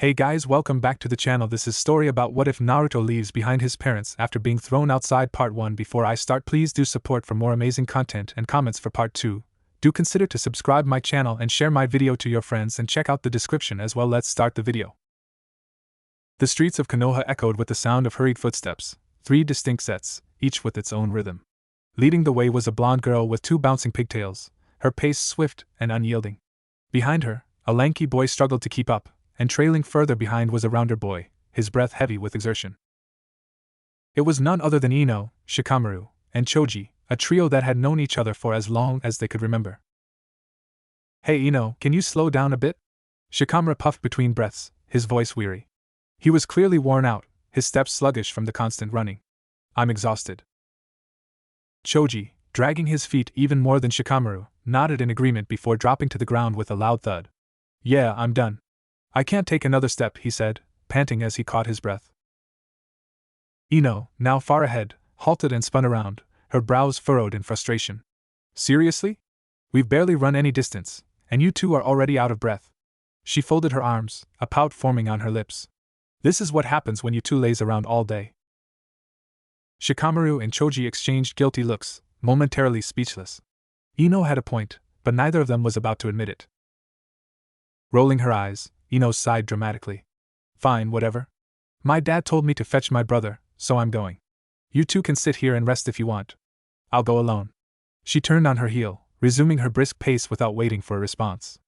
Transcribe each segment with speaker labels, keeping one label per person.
Speaker 1: Hey guys, welcome back to the channel. This is story about what if Naruto leaves behind his parents after being thrown outside part 1. Before I start, please do support for more amazing content and comments for part 2. Do consider to subscribe my channel and share my video to your friends and check out the description as well. Let's start the video. The streets of Konoha echoed with the sound of hurried footsteps, 3 distinct sets, each with its own rhythm. Leading the way was a blonde girl with 2 bouncing pigtails, her pace swift and unyielding. Behind her, a lanky boy struggled to keep up, and trailing further behind was a rounder boy, his breath heavy with exertion. It was none other than Ino, Shikamaru, and Choji, a trio that had known each other for as long as they could remember. "Hey Ino, can you slow down a bit?" Shikamaru puffed between breaths, his voice weary. He was clearly worn out, his steps sluggish from the constant running. "I'm exhausted." Choji, dragging his feet even more than Shikamaru, nodded in agreement before dropping to the ground with a loud thud. "Yeah, I'm done. I can't take another step," he said, panting as he caught his breath. Ino, now far ahead, halted and spun around, her brows furrowed in frustration. "Seriously? We've barely run any distance, and you two are already out of breath." She folded her arms, a pout forming on her lips. "This is what happens when you two laze around all day." Shikamaru and Choji exchanged guilty looks, momentarily speechless. Ino had a point, but neither of them was about to admit it. Rolling her eyes, Ino sighed dramatically. "Fine, whatever. My dad told me to fetch my brother, so I'm going. You two can sit here and rest if you want. I'll go alone." She turned on her heel, resuming her brisk pace without waiting for a response.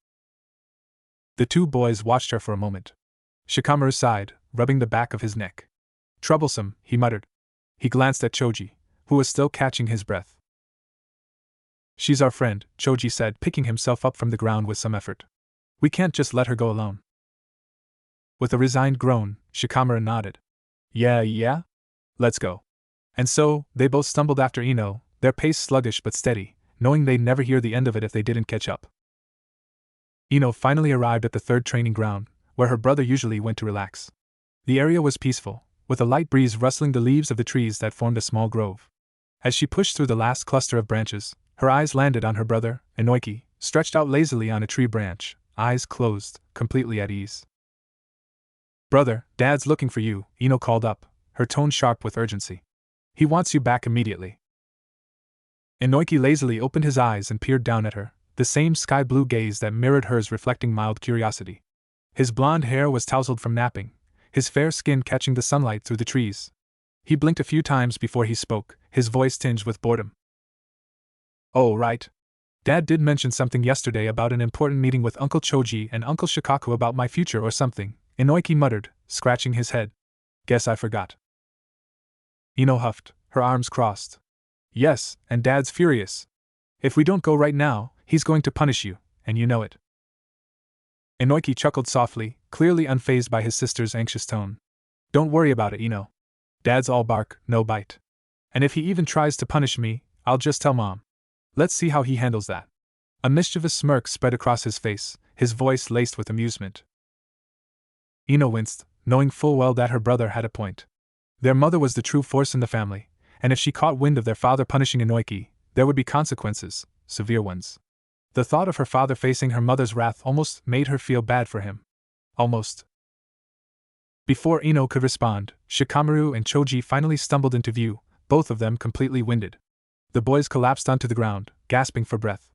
Speaker 1: The 2 boys watched her for a moment. Shikamaru sighed, rubbing the back of his neck. "Troublesome," he muttered. He glanced at Choji, who was still catching his breath. "She's our friend," Choji said, picking himself up from the ground with some effort. "We can't just let her go alone." With a resigned groan, Shikamaru nodded. Yeah? Let's go." And so, they both stumbled after Ino, their pace sluggish but steady, knowing they'd never hear the end of it if they didn't catch up. Ino finally arrived at the 3rd training ground, where her brother usually went to relax. The area was peaceful, with a light breeze rustling the leaves of the trees that formed a small grove. As she pushed through the last cluster of branches, her eyes landed on her brother, Inoiki, stretched out lazily on a tree branch, eyes closed, completely at ease. "Brother, Dad's looking for you," Ino called up, her tone sharp with urgency. "He wants you back immediately." Inoiki lazily opened his eyes and peered down at her, the same sky-blue gaze that mirrored hers reflecting mild curiosity. His blonde hair was tousled from napping, his fair skin catching the sunlight through the trees. He blinked a few times before he spoke, his voice tinged with boredom. "Oh, right. Dad did mention something yesterday about an important meeting with Uncle Choji and Uncle Shikaku about my future or something," Inoiki muttered, scratching his head. "Guess I forgot." Ino huffed, her arms crossed. "Yes, and Dad's furious. If we don't go right now, he's going to punish you, and you know it." Inoiki chuckled softly, clearly unfazed by his sister's anxious tone. "Don't worry about it, Ino. Dad's all bark, no bite. And if he even tries to punish me, I'll just tell Mom. Let's see how he handles that." A mischievous smirk spread across his face, his voice laced with amusement. Ino winced, knowing full well that her brother had a point. Their mother was the true force in the family, and if she caught wind of their father punishing Inoiki, there would be consequences, severe ones. The thought of her father facing her mother's wrath almost made her feel bad for him. Almost. Before Ino could respond, Shikamaru and Choji finally stumbled into view, both of them completely winded. The boys collapsed onto the ground, gasping for breath.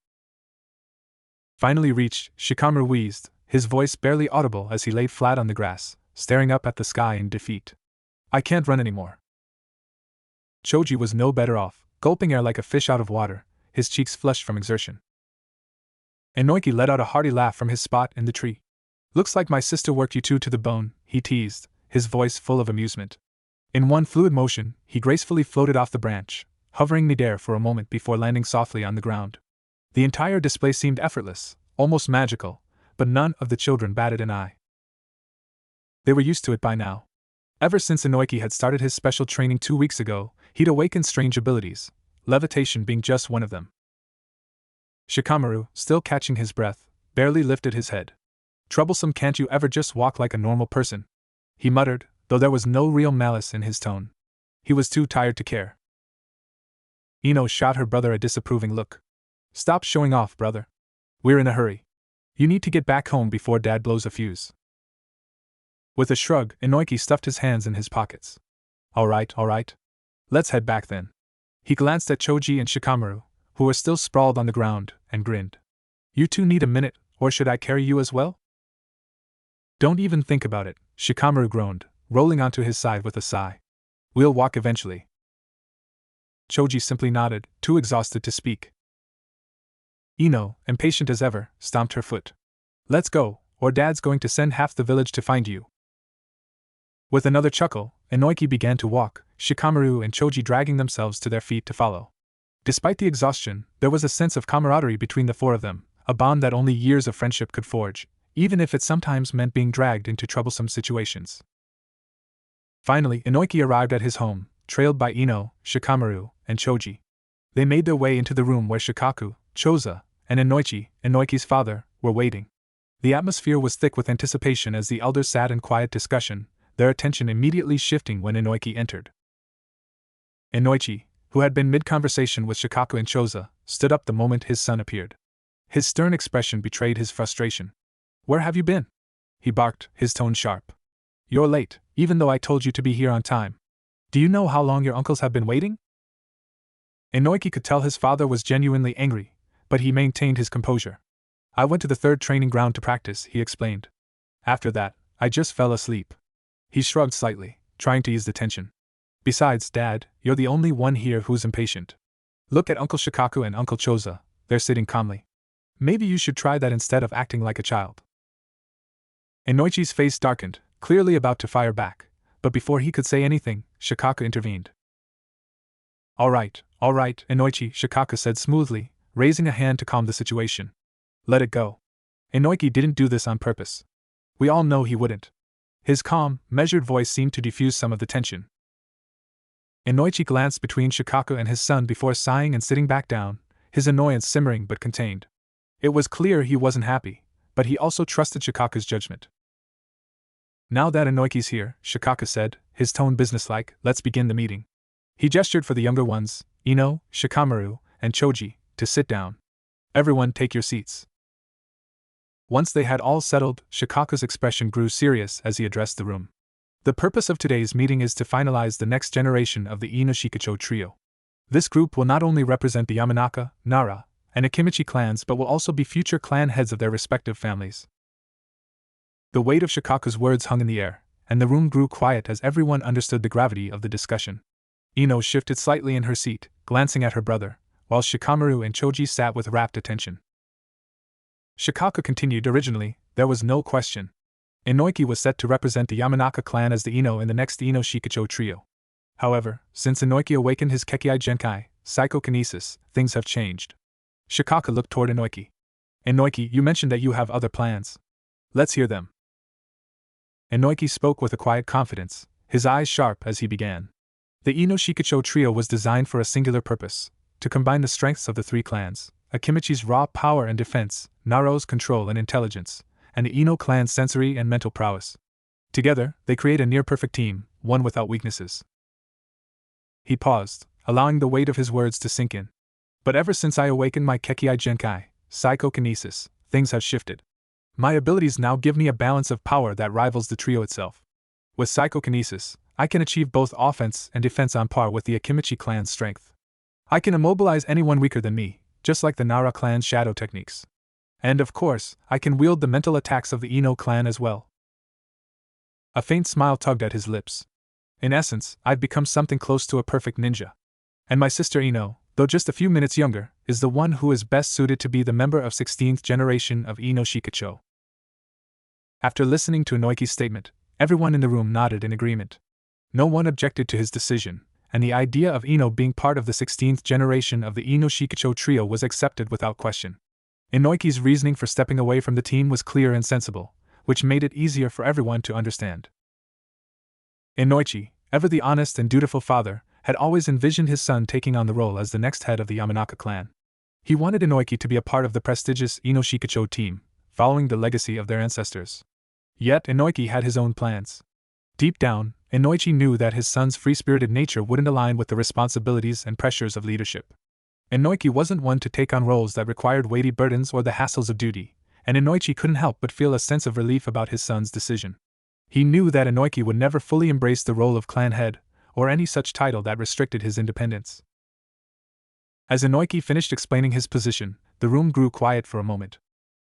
Speaker 1: Finally reached, Shikamaru wheezed, his voice barely audible as he lay flat on the grass, staring up at the sky in defeat. "I can't run anymore." Choji was no better off, gulping air like a fish out of water, his cheeks flushed from exertion. Inoiki let out a hearty laugh from his spot in the tree. "Looks like my sister worked you two to the bone," he teased, his voice full of amusement. In one fluid motion, he gracefully floated off the branch, hovering midair for a moment before landing softly on the ground. The entire display seemed effortless, almost magical, but none of the children batted an eye. They were used to it by now. Ever since Inoiki had started his special training 2 weeks ago, he'd awakened strange abilities, levitation being just one of them. Shikamaru, still catching his breath, barely lifted his head. "Troublesome, can't you ever just walk like a normal person?" he muttered, though there was no real malice in his tone. He was too tired to care. Ino shot her brother a disapproving look. "Stop showing off, brother. We're in a hurry. You need to get back home before Dad blows a fuse." With a shrug, Inoiki stuffed his hands in his pockets. All right. Let's head back then. He glanced at Choji and Shikamaru, who were still sprawled on the ground, and grinned. You two need a minute, or should I carry you as well? Don't even think about it, Shikamaru groaned, rolling onto his side with a sigh. We'll walk eventually. Choji simply nodded, too exhausted to speak. Ino, impatient as ever, stomped her foot. Let's go, or Dad's going to send half the village to find you. With another chuckle, Inoiki began to walk, Shikamaru and Choji dragging themselves to their feet to follow. Despite the exhaustion, there was a sense of camaraderie between the four of them, a bond that only years of friendship could forge, even if it sometimes meant being dragged into troublesome situations. Finally, Inoiki arrived at his home, trailed by Ino, Shikamaru, and Choji. They made their way into the room where Shikaku, Choza, and Inoiki's father, were waiting. The atmosphere was thick with anticipation as the elders sat in quiet discussion, their attention immediately shifting when Inoiki entered. Inoichi, who had been mid-conversation with Shikaku and Choza, stood up the moment his son appeared. His stern expression betrayed his frustration. Where have you been? He barked, his tone sharp. You're late, even though I told you to be here on time. Do you know how long your uncles have been waiting? Inoiki could tell his father was genuinely angry, but he maintained his composure. I went to the third training ground to practice, he explained. After that, I just fell asleep. He shrugged slightly, trying to ease the tension. Besides, Dad, you're the only one here who's impatient. Look at Uncle Shikaku and Uncle Choza, they're sitting calmly. Maybe you should try that instead of acting like a child. Inoichi's face darkened, clearly about to fire back, but before he could say anything, Shikaku intervened. All right, Inoichi, Shikaku said smoothly, raising a hand to calm the situation. Let it go. Inoiki didn't do this on purpose. We all know he wouldn't. His calm, measured voice seemed to diffuse some of the tension. Inoichi glanced between Shikaku and his son before sighing and sitting back down, his annoyance simmering but contained. It was clear he wasn't happy, but he also trusted Shikaku's judgment. Now that Inoiki's here, Shikaku said, his tone businesslike, let's begin the meeting. He gestured for the younger ones, Ino, Shikamaru, and Choji, to sit down. Everyone take your seats. Once they had all settled, Shikaku's expression grew serious as he addressed the room. The purpose of today's meeting is to finalize the next generation of the Ino Shikacho trio. This group will not only represent the Yamanaka, Nara, and Akimichi clans but will also be future clan heads of their respective families. The weight of Shikaku's words hung in the air, and the room grew quiet as everyone understood the gravity of the discussion. Ino shifted slightly in her seat, glancing at her brother, while Shikamaru and Choji sat with rapt attention. Shikaku continued. Originally, there was no question. Inoiki was set to represent the Yamanaka clan as the Ino in the next Ino Shikacho trio. However, since Inoiki awakened his Kekkei Genkai, psychokinesis, things have changed. Shikaku looked toward Inoiki. Inoiki, you mentioned that you have other plans. Let's hear them. Inoiki spoke with a quiet confidence, his eyes sharp as he began. The Ino Shikacho trio was designed for a singular purpose, to combine the strengths of the three clans, Akimichi's raw power and defense, Naro's control and intelligence, and the Ino clan's sensory and mental prowess. Together, they create a near-perfect team, one without weaknesses. He paused, allowing the weight of his words to sink in. But ever since I awakened my Kekkei Genkai, psychokinesis, things have shifted. My abilities now give me a balance of power that rivals the trio itself. With psychokinesis, I can achieve both offense and defense on par with the Akimichi clan's strength. I can immobilize anyone weaker than me, just like the Nara clan's shadow techniques. And of course, I can wield the mental attacks of the Ino clan as well. A faint smile tugged at his lips. In essence, I've become something close to a perfect ninja. And my sister Ino, though just a few minutes younger, is the one who is best suited to be the member of 16th generation of Ino Shikacho. After listening to Inoiki's statement, everyone in the room nodded in agreement. No one objected to his decision, and the idea of Ino being part of the 16th generation of the Ino Shikacho trio was accepted without question. Inoiki's reasoning for stepping away from the team was clear and sensible, which made it easier for everyone to understand. Inoichi, ever the honest and dutiful father, had always envisioned his son taking on the role as the next head of the Yamanaka clan. He wanted Inoiki to be a part of the prestigious Ino Shikacho team, following the legacy of their ancestors. Yet Inoiki had his own plans. Deep down, Inoichi knew that his son's free-spirited nature wouldn't align with the responsibilities and pressures of leadership. Inoiki wasn't one to take on roles that required weighty burdens or the hassles of duty, and Inoichi couldn't help but feel a sense of relief about his son's decision. He knew that Inoiki would never fully embrace the role of clan head, or any such title that restricted his independence. As Inoiki finished explaining his position, the room grew quiet for a moment.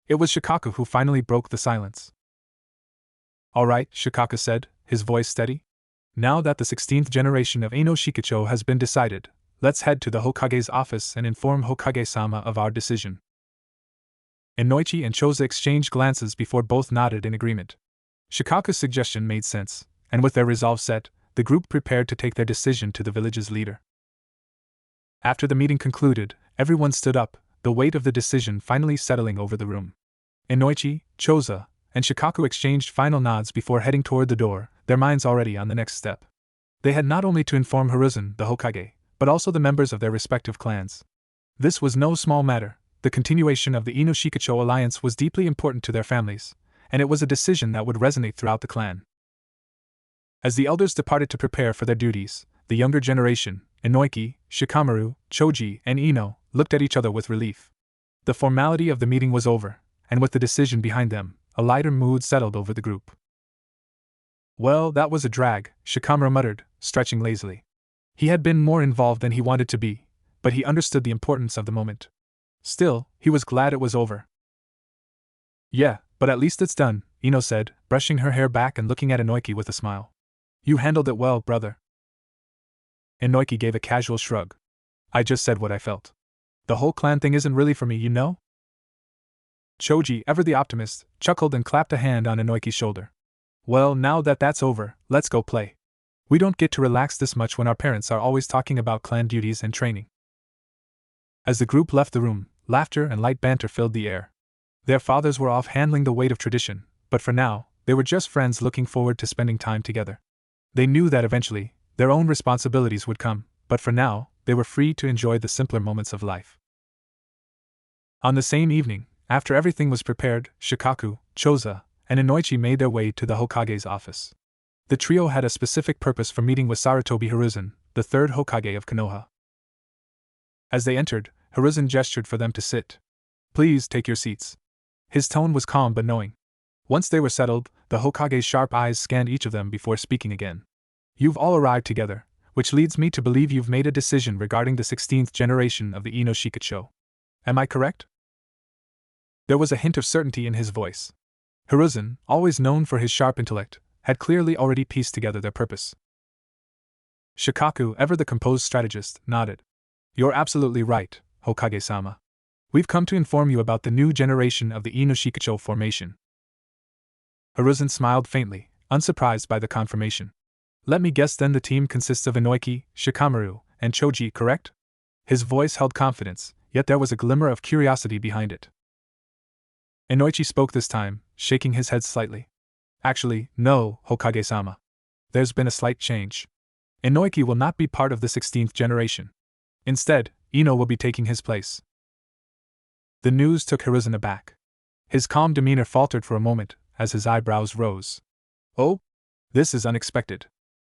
Speaker 1: It was Shikaku who finally broke the silence. "All right," Shikaku said, his voice steady. "Now that the 16th generation of Eino Shikicho has been decided, let's head to the Hokage's office and inform Hokage-sama of our decision." Inoichi and Choza exchanged glances before both nodded in agreement. Shikaku's suggestion made sense, and with their resolve set, the group prepared to take their decision to the village's leader. After the meeting concluded, everyone stood up, the weight of the decision finally settling over the room. Inoichi, Choza, and Shikaku exchanged final nods before heading toward the door, their minds already on the next step. They had not only to inform Hiruzen, the Hokage, but also the members of their respective clans. This was no small matter. The continuation of the Eino Shikicho alliance was deeply important to their families, and it was a decision that would resonate throughout the clan. As the elders departed to prepare for their duties, the younger generation, Inoiki, Shikamaru, Choji, and Ino, looked at each other with relief. The formality of the meeting was over, and with the decision behind them, a lighter mood settled over the group. "Well, that was a drag," Shikamaru muttered, stretching lazily. He had been more involved than he wanted to be, but he understood the importance of the moment. Still, he was glad it was over. "Yeah, but at least it's done," Ino said, brushing her hair back and looking at Inoiki with a smile. "You handled it well, brother." Inoiki gave a casual shrug. "I just said what I felt. The whole clan thing isn't really for me, you know?" Choji, ever the optimist, chuckled and clapped a hand on Inoiki's shoulder. "Well, now that that's over, let's go play. We don't get to relax this much when our parents are always talking about clan duties and training." As the group left the room, laughter and light banter filled the air. Their fathers were off handling the weight of tradition, but for now, they were just friends looking forward to spending time together. They knew that eventually, their own responsibilities would come, but for now, they were free to enjoy the simpler moments of life. On the same evening, after everything was prepared, Shikaku, Choza, and Inoichi made their way to the Hokage's office. The trio had a specific purpose for meeting with Sarutobi Hiruzen, the third Hokage of Konoha. As they entered, Hiruzen gestured for them to sit. "Please take your seats." His tone was calm but knowing. Once they were settled, the Hokage's sharp eyes scanned each of them before speaking again. "You've all arrived together, which leads me to believe you've made a decision regarding the 16th generation of the Eino Shikicho. Am I correct?" There was a hint of certainty in his voice. Hiruzen, always known for his sharp intellect, had clearly already pieced together their purpose. Shikaku, ever the composed strategist, nodded. "You're absolutely right, Hokage-sama. We've come to inform you about the new generation of the Eino Shikicho formation." Hiruzen smiled faintly, unsurprised by the confirmation. "Let me guess then the team consists of Inoiki, Shikamaru, and Choji, correct?" His voice held confidence, yet there was a glimmer of curiosity behind it. Inoichi spoke this time, shaking his head slightly. "Actually, no, Hokage-sama. There's been a slight change. Inoiki will not be part of the 16th generation. Instead, Ino will be taking his place." The news took Hiruzen aback. His calm demeanor faltered for a moment, as his eyebrows rose. "Oh? This is unexpected."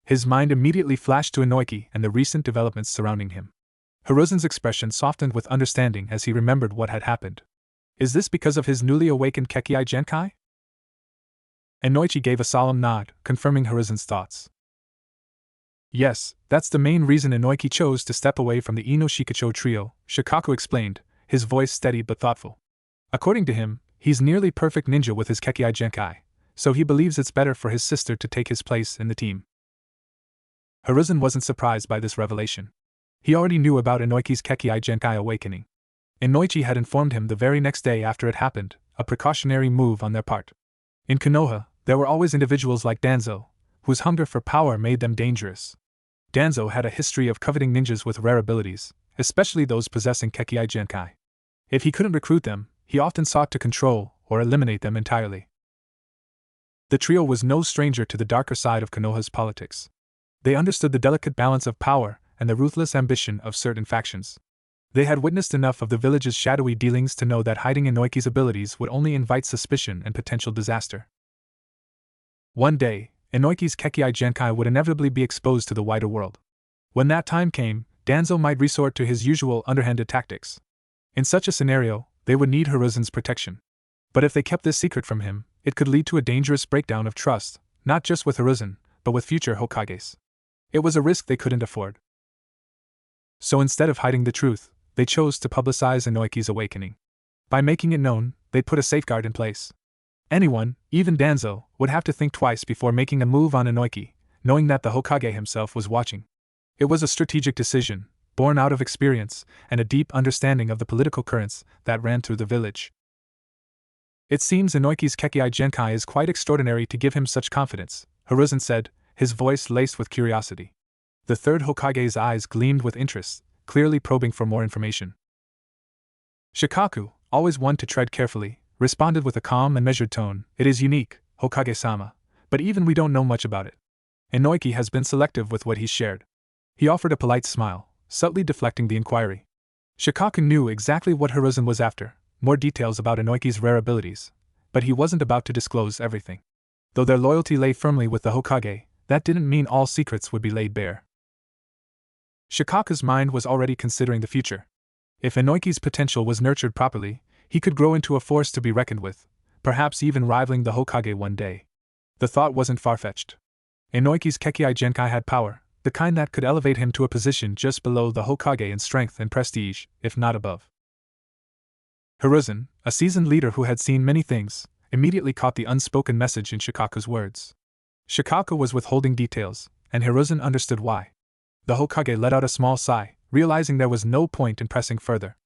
Speaker 1: His mind immediately flashed to Inoiki and the recent developments surrounding him. Hiruzen's expression softened with understanding as he remembered what had happened. Is this because of his newly awakened Kekkai Genkai? Inoichi gave a solemn nod, confirming Hiruzen's thoughts. "Yes, that's the main reason Inoiki chose to step away from the Eino Shikicho trio," Shikaku explained, his voice steady but thoughtful. "According to him, he's nearly perfect ninja with his Kekkai Genkai, so he believes it's better for his sister to take his place in the team." Hiruzen wasn't surprised by this revelation. He already knew about Inoiki's Kekkai Genkai awakening. Inoichi had informed him the very next day after it happened, a precautionary move on their part. In Konoha, there were always individuals like Danzo, whose hunger for power made them dangerous. Danzo had a history of coveting ninjas with rare abilities, especially those possessing Kekkai Genkai. If he couldn't recruit them, he often sought to control or eliminate them entirely. The trio was no stranger to the darker side of Konoha's politics. They understood the delicate balance of power and the ruthless ambition of certain factions. They had witnessed enough of the village's shadowy dealings to know that hiding Inoiki's abilities would only invite suspicion and potential disaster. One day, Inoiki's Kekkai Genkai would inevitably be exposed to the wider world. When that time came, Danzo might resort to his usual underhanded tactics. In such a scenario, they would need Hiruzen's protection. But if they kept this secret from him, it could lead to a dangerous breakdown of trust, not just with Hiruzen, but with future Hokages. It was a risk they couldn't afford. So instead of hiding the truth, they chose to publicize Inoiki's awakening. By making it known, they'd put a safeguard in place. Anyone, even Danzo, would have to think twice before making a move on Inoiki, knowing that the Hokage himself was watching. It was a strategic decision, born out of experience and a deep understanding of the political currents that ran through the village. It seems Inoiki's Kekkai Genkai is quite extraordinary to give him such confidence, Hiruzen said, his voice laced with curiosity. The third Hokage's eyes gleamed with interest, clearly probing for more information. Shikaku, always one to tread carefully, responded with a calm and measured tone. It is unique, Hokage-sama, but even we don't know much about it. Inoiki has been selective with what he's shared. He offered a polite smile, subtly deflecting the inquiry. Shikaku knew exactly what Hiruzen was after, more details about Inoiki's rare abilities, but he wasn't about to disclose everything. Though their loyalty lay firmly with the Hokage, that didn't mean all secrets would be laid bare. Shikaku's mind was already considering the future. If Inoiki's potential was nurtured properly, he could grow into a force to be reckoned with, perhaps even rivaling the Hokage one day. The thought wasn't far-fetched. Inoiki's Kekkai Genkai had power, the kind that could elevate him to a position just below the Hokage in strength and prestige, if not above. Hiruzen, a seasoned leader who had seen many things, immediately caught the unspoken message in Shikaku's words. Shikaku was withholding details, and Hiruzen understood why. The Hokage let out a small sigh, realizing there was no point in pressing further.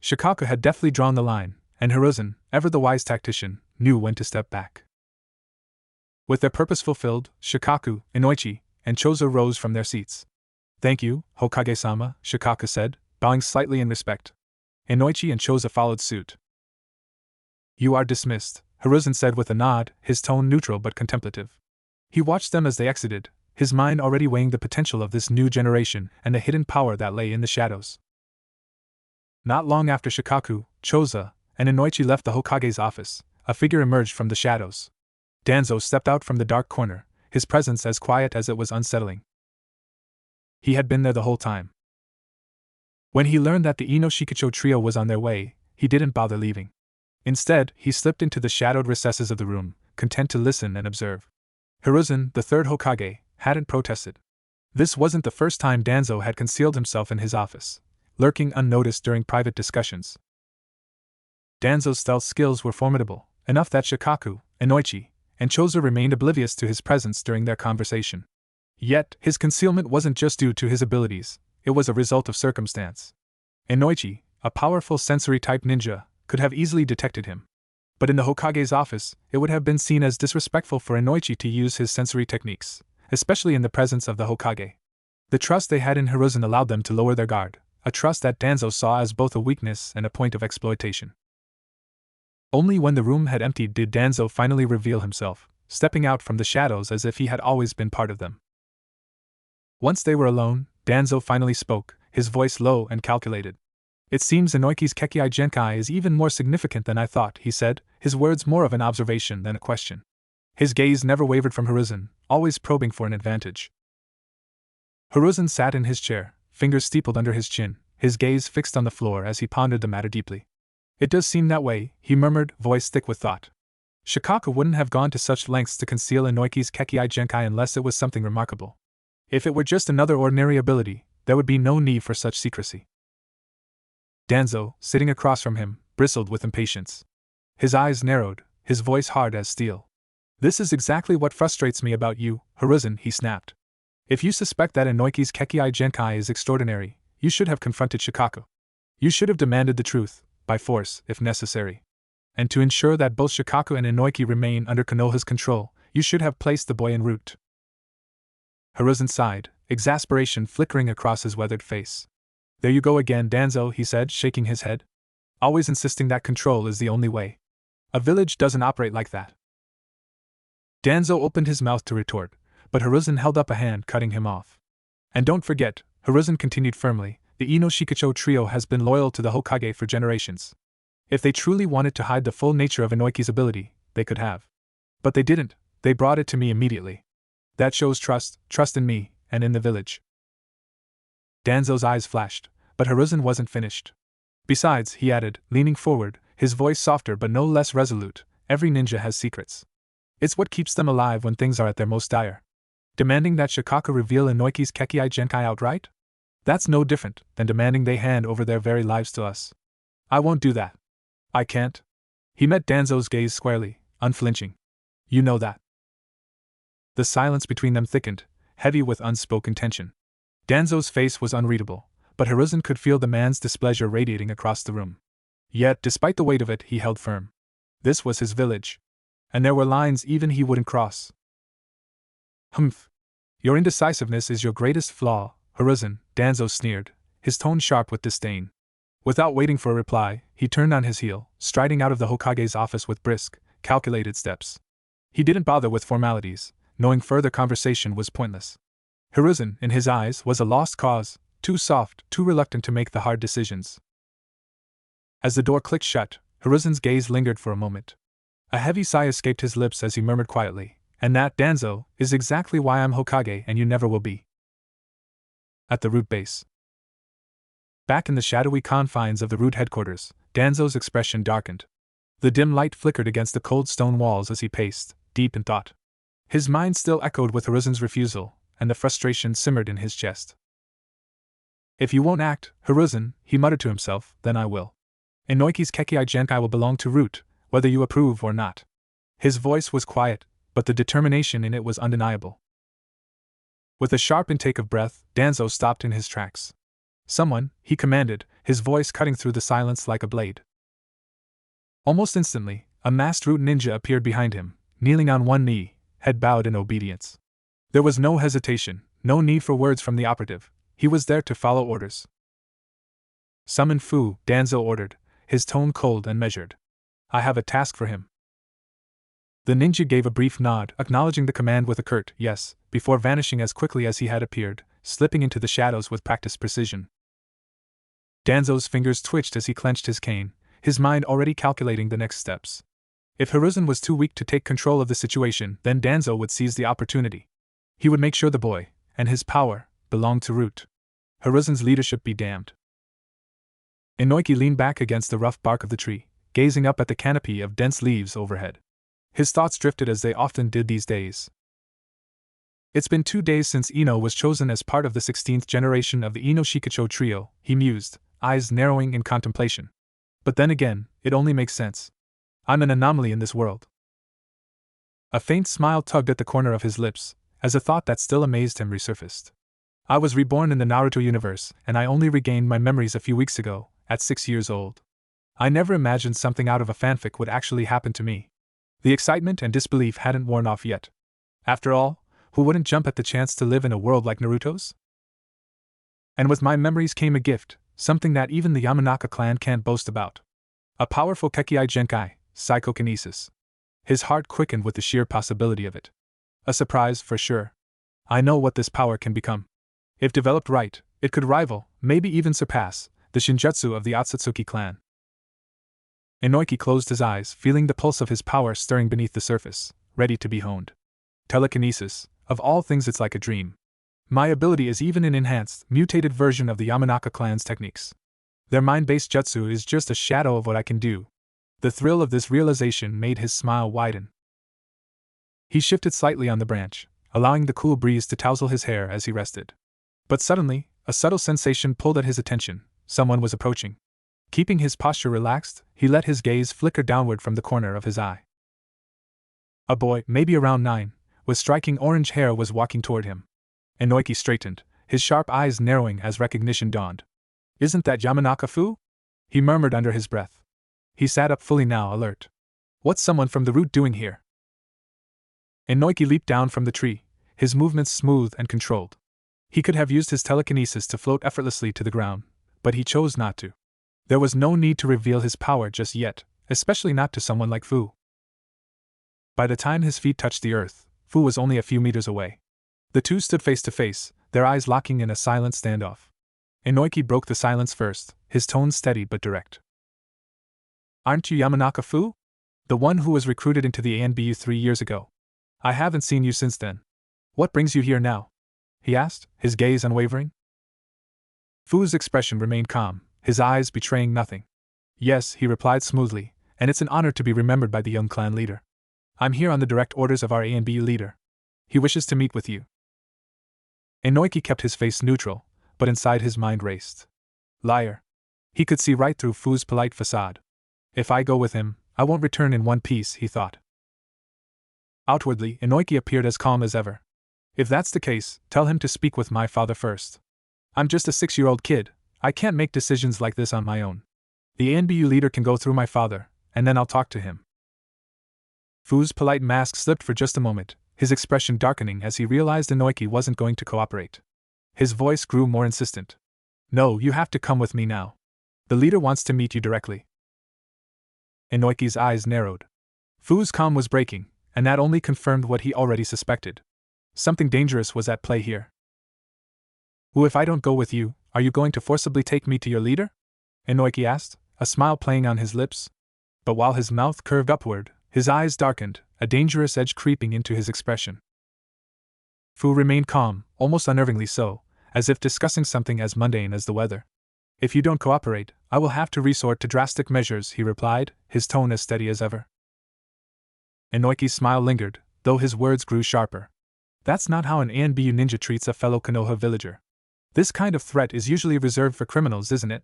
Speaker 1: Shikaku had deftly drawn the line, and Hiruzen, ever the wise tactician, knew when to step back. With their purpose fulfilled, Shikaku, Inoichi, and Chozo rose from their seats. Thank you, Hokage-sama, Shikaku said, bowing slightly in respect. Inoichi and Chozo followed suit. You are dismissed, Hiruzen said with a nod, his tone neutral but contemplative. He watched them as they exited, his mind already weighing the potential of this new generation and the hidden power that lay in the shadows. Not long after Shikaku, Chozo, and Inoichi left the Hokage's office, a figure emerged from the shadows. Danzo stepped out from the dark corner, his presence as quiet as it was unsettling. He had been there the whole time. When he learned that the Ino Shikicho trio was on their way, he didn't bother leaving. Instead, he slipped into the shadowed recesses of the room, content to listen and observe. Hiruzen, the third Hokage, hadn't protested. This wasn't the first time Danzo had concealed himself in his office, lurking unnoticed during private discussions. Danzo's stealth skills were formidable, enough that Shikaku, Inoichi, and Chozo remained oblivious to his presence during their conversation. Yet, his concealment wasn't just due to his abilities, it was a result of circumstance. Inoichi, a powerful sensory-type ninja, could have easily detected him. But in the Hokage's office, it would have been seen as disrespectful for Inoichi to use his sensory techniques, especially in the presence of the Hokage. The trust they had in Hiruzen allowed them to lower their guard, a trust that Danzo saw as both a weakness and a point of exploitation. Only when the room had emptied did Danzo finally reveal himself, stepping out from the shadows as if he had always been part of them. Once they were alone, Danzo finally spoke, his voice low and calculated. It seems Inoiki's Kekkai Genkai is even more significant than I thought, he said, his words more of an observation than a question. His gaze never wavered from Hiruzen, always probing for an advantage. Hiruzen sat in his chair, fingers steepled under his chin, his gaze fixed on the floor as he pondered the matter deeply. It does seem that way, he murmured, voice thick with thought. Shikaku wouldn't have gone to such lengths to conceal Inoiki's Kekkai Genkai unless it was something remarkable. If it were just another ordinary ability, there would be no need for such secrecy. Danzo, sitting across from him, bristled with impatience. His eyes narrowed, his voice hard as steel. This is exactly what frustrates me about you, Hiruzen, he snapped. If you suspect that Inoiki's Kekkai Genkai is extraordinary, you should have confronted Shikaku. You should have demanded the truth, by force, if necessary. And to ensure that both Shikaku and Inoiki remain under Konoha's control, you should have placed the boy en route. Hiruzen sighed, exasperation flickering across his weathered face. There you go again, Danzo, he said, shaking his head. Always insisting that control is the only way. A village doesn't operate like that. Danzo opened his mouth to retort, but Hiruzen held up a hand, cutting him off. And don't forget, Hiruzen continued firmly, the Ino Shikicho trio has been loyal to the Hokage for generations. If they truly wanted to hide the full nature of Inoiki's ability, they could have. But they didn't, they brought it to me immediately. That shows trust in me, and in the village. Danzo's eyes flashed, but Hiruzen wasn't finished. Besides, he added, leaning forward, his voice softer but no less resolute, every ninja has secrets. It's what keeps them alive when things are at their most dire. Demanding that Shikaka reveal Inoiki's Kekii Genkai outright? That's no different than demanding they hand over their very lives to us. I won't do that. I can't. He met Danzo's gaze squarely, unflinching. You know that. The silence between them thickened, heavy with unspoken tension. Danzo's face was unreadable, but Hiruzen could feel the man's displeasure radiating across the room. Yet, despite the weight of it, he held firm. This was his village. And there were lines even he wouldn't cross. Humph. Your indecisiveness is your greatest flaw, Hiruzen, Danzo sneered, his tone sharp with disdain. Without waiting for a reply, he turned on his heel, striding out of the Hokage's office with brisk, calculated steps. He didn't bother with formalities, knowing further conversation was pointless. Hiruzen, in his eyes, was a lost cause, too soft, too reluctant to make the hard decisions. As the door clicked shut, Hiruzen's gaze lingered for a moment. A heavy sigh escaped his lips as he murmured quietly, "And that, Danzo, is exactly why I'm Hokage and you never will be." At the root base. Back in the shadowy confines of the root headquarters, Danzo's expression darkened. The dim light flickered against the cold stone walls as he paced, deep in thought. His mind still echoed with Hiruzen's refusal, and the frustration simmered in his chest. "If you won't act, Hiruzen," he muttered to himself, "then I will. Inoiki's Kekii Genkai will belong to Root, whether you approve or not." His voice was quiet, but the determination in it was undeniable. With a sharp intake of breath, Danzo stopped in his tracks. "Someone," he commanded, his voice cutting through the silence like a blade. Almost instantly, a masked Root ninja appeared behind him, kneeling on one knee, head bowed in obedience. There was no hesitation, no need for words from the operative. He was there to follow orders. "Summon Fu," Danzo ordered, his tone cold and measured. "I have a task for him." The ninja gave a brief nod, acknowledging the command with a curt yes, before vanishing as quickly as he had appeared, slipping into the shadows with practiced precision. Danzo's fingers twitched as he clenched his cane, his mind already calculating the next steps. If Hiruzen was too weak to take control of the situation, then Danzo would seize the opportunity. He would make sure the boy, and his power, belonged to Root. Hiruzen's leadership be damned. Inoiki leaned back against the rough bark of the tree, gazing up at the canopy of dense leaves overhead. His thoughts drifted as they often did these days. It's been 2 days since Ino was chosen as part of the 16th generation of the Ino Shikacho trio, he mused, eyes narrowing in contemplation. But then again, it only makes sense. I'm an anomaly in this world. A faint smile tugged at the corner of his lips, as a thought that still amazed him resurfaced. I was reborn in the Naruto universe, and I only regained my memories a few weeks ago, at 6 years old. I never imagined something out of a fanfic would actually happen to me. The excitement and disbelief hadn't worn off yet. After all, who wouldn't jump at the chance to live in a world like Naruto's? And with my memories came a gift, something that even the Yamanaka clan can't boast about. A powerful Kekii Genkai, psychokinesis. His heart quickened with the sheer possibility of it. A surprise, for sure. I know what this power can become. If developed right, it could rival, maybe even surpass, the Shinjutsu of the Otsutsuki clan. Inoiki closed his eyes, feeling the pulse of his power stirring beneath the surface, ready to be honed. Telekinesis, of all things it's like a dream. My ability is even an enhanced, mutated version of the Yamanaka clan's techniques. Their mind-based jutsu is just a shadow of what I can do. The thrill of this realization made his smile widen. He shifted slightly on the branch, allowing the cool breeze to tousle his hair as he rested. But suddenly, a subtle sensation pulled at his attention. Someone was approaching. Keeping his posture relaxed, he let his gaze flicker downward from the corner of his eye. A boy, maybe around 9, with striking orange hair was walking toward him. Inoiki straightened, his sharp eyes narrowing as recognition dawned. "Isn't that Yamanaka Fu?" he murmured under his breath. He sat up fully now, alert. "What's someone from the Root doing here?" Inoiki leaped down from the tree, his movements smooth and controlled. He could have used his telekinesis to float effortlessly to the ground, but he chose not to. There was no need to reveal his power just yet, especially not to someone like Fu. By the time his feet touched the earth, Fu was only a few meters away. The two stood face to face, their eyes locking in a silent standoff. Inoiki broke the silence first, his tone steady but direct. "Aren't you Yamanaka Fu? The one who was recruited into the ANBU 3 years ago. I haven't seen you since then. What brings you here now?" he asked, his gaze unwavering. Fu's expression remained calm, his eyes betraying nothing. "Yes," he replied smoothly, "and it's an honor to be remembered by the young clan leader." I'm here on the direct orders of our A&BU leader. He wishes to meet with you. Inoiki kept his face neutral, but inside his mind raced. Liar. He could see right through Fu's polite facade. If I go with him, I won't return in one piece, he thought. Outwardly, Inoiki appeared as calm as ever. If that's the case, tell him to speak with my father first. I'm just a 6-year-old kid. I can't make decisions like this on my own. The A&BU leader can go through my father, and then I'll talk to him. Fu's polite mask slipped for just a moment, his expression darkening as he realized Inoiki wasn't going to cooperate. His voice grew more insistent. No, you have to come with me now. The leader wants to meet you directly. Inoiki's eyes narrowed. Fu's calm was breaking, and that only confirmed what he already suspected. Something dangerous was at play here. If I don't go with you, are you going to forcibly take me to your leader? Inoiki asked, a smile playing on his lips. But while his mouth curved upward, his eyes darkened, a dangerous edge creeping into his expression. Fu remained calm, almost unnervingly so, as if discussing something as mundane as the weather. If you don't cooperate, I will have to resort to drastic measures, he replied, his tone as steady as ever. Inoiki's smile lingered, though his words grew sharper. That's not how an A&BU ninja treats a fellow Konoha villager. This kind of threat is usually reserved for criminals, isn't it?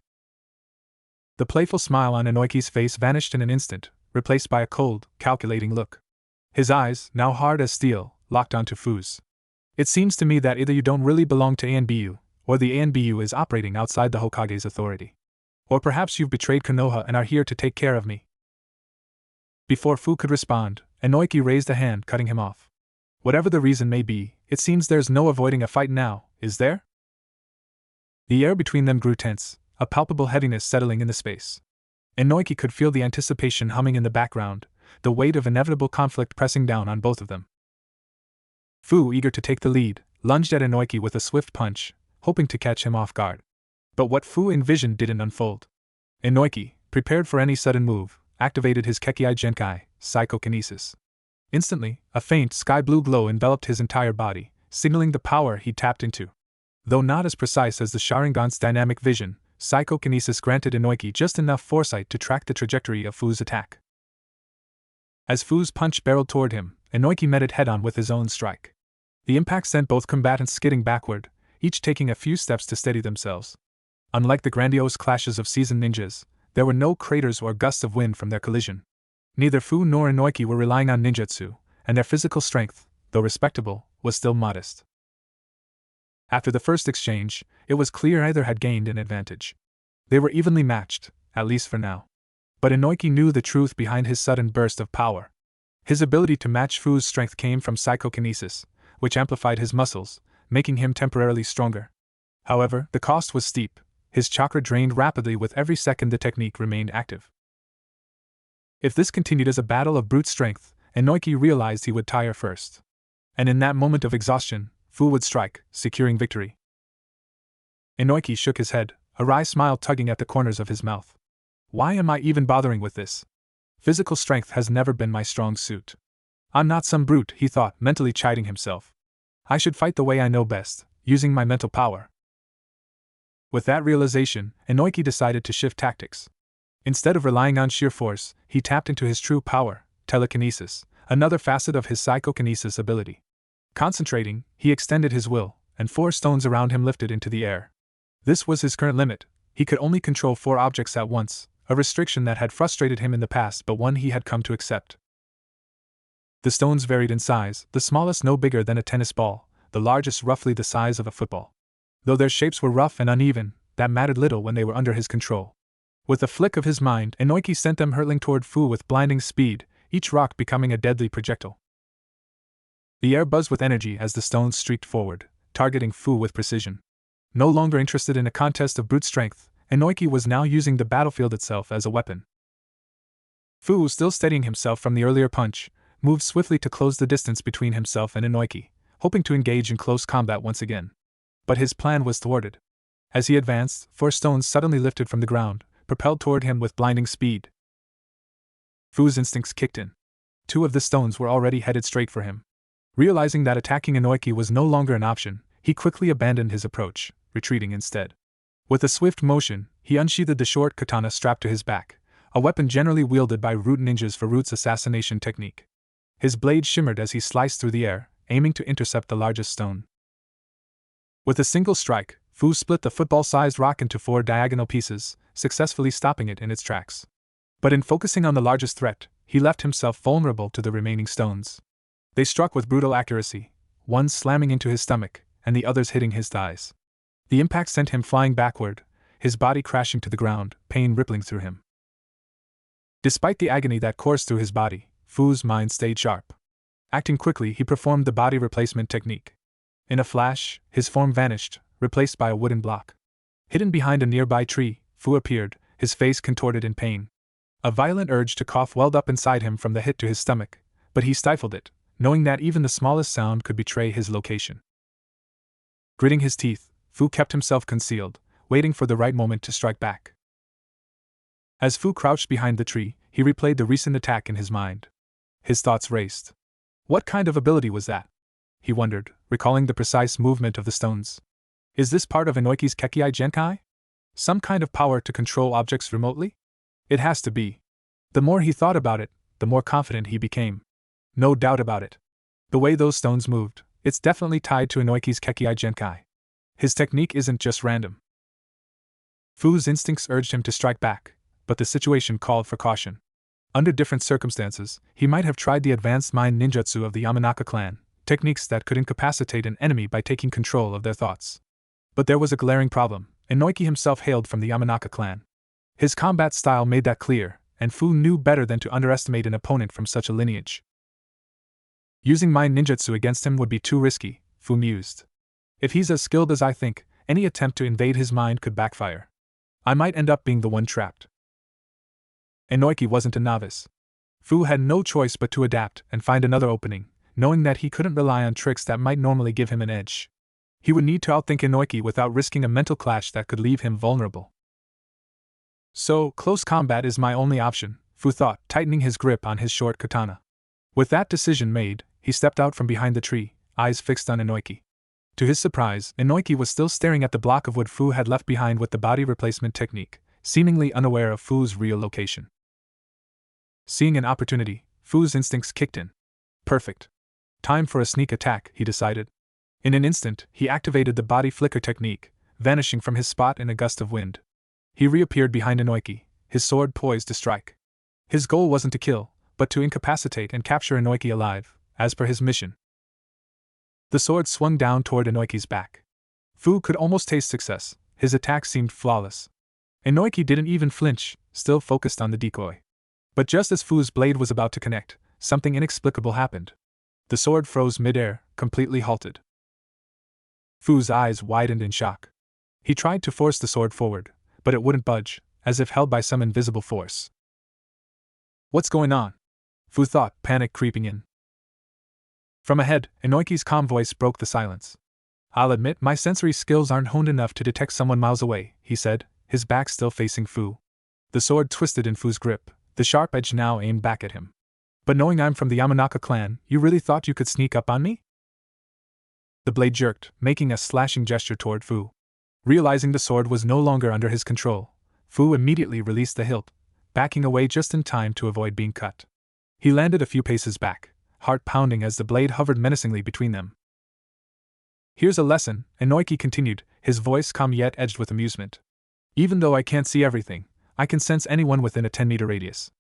Speaker 1: The playful smile on Inoiki's face vanished in an instant, replaced by a cold, calculating look. His eyes, now hard as steel, locked onto Fu's. It seems to me that either you don't really belong to A&BU, or the A&BU is operating outside the Hokage's authority. Or perhaps you've betrayed Konoha and are here to take care of me. Before Fu could respond, Inoiki raised a hand, cutting him off. Whatever the reason may be, it seems there's no avoiding a fight now, is there? The air between them grew tense, a palpable heaviness settling in the space. Inoiki could feel the anticipation humming in the background, the weight of inevitable conflict pressing down on both of them. Fu, eager to take the lead, lunged at Inoiki with a swift punch, hoping to catch him off guard. But what Fu envisioned didn't unfold. Inoiki, prepared for any sudden move, activated his Kekkei Genkai, psychokinesis. Instantly, a faint sky-blue glow enveloped his entire body, signaling the power he tapped into. Though not as precise as the Sharingan's dynamic vision, psychokinesis granted Inoiki just enough foresight to track the trajectory of Fu's attack. As Fu's punch barreled toward him, Inoiki met it head-on with his own strike. The impact sent both combatants skidding backward, each taking a few steps to steady themselves. Unlike the grandiose clashes of seasoned ninjas, there were no craters or gusts of wind from their collision. Neither Fu nor Inoiki were relying on ninjutsu, and their physical strength, though respectable, was still modest. After the first exchange, it was clear either had gained an advantage. They were evenly matched, at least for now. But Inoiki knew the truth behind his sudden burst of power. His ability to match Fu's strength came from psychokinesis, which amplified his muscles, making him temporarily stronger. However, the cost was steep. His chakra drained rapidly with every second the technique remained active. If this continued as a battle of brute strength, Inoiki realized he would tire first. And in that moment of exhaustion, Fu would strike, securing victory. Inoiki shook his head, a wry smile tugging at the corners of his mouth. Why am I even bothering with this? Physical strength has never been my strong suit. I'm not some brute, he thought, mentally chiding himself. I should fight the way I know best, using my mental power. With that realization, Inoiki decided to shift tactics. Instead of relying on sheer force, he tapped into his true power, telekinesis, another facet of his psychokinesis ability. Concentrating, he extended his will, and 4 stones around him lifted into the air. This was his current limit. He could only control 4 objects at once, a restriction that had frustrated him in the past but one he had come to accept. The stones varied in size, the smallest no bigger than a tennis ball, the largest roughly the size of a football. Though their shapes were rough and uneven, that mattered little when they were under his control. With a flick of his mind, Inoiki sent them hurtling toward Fu with blinding speed, each rock becoming a deadly projectile. The air buzzed with energy as the stones streaked forward, targeting Fu with precision. No longer interested in a contest of brute strength, Inoiki was now using the battlefield itself as a weapon. Fu, still steadying himself from the earlier punch, moved swiftly to close the distance between himself and Inoiki, hoping to engage in close combat once again. But his plan was thwarted. As he advanced, 4 stones suddenly lifted from the ground, propelled toward him with blinding speed. Fu's instincts kicked in. 2 of the stones were already headed straight for him. Realizing that attacking Inoiki was no longer an option, he quickly abandoned his approach, retreating instead. With a swift motion, he unsheathed the short katana strapped to his back, a weapon generally wielded by root ninjas for Root's assassination technique. His blade shimmered as he sliced through the air, aiming to intercept the largest stone. With a single strike, Fu split the football-sized rock into 4 diagonal pieces, successfully stopping it in its tracks. But in focusing on the largest threat, he left himself vulnerable to the remaining stones. They struck with brutal accuracy, one slamming into his stomach, and the others hitting his thighs. The impact sent him flying backward, his body crashing to the ground, pain rippling through him. Despite the agony that coursed through his body, Fu's mind stayed sharp. Acting quickly, he performed the body replacement technique. In a flash, his form vanished, replaced by a wooden block. Hidden behind a nearby tree, Fu appeared, his face contorted in pain. A violent urge to cough welled up inside him from the hit to his stomach, but he stifled it, knowing that even the smallest sound could betray his location. Gritting his teeth, Fu kept himself concealed, waiting for the right moment to strike back. As Fu crouched behind the tree, he replayed the recent attack in his mind. His thoughts raced. What kind of ability was that? He wondered, recalling the precise movement of the stones. Is this part of Inoiki's Kekkai Genkai? Some kind of power to control objects remotely? It has to be. The more he thought about it, the more confident he became. No doubt about it. The way those stones moved, it's definitely tied to Inoiki's Kekkai Genkai. His technique isn't just random. Fu's instincts urged him to strike back, but the situation called for caution. Under different circumstances, he might have tried the advanced mind ninjutsu of the Yamanaka clan, techniques that could incapacitate an enemy by taking control of their thoughts. But there was a glaring problem. Inoiki himself hailed from the Yamanaka clan. His combat style made that clear, and Fu knew better than to underestimate an opponent from such a lineage. Using mind ninjutsu against him would be too risky, Fu mused. If he's as skilled as I think, any attempt to invade his mind could backfire. I might end up being the one trapped. Inoiki wasn't a novice. Fu had no choice but to adapt and find another opening, knowing that he couldn't rely on tricks that might normally give him an edge. He would need to outthink Inoiki without risking a mental clash that could leave him vulnerable. So, close combat is my only option, Fu thought, tightening his grip on his short katana. With that decision made, he stepped out from behind the tree, eyes fixed on Inoiki. To his surprise, Inoiki was still staring at the block of wood Fu had left behind with the body replacement technique, seemingly unaware of Fu's real location. Seeing an opportunity, Fu's instincts kicked in. Perfect. Time for a sneak attack, he decided. In an instant, he activated the body flicker technique, vanishing from his spot in a gust of wind. He reappeared behind Inoiki, his sword poised to strike. His goal wasn't to kill, but to incapacitate and capture Inoiki alive, as per his mission. The sword swung down toward Inoiki's back. Fu could almost taste success, his attack seemed flawless. Inoiki didn't even flinch, still focused on the decoy. But just as Fu's blade was about to connect, something inexplicable happened. The sword froze mid-air, completely halted. Fu's eyes widened in shock. He tried to force the sword forward, but it wouldn't budge, as if held by some invisible force. What's going on? Fu thought, panic creeping in. From ahead, Inoiki's calm voice broke the silence. I'll admit my sensory skills aren't honed enough to detect someone miles away, he said, his back still facing Fu. The sword twisted in Fu's grip, the sharp edge now aimed back at him. But knowing I'm from the Yamanaka clan, you really thought you could sneak up on me? The blade jerked, making a slashing gesture toward Fu. Realizing the sword was no longer under his control, Fu immediately released the hilt, backing away just in time to avoid being cut. He landed a few paces back, heart pounding as the blade hovered menacingly between them. Here's a lesson, Inoiki continued, his voice calm yet edged with amusement. Even though I can't see everything, I can sense anyone within a 10-meter radius.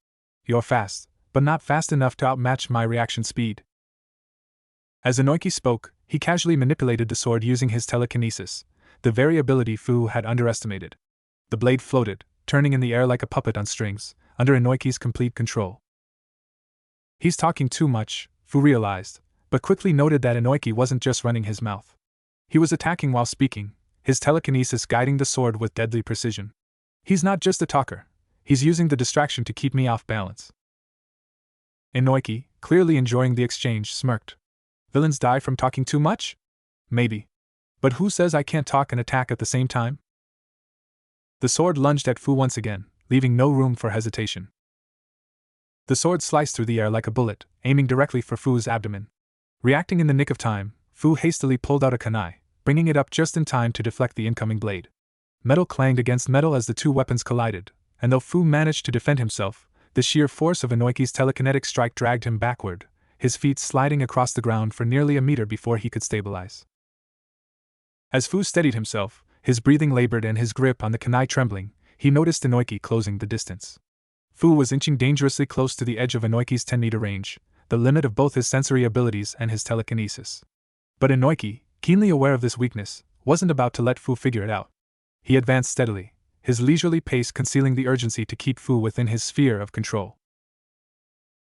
Speaker 1: You're fast, but not fast enough to outmatch my reaction speed. As Inoiki spoke, he casually manipulated the sword using his telekinesis, the very ability Fu had underestimated. The blade floated, turning in the air like a puppet on strings, under Inoiki's complete control. He's talking too much, Fu realized, but quickly noted that Inoiki wasn't just running his mouth. He was attacking while speaking, his telekinesis guiding the sword with deadly precision. He's not just a talker, he's using the distraction to keep me off balance. Inoiki, clearly enjoying the exchange, smirked. Villains die from talking too much? Maybe. But who says I can't talk and attack at the same time? The sword lunged at Fu once again, leaving no room for hesitation. The sword sliced through the air like a bullet, aiming directly for Fu's abdomen. Reacting in the nick of time, Fu hastily pulled out a kunai, bringing it up just in time to deflect the incoming blade. Metal clanged against metal as the two weapons collided, and though Fu managed to defend himself, the sheer force of Inoiki's telekinetic strike dragged him backward, his feet sliding across the ground for nearly a meter before he could stabilize. As Fu steadied himself, his breathing labored and his grip on the kunai trembling, he noticed Inoki closing the distance. Fu was inching dangerously close to the edge of Inoki's 10-meter range, the limit of both his sensory abilities and his telekinesis. But Inoki, keenly aware of this weakness, wasn't about to let Fu figure it out. He advanced steadily, his leisurely pace concealing the urgency to keep Fu within his sphere of control.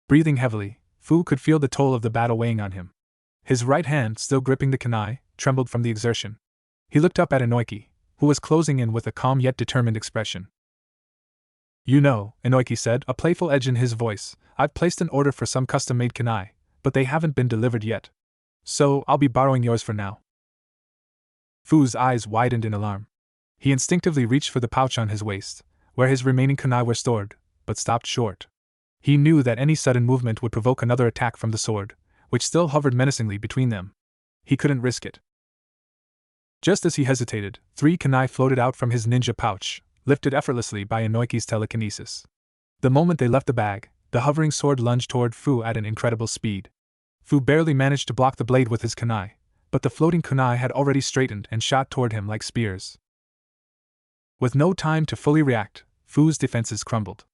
Speaker 1: Breathing heavily, Fu could feel the toll of the battle weighing on him. His right hand, still gripping the kunai, trembled from the exertion. He looked up at Inoki, who was closing in with a calm yet determined expression. "You know," Inoki said, a playful edge in his voice, "I've placed an order for some custom-made kunai, but they haven't been delivered yet. So, I'll be borrowing yours for now." Fu's eyes widened in alarm. He instinctively reached for the pouch on his waist, where his remaining kunai were stored, but stopped short. He knew that any sudden movement would provoke another attack from the sword, which still hovered menacingly between them. He couldn't risk it. Just as he hesitated, 3 kunai floated out from his ninja pouch, lifted effortlessly by Inoki's telekinesis. The moment they left the bag, the hovering sword lunged toward Fu at an incredible speed. Fu barely managed to block the blade with his kunai, but the floating kunai had already straightened and shot toward him like spears. With no time to fully react, Fu's defenses crumbled.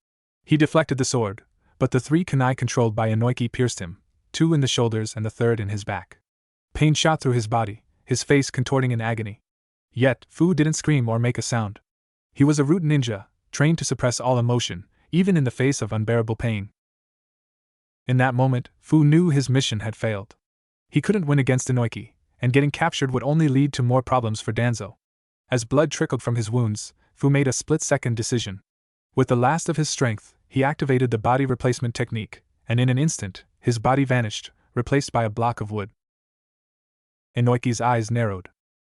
Speaker 1: He deflected the sword, but the 3 kunai controlled by Inoki pierced him, 2 in the shoulders and the third in his back. Pain shot through his body, his face contorting in agony. Yet, Fu didn't scream or make a sound. He was a root ninja, trained to suppress all emotion, even in the face of unbearable pain. In that moment, Fu knew his mission had failed. He couldn't win against Inoki, and getting captured would only lead to more problems for Danzo. As blood trickled from his wounds, Fu made a split-second decision. With the last of his strength, he activated the body replacement technique, and in an instant, his body vanished, replaced by a block of wood. Inoki's eyes narrowed.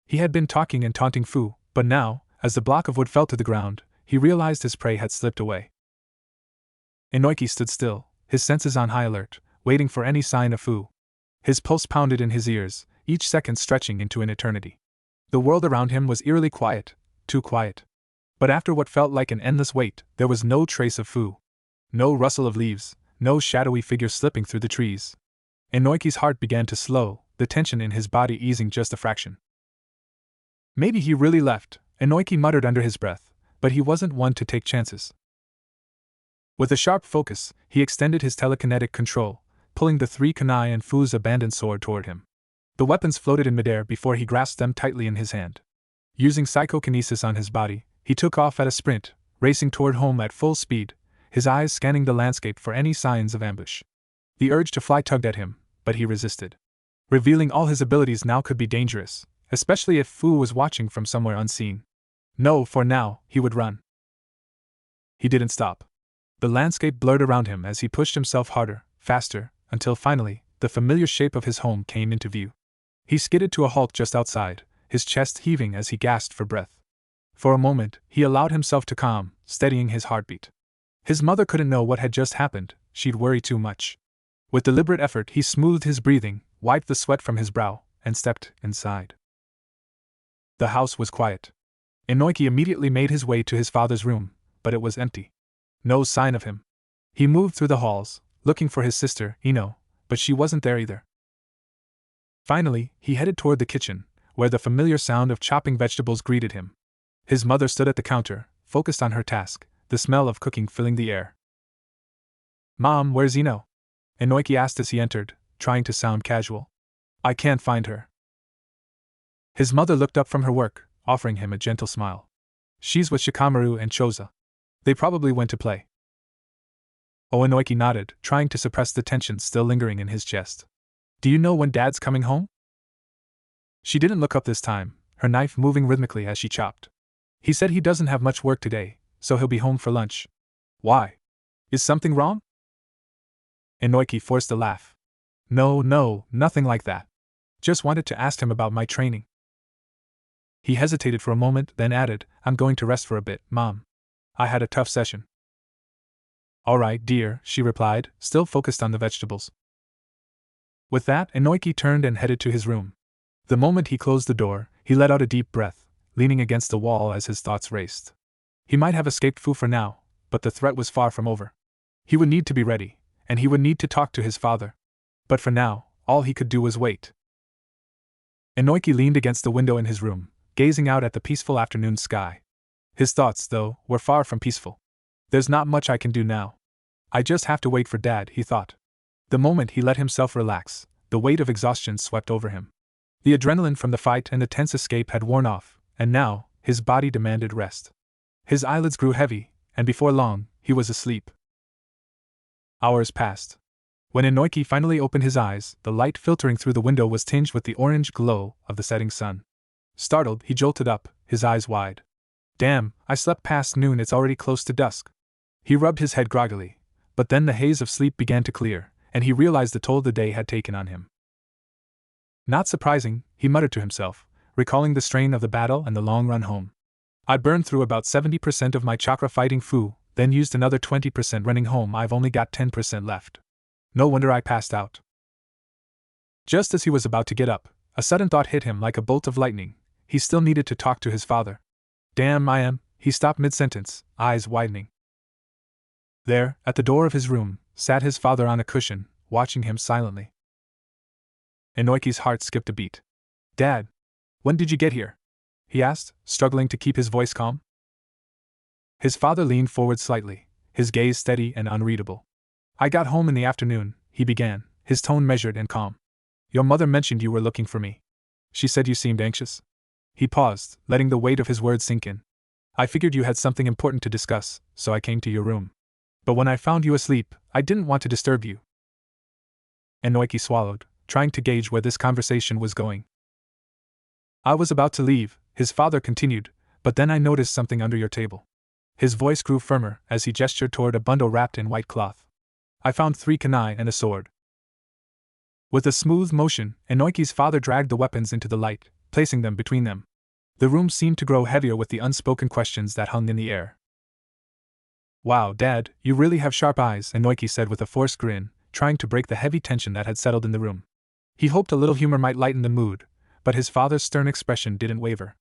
Speaker 1: He had been talking and taunting Fu, but now, as the block of wood fell to the ground, he realized his prey had slipped away. Inoki stood still, his senses on high alert, waiting for any sign of Fu. His pulse pounded in his ears, each second stretching into an eternity. The world around him was eerily quiet, too quiet. But after what felt like an endless wait, there was no trace of Fu. No rustle of leaves, no shadowy figure slipping through the trees. Inoki's heart began to slow, the tension in his body easing just a fraction. Maybe he really left, Inoki muttered under his breath, but he wasn't one to take chances. With a sharp focus, he extended his telekinetic control, pulling the 3 kunai and Fu's abandoned sword toward him. The weapons floated in midair before he grasped them tightly in his hand. Using psychokinesis on his body, he took off at a sprint, racing toward home at full speed, his eyes scanning the landscape for any signs of ambush. The urge to fly tugged at him, but he resisted. Revealing all his abilities now could be dangerous, especially if Fu was watching from somewhere unseen. No, for now, he would run. He didn't stop. The landscape blurred around him as he pushed himself harder, faster, until finally, the familiar shape of his home came into view. He skidded to a halt just outside, his chest heaving as he gasped for breath. For a moment, he allowed himself to calm, steadying his heartbeat. His mother couldn't know what had just happened, she'd worry too much. With deliberate effort, he smoothed his breathing, wiped the sweat from his brow, and stepped inside. The house was quiet. Inoki immediately made his way to his father's room, but it was empty. No sign of him. He moved through the halls, looking for his sister, Ino, but she wasn't there either. Finally, he headed toward the kitchen, where the familiar sound of chopping vegetables greeted him. His mother stood at the counter, focused on her task, the smell of cooking filling the air. "Mom, where's Ino?" Inoki asked as he entered, trying to sound casual. "I can't find her." His mother looked up from her work, offering him a gentle smile. "She's with Shikamaru and Choza. They probably went to play." Inoki nodded, trying to suppress the tension still lingering in his chest. "Do you know when Dad's coming home?" She didn't look up this time, her knife moving rhythmically as she chopped. "He said he doesn't have much work today, so he'll be home for lunch." "Why? Is something wrong?" Inoki forced a laugh. No, nothing like that. Just wanted to ask him about my training." He hesitated for a moment, then added, "I'm going to rest for a bit, Mom. I had a tough session." "All right, dear," she replied, still focused on the vegetables. With that, Inoki turned and headed to his room. The moment he closed the door, he let out a deep breath, leaning against the wall as his thoughts raced. He might have escaped Fu for now, but the threat was far from over. He would need to be ready, and he would need to talk to his father. But for now, all he could do was wait. Inoiki leaned against the window in his room, gazing out at the peaceful afternoon sky. His thoughts, though, were far from peaceful. There's not much I can do now. I just have to wait for Dad, he thought. The moment he let himself relax, the weight of exhaustion swept over him. The adrenaline from the fight and the tense escape had worn off, and now, his body demanded rest. His eyelids grew heavy, and before long, he was asleep. Hours passed. When Inoiki finally opened his eyes, the light filtering through the window was tinged with the orange glow of the setting sun. Startled, he jolted up, his eyes wide. Damn, I slept past noon, it's already close to dusk. He rubbed his head groggily, but then the haze of sleep began to clear, and he realized the toll the day had taken on him. Not surprising, he muttered to himself, recalling the strain of the battle and the long run home. I burned through about 70% of my chakra fighting Fu, then used another 20% running home. I've only got 10% left. No wonder I passed out. Just as he was about to get up, a sudden thought hit him like a bolt of lightning. He still needed to talk to his father. Damn, he stopped mid-sentence, eyes widening. There, at the door of his room, sat his father on a cushion, watching him silently. Inoiki's heart skipped a beat. Dad, when did you get here? He asked, struggling to keep his voice calm. His father leaned forward slightly, his gaze steady and unreadable. I got home in the afternoon, he began, his tone measured and calm. Your mother mentioned you were looking for me. She said you seemed anxious. He paused, letting the weight of his words sink in. I figured you had something important to discuss, so I came to your room. But when I found you asleep, I didn't want to disturb you. Inoiki swallowed, trying to gauge where this conversation was going. I was about to leave, his father continued, but then I noticed something under your table. His voice grew firmer as he gestured toward a bundle wrapped in white cloth. I found 3 kunai and a sword. With a smooth motion, Inoiki's father dragged the weapons into the light, placing them between them. The room seemed to grow heavier with the unspoken questions that hung in the air. Wow, Dad, you really have sharp eyes, Inoiki said with a forced grin, trying to break the heavy tension that had settled in the room. He hoped a little humor might lighten the mood, but his father's stern expression didn't waver.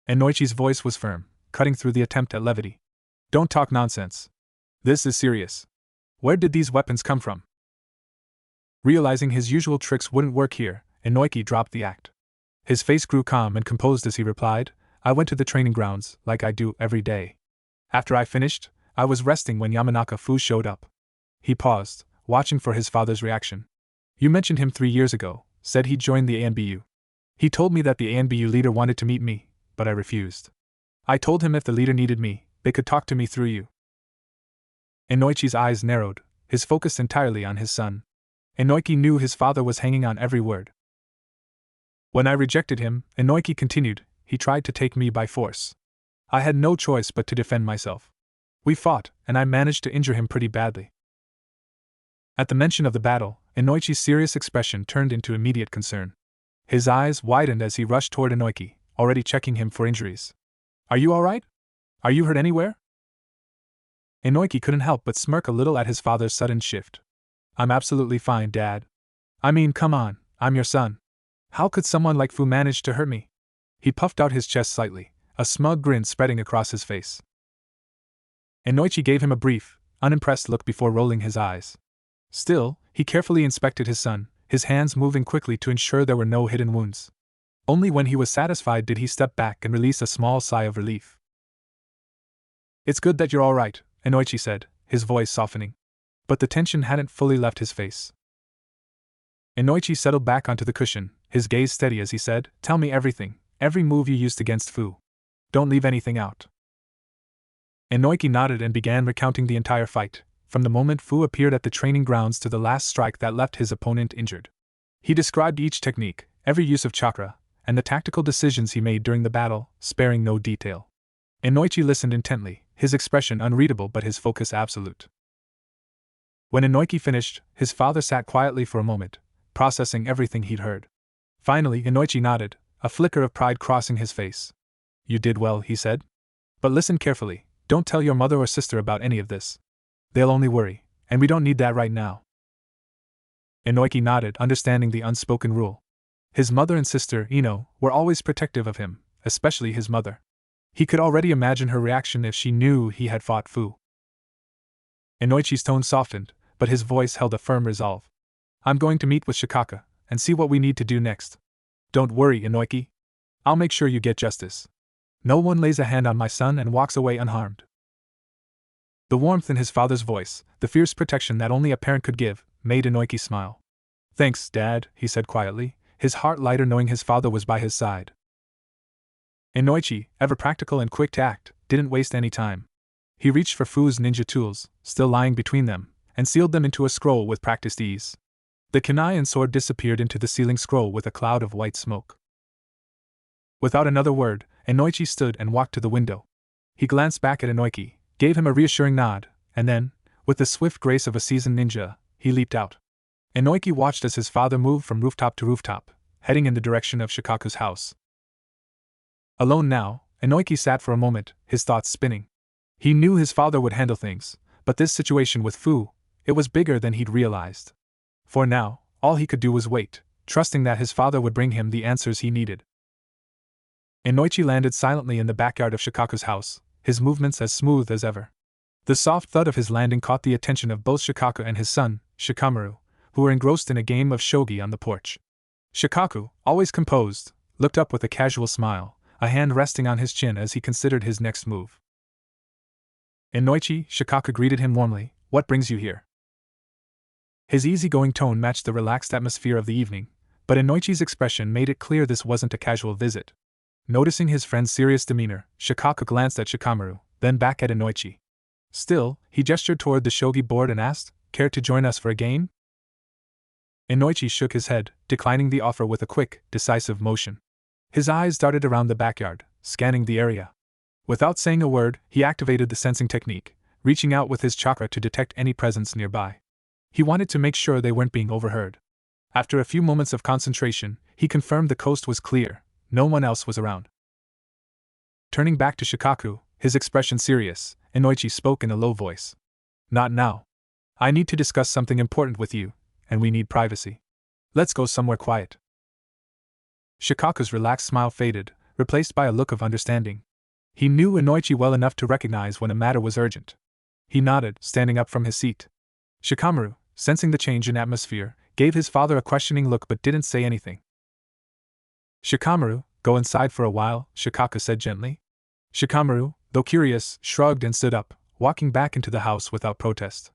Speaker 1: Inoichi's voice was firm, cutting through the attempt at levity. Don't talk nonsense. This is serious. Where did these weapons come from? Realizing his usual tricks wouldn't work here, Inoiki dropped the act. His face grew calm and composed as he replied, I went to the training grounds, like I do every day. After I finished, I was resting when Yamanaka Fu showed up. He paused, watching for his father's reaction. You mentioned him 3 years ago, said he'd joined the ANBU. He told me that the ANBU leader wanted to meet me, but I refused. I told him if the leader needed me, they could talk to me through you. Inoichi's eyes narrowed, his focus entirely on his son. Inoiki knew his father was hanging on every word. When I rejected him, Inoiki continued, he tried to take me by force. I had no choice but to defend myself. We fought, and I managed to injure him pretty badly. At the mention of the battle, Inoichi's serious expression turned into immediate concern. His eyes widened as he rushed toward Inoiki, already checking him for injuries. Are you all right? Are you hurt anywhere? Inoiki couldn't help but smirk a little at his father's sudden shift. I'm absolutely fine, Dad. I mean, come on, I'm your son. How could someone like Fu manage to hurt me? He puffed out his chest slightly, a smug grin spreading across his face. Inoichi gave him a brief, unimpressed look before rolling his eyes. Still, he carefully inspected his son, his hands moving quickly to ensure there were no hidden wounds. Only when he was satisfied did he step back and release a small sigh of relief. It's good that you're all right, Inoichi said, his voice softening. But the tension hadn't fully left his face. Inoichi settled back onto the cushion, his gaze steady as he said, Tell me everything, every move you used against Fu. Don't leave anything out. Inoiki nodded and began recounting the entire fight, from the moment Fu appeared at the training grounds to the last strike that left his opponent injured. He described each technique, every use of chakra, and the tactical decisions he made during the battle, sparing no detail. Inoichi listened intently, his expression unreadable but his focus absolute. When Inoiki finished, his father sat quietly for a moment, processing everything he'd heard. Finally, Inoichi nodded, a flicker of pride crossing his face. You did well, he said. But listen carefully, don't tell your mother or sister about any of this. They'll only worry, and we don't need that right now. Inoiki nodded, understanding the unspoken rule. His mother and sister, Ino, were always protective of him, especially his mother. He could already imagine her reaction if she knew he had fought Fu. Inoichi's tone softened, but his voice held a firm resolve. I'm going to meet with Shikaka and see what we need to do next. Don't worry, Inoiki. I'll make sure you get justice. No one lays a hand on my son and walks away unharmed. The warmth in his father's voice, the fierce protection that only a parent could give, made Inoiki smile. Thanks, Dad, he said quietly, his heart lighter knowing his father was by his side. Inoichi, ever practical and quick to act, didn't waste any time. He reached for Fu's ninja tools, still lying between them, and sealed them into a scroll with practiced ease. The kunai and sword disappeared into the ceiling scroll with a cloud of white smoke. Without another word, Inoichi stood and walked to the window. He glanced back at Inoiki, gave him a reassuring nod, and then, with the swift grace of a seasoned ninja, he leaped out. Inoiki watched as his father moved from rooftop to rooftop, heading in the direction of Shikaku's house. Alone now, Inoiki sat for a moment, his thoughts spinning. He knew his father would handle things, but this situation with Fu, it was bigger than he'd realized. For now, all he could do was wait, trusting that his father would bring him the answers he needed. Inoichi landed silently in the backyard of Shikaku's house, his movements as smooth as ever. The soft thud of his landing caught the attention of both Shikaku and his son, Shikamaru, who were engrossed in a game of shogi on the porch. Shikaku, always composed, looked up with a casual smile, a hand resting on his chin as he considered his next move. Inoichi, Shikaku greeted him warmly. What brings you here? His easygoing tone matched the relaxed atmosphere of the evening, but Inoichi's expression made it clear this wasn't a casual visit. Noticing his friend's serious demeanor, Shikaku glanced at Shikamaru, then back at Inoichi. Still, he gestured toward the shogi board and asked, "Care to join us for a game?" Inoichi shook his head, declining the offer with a quick, decisive motion. His eyes darted around the backyard, scanning the area. Without saying a word, he activated the sensing technique, reaching out with his chakra to detect any presence nearby. He wanted to make sure they weren't being overheard. After a few moments of concentration, he confirmed the coast was clear, no one else was around. Turning back to Shikaku, his expression serious, Inoichi spoke in a low voice. "Not now. I need to discuss something important with you, and we need privacy. Let's go somewhere quiet." Shikaku's relaxed smile faded, replaced by a look of understanding. He knew Inoichi well enough to recognize when a matter was urgent. He nodded, standing up from his seat. Shikamaru, sensing the change in atmosphere, gave his father a questioning look but didn't say anything. "Shikamaru, go inside for a while," Shikaku said gently. Shikamaru, though curious, shrugged and stood up, walking back into the house without protest.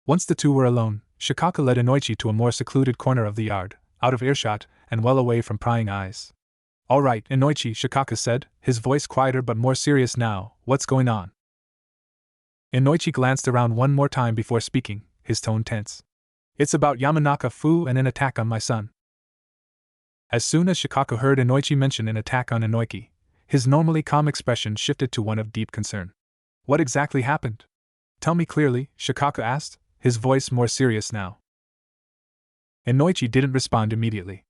Speaker 1: Once the two were alone, Shikaku led Inoichi to a more secluded corner of the yard, out of earshot, and well away from prying eyes. "All right, Inoichi," Shikaku said, his voice quieter but more serious now, "what's going on?" Inoichi glanced around one more time before speaking, his tone tense. "It's about Yamanaka Fu and an attack on my son." As soon as Shikaku heard Inoichi mention an attack on Inoiki, his normally calm expression shifted to one of deep concern. "What exactly happened? Tell me clearly," Shikaku asked, his voice more serious now. Inoichi didn't respond immediately.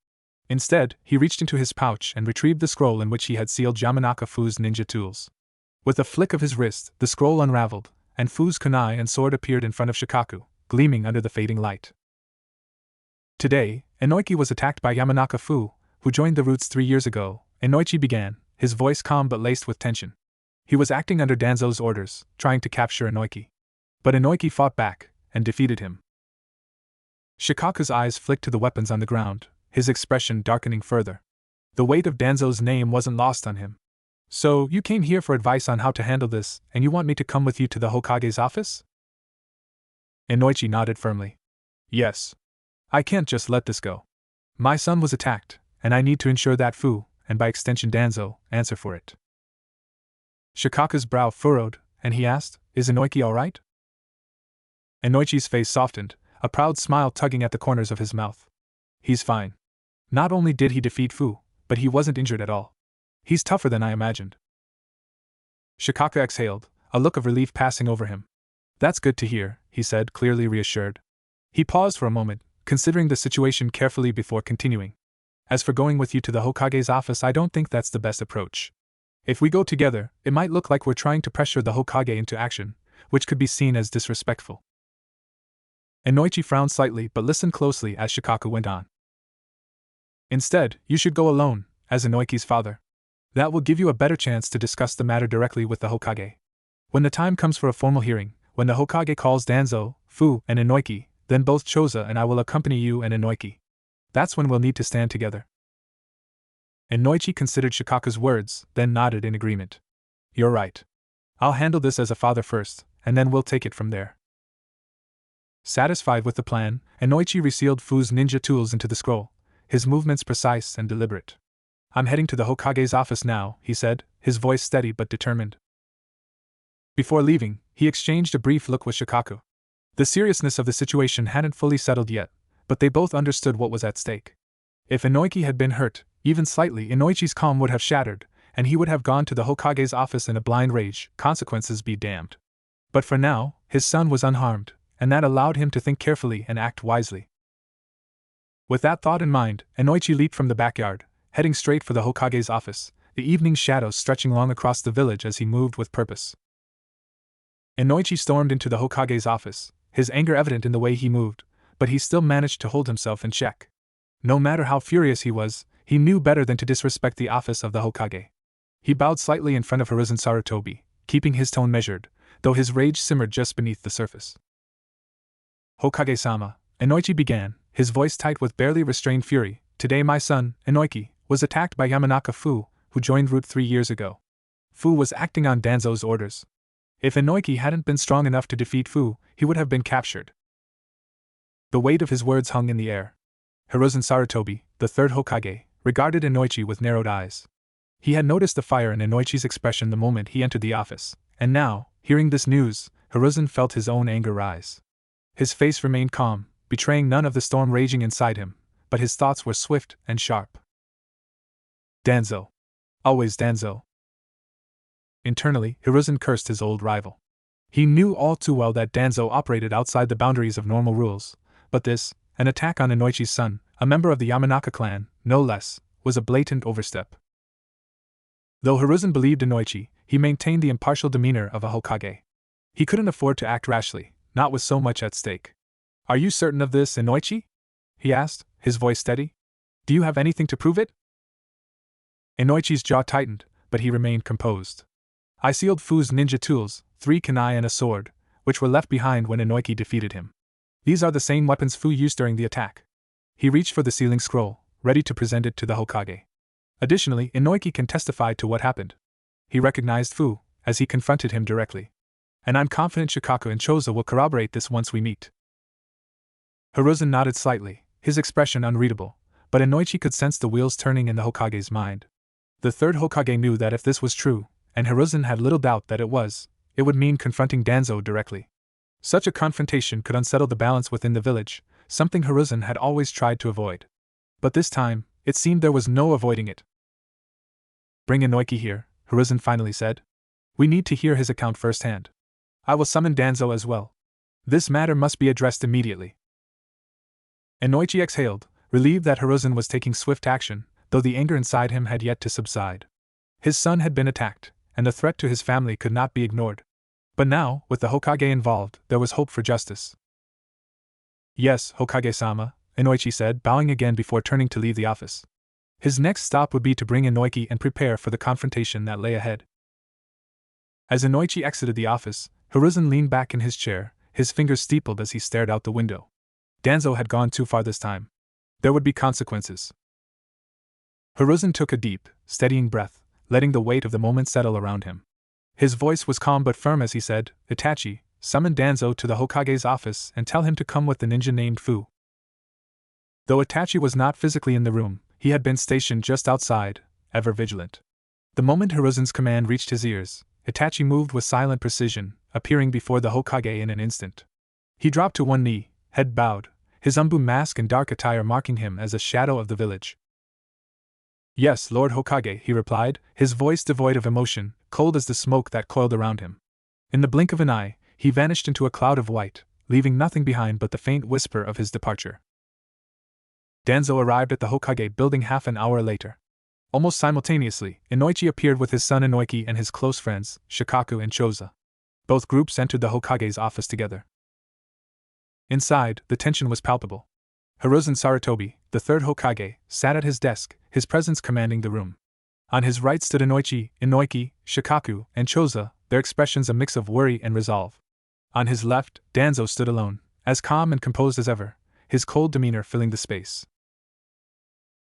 Speaker 1: Instead, he reached into his pouch and retrieved the scroll in which he had sealed Yamanaka Fu's ninja tools. With a flick of his wrist, the scroll unraveled, and Fu's kunai and sword appeared in front of Shikaku, gleaming under the fading light. Today, Inoiki was attacked by Yamanaka Fu, who joined the Roots 3 years ago, Inoichi began, his voice calm but laced with tension. He was acting under Danzo's orders, trying to capture Inoiki. But Inoiki fought back, and defeated him. Shikaku's eyes flicked to the weapons on the ground, his expression darkening further. The weight of Danzo's name wasn't lost on him. "So, you came here for advice on how to handle this, and you want me to come with you to the Hokage's office?" Inoichi nodded firmly. "Yes. I can't just let this go. My son was attacked, and I need to ensure that Fu, and by extension Danzo, answer for it." Shikaku's brow furrowed, and he asked, "Is Inoiki all right?" Inoichi's face softened, a proud smile tugging at the corners of his mouth. "He's fine. Not only did he defeat Fu, but he wasn't injured at all. He's tougher than I imagined." Shikaku exhaled, a look of relief passing over him. "That's good to hear," he said, clearly reassured. He paused for a moment, considering the situation carefully before continuing. "As for going with you to the Hokage's office, I don't think that's the best approach. If we go together, it might look like we're trying to pressure the Hokage into action, which could be seen as disrespectful." Inoichi frowned slightly but listened closely as Shikaku went on. "Instead, you should go alone, as Inoiki's father. That will give you a better chance to discuss the matter directly with the Hokage. When the time comes for a formal hearing, when the Hokage calls Danzo, Fu, and Inoiki, Then both Choza and I will accompany you and Inoiki. That's when we'll need to stand together. Inoichi considered Shikaku's words, then nodded in agreement. You're right. I'll handle this as a father first, and then we'll take it from there. Satisfied with the plan, Inoichi resealed Fu's ninja tools into the scroll, his movements precise and deliberate. I'm heading to the Hokage's office now, he said, his voice steady but determined. Before leaving, he exchanged a brief look with Shikaku. The seriousness of the situation hadn't fully settled yet, but they both understood what was at stake. If Inoiki had been hurt, even slightly, Inoichi's calm would have shattered, and he would have gone to the Hokage's office in a blind rage, consequences be damned. But for now, his son was unharmed, and that allowed him to think carefully and act wisely. With that thought in mind, Inoichi leaped from the backyard, heading straight for the Hokage's office, the evening shadows stretching long across the village as he moved with purpose. Inoichi stormed into the Hokage's office, his anger evident in the way he moved, but he still managed to hold himself in check. No matter how furious he knew better than to disrespect the office of the Hokage. He bowed slightly in front of Hiruzen Sarutobi, keeping his tone measured, though his rage simmered just beneath the surface. Hokage-sama, Inoichi began, his voice tight with barely restrained fury. Today my son, Inoiki, was attacked by Yamanaka Fu, who joined Route 3 years ago. Fu was acting on Danzo's orders. If Inoiki hadn't been strong enough to defeat Fu, he would have been captured. The weight of his words hung in the air. Hiruzen Sarutobi, the third Hokage, regarded Inoichi with narrowed eyes. He had noticed the fire in Inoichi's expression the moment he entered the office, and now, hearing this news, Hiruzen felt his own anger rise. His face remained calm, betraying none of the storm raging inside him, but his thoughts were swift and sharp. Danzo. Always Danzo. Internally, Hiruzen cursed his old rival. He knew all too well that Danzo operated outside the boundaries of normal rules, but this, an attack on Inoichi's son, a member of the Yamanaka clan, no less, was a blatant overstep. Though Hiruzen believed Inoichi, he maintained the impartial demeanor of a Hokage. He couldn't afford to act rashly, not with so much at stake. Are you certain of this, Inoichi? He asked, his voice steady. Do you have anything to prove it? Inoichi's jaw tightened, but he remained composed. I sealed Fu's ninja tools, 3 kunai and a sword, which were left behind when Inoiki defeated him. These are the same weapons Fu used during the attack. He reached for the sealing scroll, ready to present it to the Hokage. Additionally, Inoiki can testify to what happened. He recognized Fu, as he confronted him directly. And I'm confident Shikaku and Choza will corroborate this once we meet. Hiruzen nodded slightly, his expression unreadable, but Inoichi could sense the wheels turning in the Hokage's mind. The third Hokage knew that if this was true, and Hiruzen had little doubt that it would mean confronting Danzo directly. Such a confrontation could unsettle the balance within the village, something Hiruzen had always tried to avoid. But this time, it seemed there was no avoiding it. Bring Inoiki here, Hiruzen finally said. We need to hear his account firsthand. I will summon Danzo as well. This matter must be addressed immediately. Inoichi exhaled, relieved that Hiruzen was taking swift action, though the anger inside him had yet to subside. His son had been attacked, and the threat to his family could not be ignored. But now, with the Hokage involved, there was hope for justice. Yes, Hokage-sama, Inoichi said, bowing again before turning to leave the office. His next stop would be to bring Inoiki and prepare for the confrontation that lay ahead. As Inoichi exited the office, Hiruzen leaned back in his chair, his fingers steepled as he stared out the window. Danzo had gone too far this time. There would be consequences. Hiruzen took a deep, steadying breath, letting the weight of the moment settle around him. His voice was calm but firm as he said, Itachi, summon Danzo to the Hokage's office and tell him to come with the ninja named Fu. Though Itachi was not physically in the room, he had been stationed just outside, ever vigilant. The moment Hiruzen's command reached his ears, Itachi moved with silent precision, appearing before the Hokage in an instant. He dropped to one knee, head bowed, his umbu mask and dark attire marking him as a shadow of the village. Yes, Lord Hokage, he replied, his voice devoid of emotion, cold as the smoke that coiled around him. In the blink of an eye, he vanished into a cloud of white, leaving nothing behind but the faint whisper of his departure. Danzo arrived at the Hokage building half an hour later. Almost simultaneously, Inoichi appeared with his son Inoiki and his close friends, Shikaku and Choza. Both groups entered the Hokage's office together. Inside, the tension was palpable. Hiruzen Sarutobi, the third Hokage, sat at his desk, his presence commanding the room. On his right stood Inoichi, Inoiki, Shikaku, and Choza, their expressions a mix of worry and resolve. On his left, Danzo stood alone, as calm and composed as ever, his cold demeanor filling the space.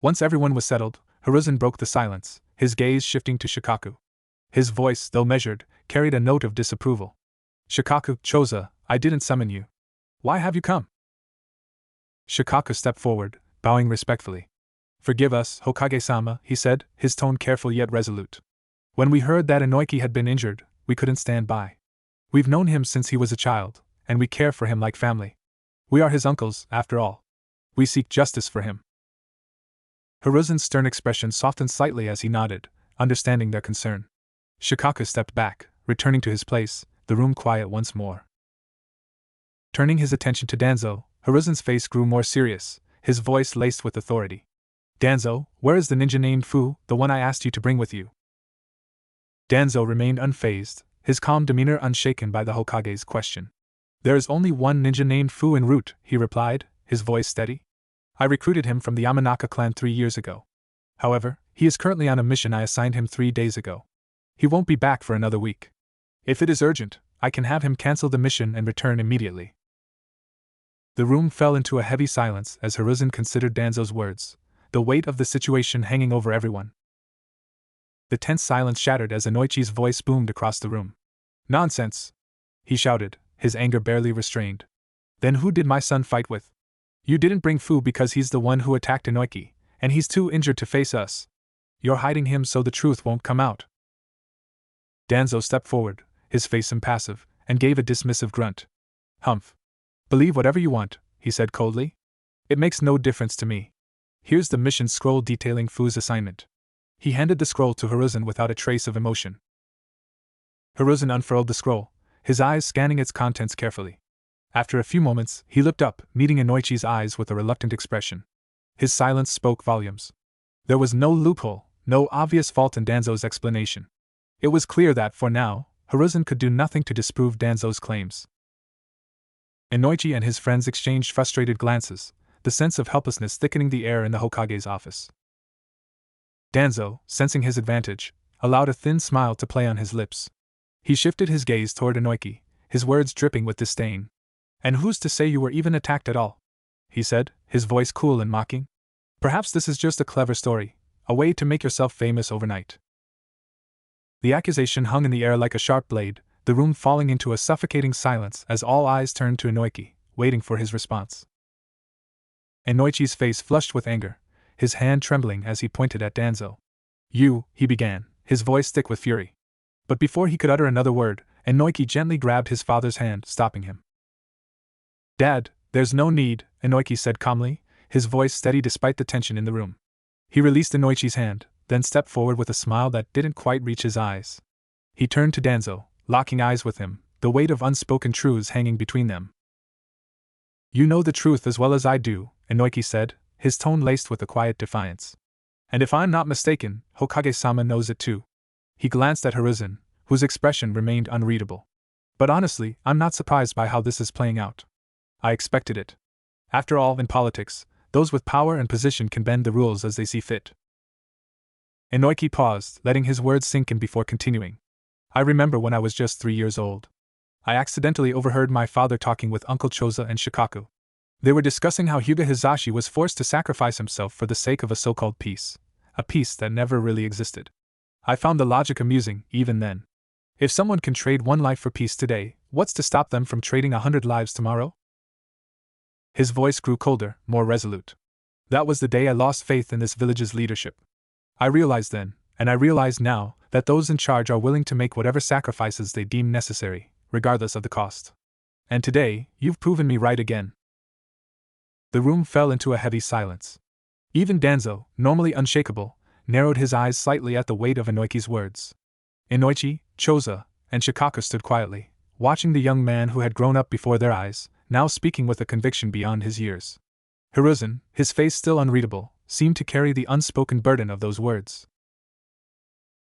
Speaker 1: Once everyone was settled, Hiruzen broke the silence, his gaze shifting to Shikaku. His voice, though measured, carried a note of disapproval. Shikaku, Choza, I didn't summon you. Why have you come? Shikaku stepped forward, bowing respectfully. Forgive us, Hokage-sama, he said, his tone careful yet resolute. When we heard that Inoiki had been injured, we couldn't stand by. We've known him since he was a child, and we care for him like family. We are his uncles, after all. We seek justice for him. Hiruzen's stern expression softened slightly as he nodded, understanding their concern. Shikaku stepped back, returning to his place, the room quiet once more. Turning his attention to Danzo, Hiruzen's face grew more serious, his voice laced with authority. Danzo, where is the ninja named Fu, the one I asked you to bring with you? Danzo remained unfazed, his calm demeanor unshaken by the Hokage's question. There is only one ninja named Fu en route, he replied, his voice steady. I recruited him from the Yamanaka clan 3 years ago. However, he is currently on a mission I assigned him 3 days ago. He won't be back for another week. If it is urgent, I can have him cancel the mission and return immediately. The room fell into a heavy silence as Hiruzen considered Danzo's words, the weight of the situation hanging over everyone. The tense silence shattered as Inoichi's voice boomed across the room. Nonsense! He shouted, his anger barely restrained. Then who did my son fight with? You didn't bring Fu because he's the one who attacked Inoiki, and he's too injured to face us. You're hiding him so the truth won't come out. Danzo stepped forward, his face impassive, and gave a dismissive grunt. Humph. Believe whatever you want, he said coldly. It makes no difference to me. Here's the mission scroll detailing Fu's assignment. He handed the scroll to Hiruzen without a trace of emotion. Hiruzen unfurled the scroll, his eyes scanning its contents carefully. After a few moments, he looked up, meeting Inoichi's eyes with a reluctant expression. His silence spoke volumes. There was no loophole, no obvious fault in Danzo's explanation. It was clear that, for now, Hiruzen could do nothing to disprove Danzo's claims. Inoichi and his friends exchanged frustrated glances, the sense of helplessness thickening the air in the Hokage's office. Danzo, sensing his advantage, allowed a thin smile to play on his lips. He shifted his gaze toward Inoiki, his words dripping with disdain. And who's to say you were even attacked at all? He said, his voice cool and mocking. Perhaps this is just a clever story, a way to make yourself famous overnight. The accusation hung in the air like a sharp blade, the room falling into a suffocating silence as all eyes turned to Inoiki, waiting for his response. Inoichi's face flushed with anger, his hand trembling as he pointed at Danzo. You, he began, his voice thick with fury. But before he could utter another word, Inoiki gently grabbed his father's hand, stopping him. Dad, there's no need, Inoiki said calmly, his voice steady despite the tension in the room. He released Inoichi's hand, then stepped forward with a smile that didn't quite reach his eyes. He turned to Danzo, locking eyes with him, the weight of unspoken truths hanging between them. You know the truth as well as I do, Inoiki said, his tone laced with a quiet defiance. And if I'm not mistaken, Hokage-sama knows it too. He glanced at Hiruzen, whose expression remained unreadable. But honestly, I'm not surprised by how this is playing out. I expected it. After all, in politics, those with power and position can bend the rules as they see fit. Inoiki paused, letting his words sink in before continuing. I remember when I was just 3 years old. I accidentally overheard my father talking with Uncle Choza and Shikaku. They were discussing how Hyuga Hizashi was forced to sacrifice himself for the sake of a so-called peace, a peace that never really existed. I found the logic amusing, even then. If someone can trade 1 life for peace today, what's to stop them from trading 100 lives tomorrow? His voice grew colder, more resolute. That was the day I lost faith in this village's leadership. I realized then, and I realize now, that those in charge are willing to make whatever sacrifices they deem necessary, regardless of the cost. And today, you've proven me right again. The room fell into a heavy silence. Even Danzo, normally unshakable, narrowed his eyes slightly at the weight of Inoichi's words. Inoichi, Choza, and Shikaku stood quietly, watching the young man who had grown up before their eyes, now speaking with a conviction beyond his years. Hiruzen, his face still unreadable, seemed to carry the unspoken burden of those words.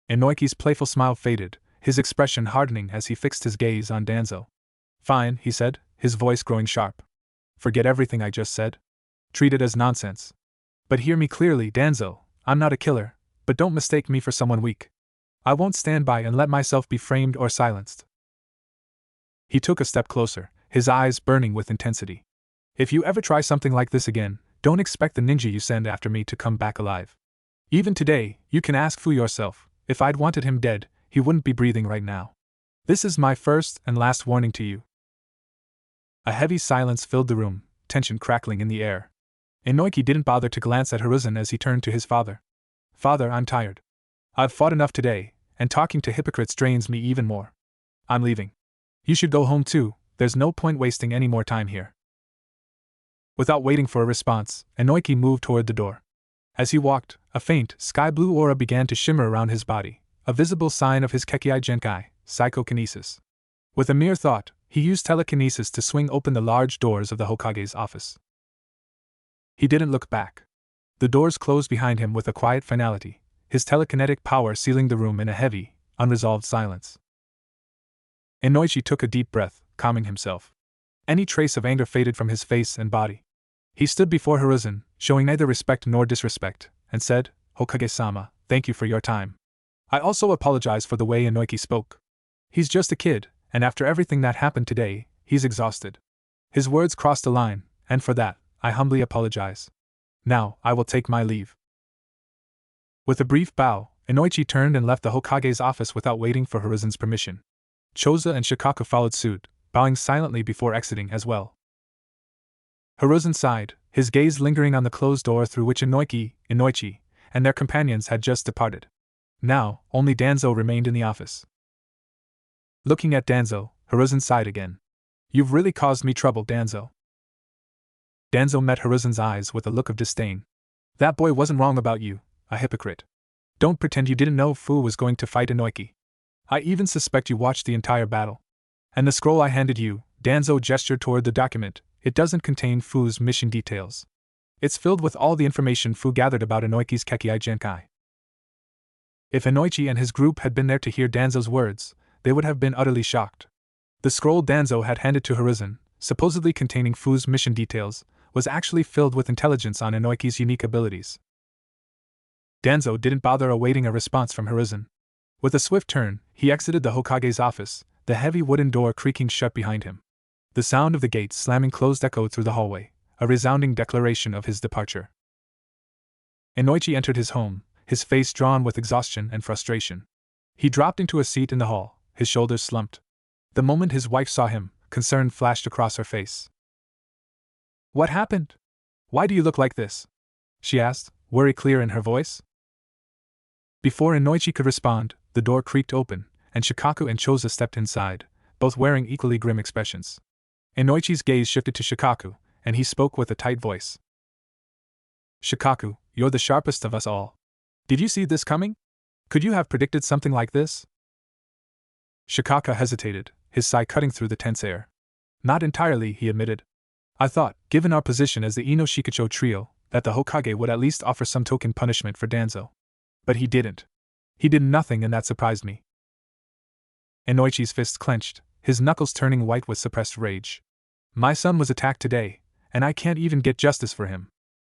Speaker 1: Inoichi's playful smile faded, his expression hardening as he fixed his gaze on Danzo. Fine, he said, his voice growing sharp. Forget everything I just said. Treat it as nonsense. But hear me clearly, Danzo, I'm not a killer, but don't mistake me for someone weak. I won't stand by and let myself be framed or silenced. He took a step closer, his eyes burning with intensity. If you ever try something like this again, don't expect the ninja you send after me to come back alive. Even today, you can ask Fu yourself, if I'd wanted him dead, he wouldn't be breathing right now. This is my first and last warning to you. A heavy silence filled the room, tension crackling in the air. Inoiki didn't bother to glance at Hiruzen as he turned to his father. Father, I'm tired. I've fought enough today, and talking to hypocrites drains me even more. I'm leaving. You should go home too, there's no point wasting any more time here. Without waiting for a response, Inoiki moved toward the door. As he walked, a faint, sky-blue aura began to shimmer around his body, a visible sign of his Kekkei Genkai, psychokinesis. With a mere thought, he used telekinesis to swing open the large doors of the Hokage's office. He didn't look back. The doors closed behind him with a quiet finality, his telekinetic power sealing the room in a heavy, unresolved silence. Inoichi took a deep breath, calming himself. Any trace of anger faded from his face and body. He stood before Hiruzen, showing neither respect nor disrespect, and said, Hokage-sama, thank you for your time. I also apologize for the way Inoiki spoke. He's just a kid, and after everything that happened today, he's exhausted. His words crossed a line, and for that, I humbly apologize. Now, I will take my leave. With a brief bow, Inoichi turned and left the Hokage's office without waiting for Hiruzen's permission. Choza and Shikaku followed suit, bowing silently before exiting as well. Hiruzen sighed, his gaze lingering on the closed door through which Inoichi, and their companions had just departed. Now, only Danzo remained in the office. Looking at Danzo, Hiruzen sighed again. You've really caused me trouble, Danzo. Danzo met Hiruzen's eyes with a look of disdain. That boy wasn't wrong about you, a hypocrite. Don't pretend you didn't know Fu was going to fight Inoiki. I even suspect you watched the entire battle. And the scroll I handed you, Danzo gestured toward the document, it doesn't contain Fu's mission details. It's filled with all the information Fu gathered about Inoiki's Kekkei Genkai. If Inoichi and his group had been there to hear Danzo's words, they would have been utterly shocked. The scroll Danzo had handed to Hiruzen, supposedly containing Fu's mission details, was actually filled with intelligence on Inoiki's unique abilities. Danzo didn't bother awaiting a response from Hiruzen. With a swift turn, he exited the Hokage's office, the heavy wooden door creaking shut behind him. The sound of the gate slamming closed echoed through the hallway, a resounding declaration of his departure. Inoichi entered his home, his face drawn with exhaustion and frustration. He dropped into a seat in the hall, his shoulders slumped. The moment his wife saw him, concern flashed across her face. What happened? Why do you look like this? She asked, worry clear in her voice. Before Inoichi could respond, the door creaked open, and Shikaku and Choza stepped inside, both wearing equally grim expressions. Inoichi's gaze shifted to Shikaku, and he spoke with a tight voice. Shikaku, you're the sharpest of us all. Did you see this coming? Could you have predicted something like this? Shikaku hesitated, his sigh cutting through the tense air. Not entirely, he admitted. I thought, given our position as the Ino Shikacho trio, that the Hokage would at least offer some token punishment for Danzo. But he didn't. He did nothing, and that surprised me. Inoichi's fists clenched, his knuckles turning white with suppressed rage. My son was attacked today, and I can't even get justice for him.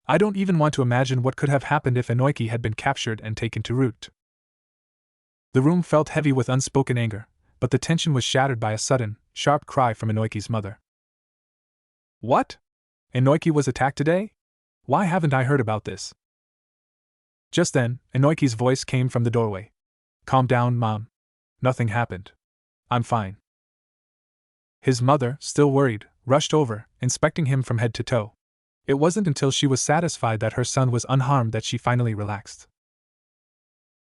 Speaker 1: I don't even want to imagine what could have happened if Inoiki had been captured and taken to root. The room felt heavy with unspoken anger, but the tension was shattered by a sudden, sharp cry from Inoiki's mother. What? Inoiki was attacked today? Why haven't I heard about this? Just then, Inoiki's voice came from the doorway. Calm down, Mom. Nothing happened. I'm fine. His mother, still worried, rushed over, inspecting him from head to toe. It wasn't until she was satisfied that her son was unharmed that she finally relaxed.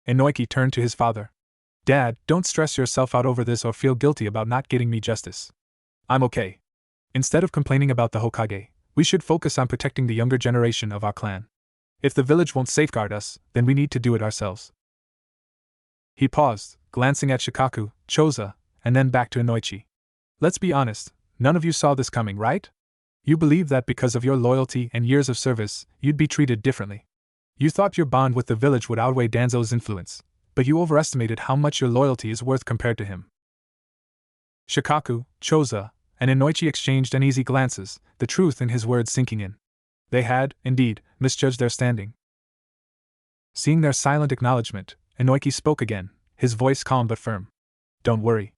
Speaker 1: Inoiki turned to his father. Dad, don't stress yourself out over this or feel guilty about not getting me justice. I'm okay. Instead of complaining about the Hokage, we should focus on protecting the younger generation of our clan. If the village won't safeguard us, then we need to do it ourselves. He paused, glancing at Shikaku, Choza, and then back to Inoichi. Let's be honest, none of you saw this coming, right? You believed that because of your loyalty and years of service, you'd be treated differently. You thought your bond with the village would outweigh Danzo's influence, but you overestimated how much your loyalty is worth compared to him. Shikaku, Choza, and Inoichi exchanged uneasy glances, the truth in his words sinking in. They had, indeed, misjudged their standing. Seeing their silent acknowledgement, Inoiki spoke again, his voice calm but firm. Don't worry.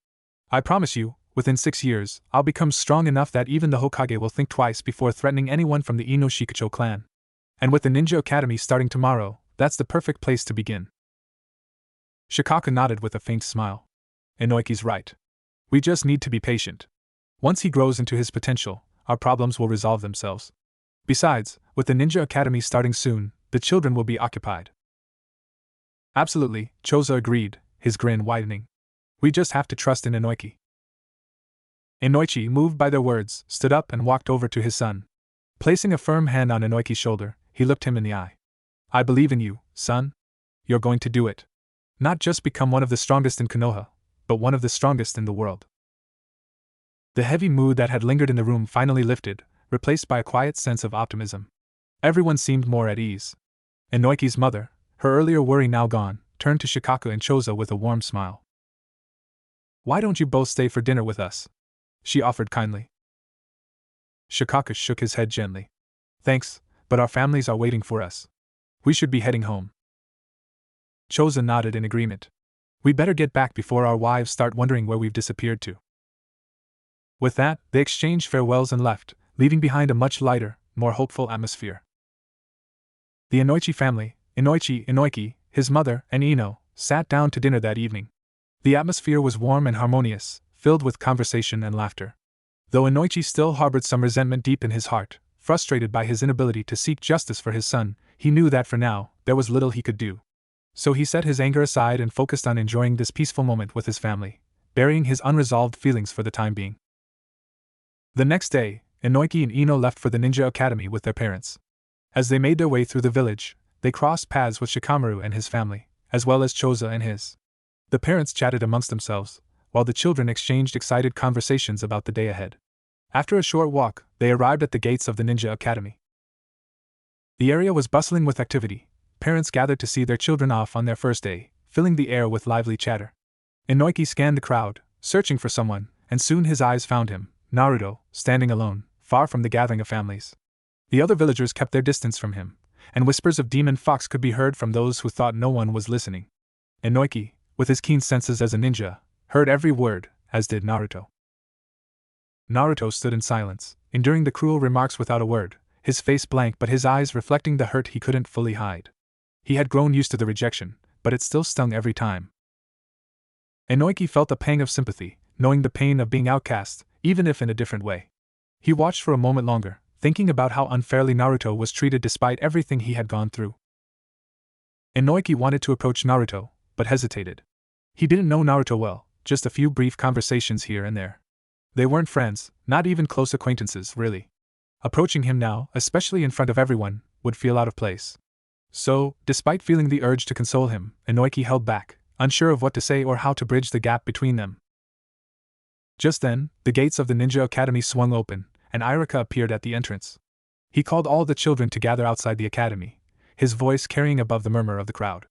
Speaker 1: I promise you, Within 6 years, I'll become strong enough that even the Hokage will think twice before threatening anyone from the Ino Shikucho clan. And with the Ninja Academy starting tomorrow, that's the perfect place to begin. Shikaka nodded with a faint smile. Inoiki's right. We just need to be patient. Once he grows into his potential, our problems will resolve themselves. Besides, with the Ninja Academy starting soon, the children will be occupied. Absolutely, Choza agreed, his grin widening. We just have to trust in Inoiki. Inoichi, moved by their words, stood up and walked over to his son. Placing a firm hand on Inoiki's shoulder, he looked him in the eye. I believe in you, son. You're going to do it. Not just become one of the strongest in Konoha, but one of the strongest in the world. The heavy mood that had lingered in the room finally lifted, replaced by a quiet sense of optimism. Everyone seemed more at ease. Inoiki's mother, her earlier worry now gone, turned to Shikaka and Choza with a warm smile. Why don't you both stay for dinner with us? She offered kindly. Shikaka shook his head gently. Thanks, but our families are waiting for us. We should be heading home. Choza nodded in agreement. We better get back before our wives start wondering where we've disappeared to. With that, they exchanged farewells and left, leaving behind a much lighter, more hopeful atmosphere. The Inoichi family, Inoiki, his mother, and Ino, sat down to dinner that evening. The atmosphere was warm and harmonious, filled with conversation and laughter. Though Inoichi still harbored some resentment deep in his heart, frustrated by his inability to seek justice for his son, he knew that for now, there was little he could do. So he set his anger aside and focused on enjoying this peaceful moment with his family, burying his unresolved feelings for the time being. The next day, Inoiki and Ino left for the Ninja Academy with their parents. As they made their way through the village, they crossed paths with Shikamaru and his family, as well as Choza and his. The parents chatted amongst themselves, while the children exchanged excited conversations about the day ahead. After a short walk, they arrived at the gates of the Ninja Academy. The area was bustling with activity. Parents gathered to see their children off on their first day, filling the air with lively chatter. Inoiki scanned the crowd, searching for someone, and soon his eyes found him, Naruto, standing alone, far from the gathering of families. The other villagers kept their distance from him, and whispers of Demon Fox could be heard from those who thought no one was listening. Inoiki, with his keen senses as a ninja, heard every word, as did Naruto. Naruto stood in silence, enduring the cruel remarks without a word, his face blank but his eyes reflecting the hurt he couldn't fully hide. He had grown used to the rejection, but it still stung every time. Inoiki felt a pang of sympathy, knowing the pain of being outcast, even if in a different way. He watched for a moment longer, thinking about how unfairly Naruto was treated despite everything he had gone through. Inoiki wanted to approach Naruto, but hesitated. He didn't know Naruto well, just a few brief conversations here and there. They weren't friends, not even close acquaintances, really. Approaching him now, especially in front of everyone, would feel out of place. So, despite feeling the urge to console him, Inoiki held back, unsure of what to say or how to bridge the gap between them. Just then, the gates of the Ninja Academy swung open, and Irika appeared at the entrance. He called all the children to gather outside the academy, his voice carrying above the murmur of the crowd.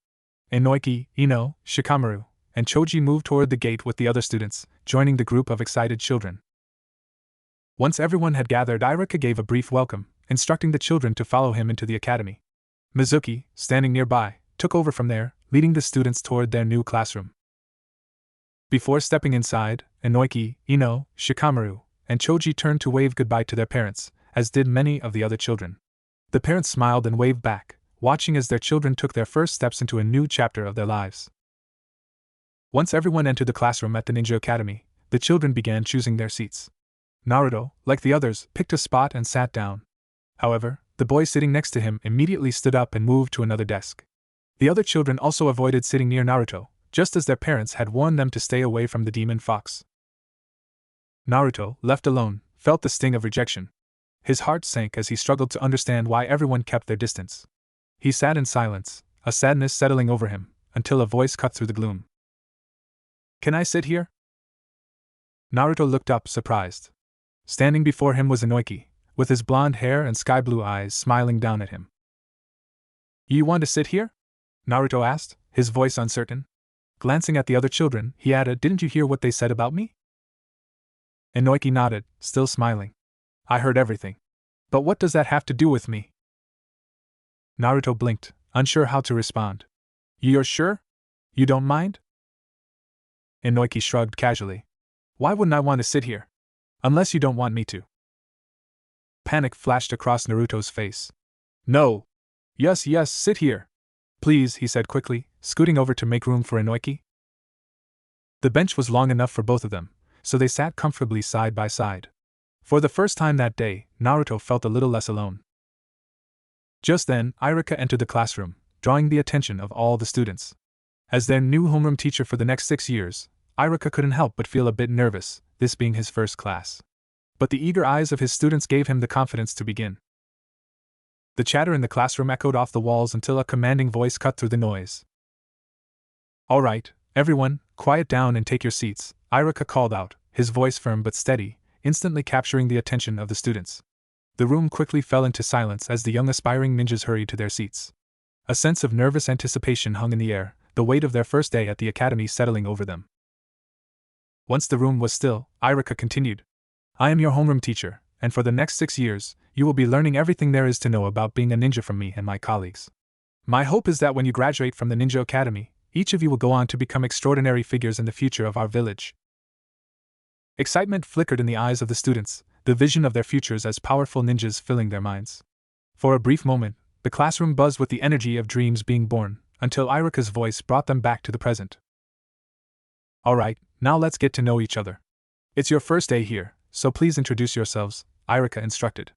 Speaker 1: Inoiki, Ino, Shikamaru, and Choji moved toward the gate with the other students, joining the group of excited children. Once everyone had gathered, Irika gave a brief welcome, instructing the children to follow him into the academy. Mizuki, standing nearby, took over from there, leading the students toward their new classroom. Before stepping inside, Inoiki, Ino, Shikamaru, and Choji turned to wave goodbye to their parents, as did many of the other children. The parents smiled and waved back, watching as their children took their first steps into a new chapter of their lives. Once everyone entered the classroom at the Ninja Academy, the children began choosing their seats. Naruto, like the others, picked a spot and sat down. However, the boy sitting next to him immediately stood up and moved to another desk. The other children also avoided sitting near Naruto, just as their parents had warned them to stay away from the Demon Fox. Naruto, left alone, felt the sting of rejection. His heart sank as he struggled to understand why everyone kept their distance. He sat in silence, a sadness settling over him, until a voice cut through the gloom. Can I sit here? Naruto looked up, surprised. Standing before him was Inoiki, with his blonde hair and sky-blue eyes smiling down at him. You want to sit here? Naruto asked, his voice uncertain. Glancing at the other children, he added, Didn't you hear what they said about me? Inoiki nodded, still smiling. I heard everything. But what does that have to do with me? Naruto blinked, unsure how to respond. You're sure? You don't mind? Inoiki shrugged casually. Why wouldn't I want to sit here? Unless you don't want me to. Panic flashed across Naruto's face. No. Yes, sit here. Please, he said quickly, scooting over to make room for Inoiki. The bench was long enough for both of them, so they sat comfortably side by side. For the first time that day, Naruto felt a little less alone. Just then, Iruka entered the classroom, drawing the attention of all the students. As their new homeroom teacher for the next 6 years, Iruka couldn't help but feel a bit nervous, this being his first class. But the eager eyes of his students gave him the confidence to begin. The chatter in the classroom echoed off the walls until a commanding voice cut through the noise. All right, everyone, quiet down and take your seats, Iruka called out, his voice firm but steady, instantly capturing the attention of the students. The room quickly fell into silence as the young aspiring ninjas hurried to their seats. A sense of nervous anticipation hung in the air, the weight of their first day at the academy settling over them. Once the room was still, Iruka continued. I am your homeroom teacher, and for the next 6 years, you will be learning everything there is to know about being a ninja from me and my colleagues. My hope is that when you graduate from the Ninja Academy, each of you will go on to become extraordinary figures in the future of our village. Excitement flickered in the eyes of the students, the vision of their futures as powerful ninjas filling their minds. For a brief moment, the classroom buzzed with the energy of dreams being born, until Iruka's voice brought them back to the present. All right, now let's get to know each other. It's your first day here, so please introduce yourselves, Iruka instructed.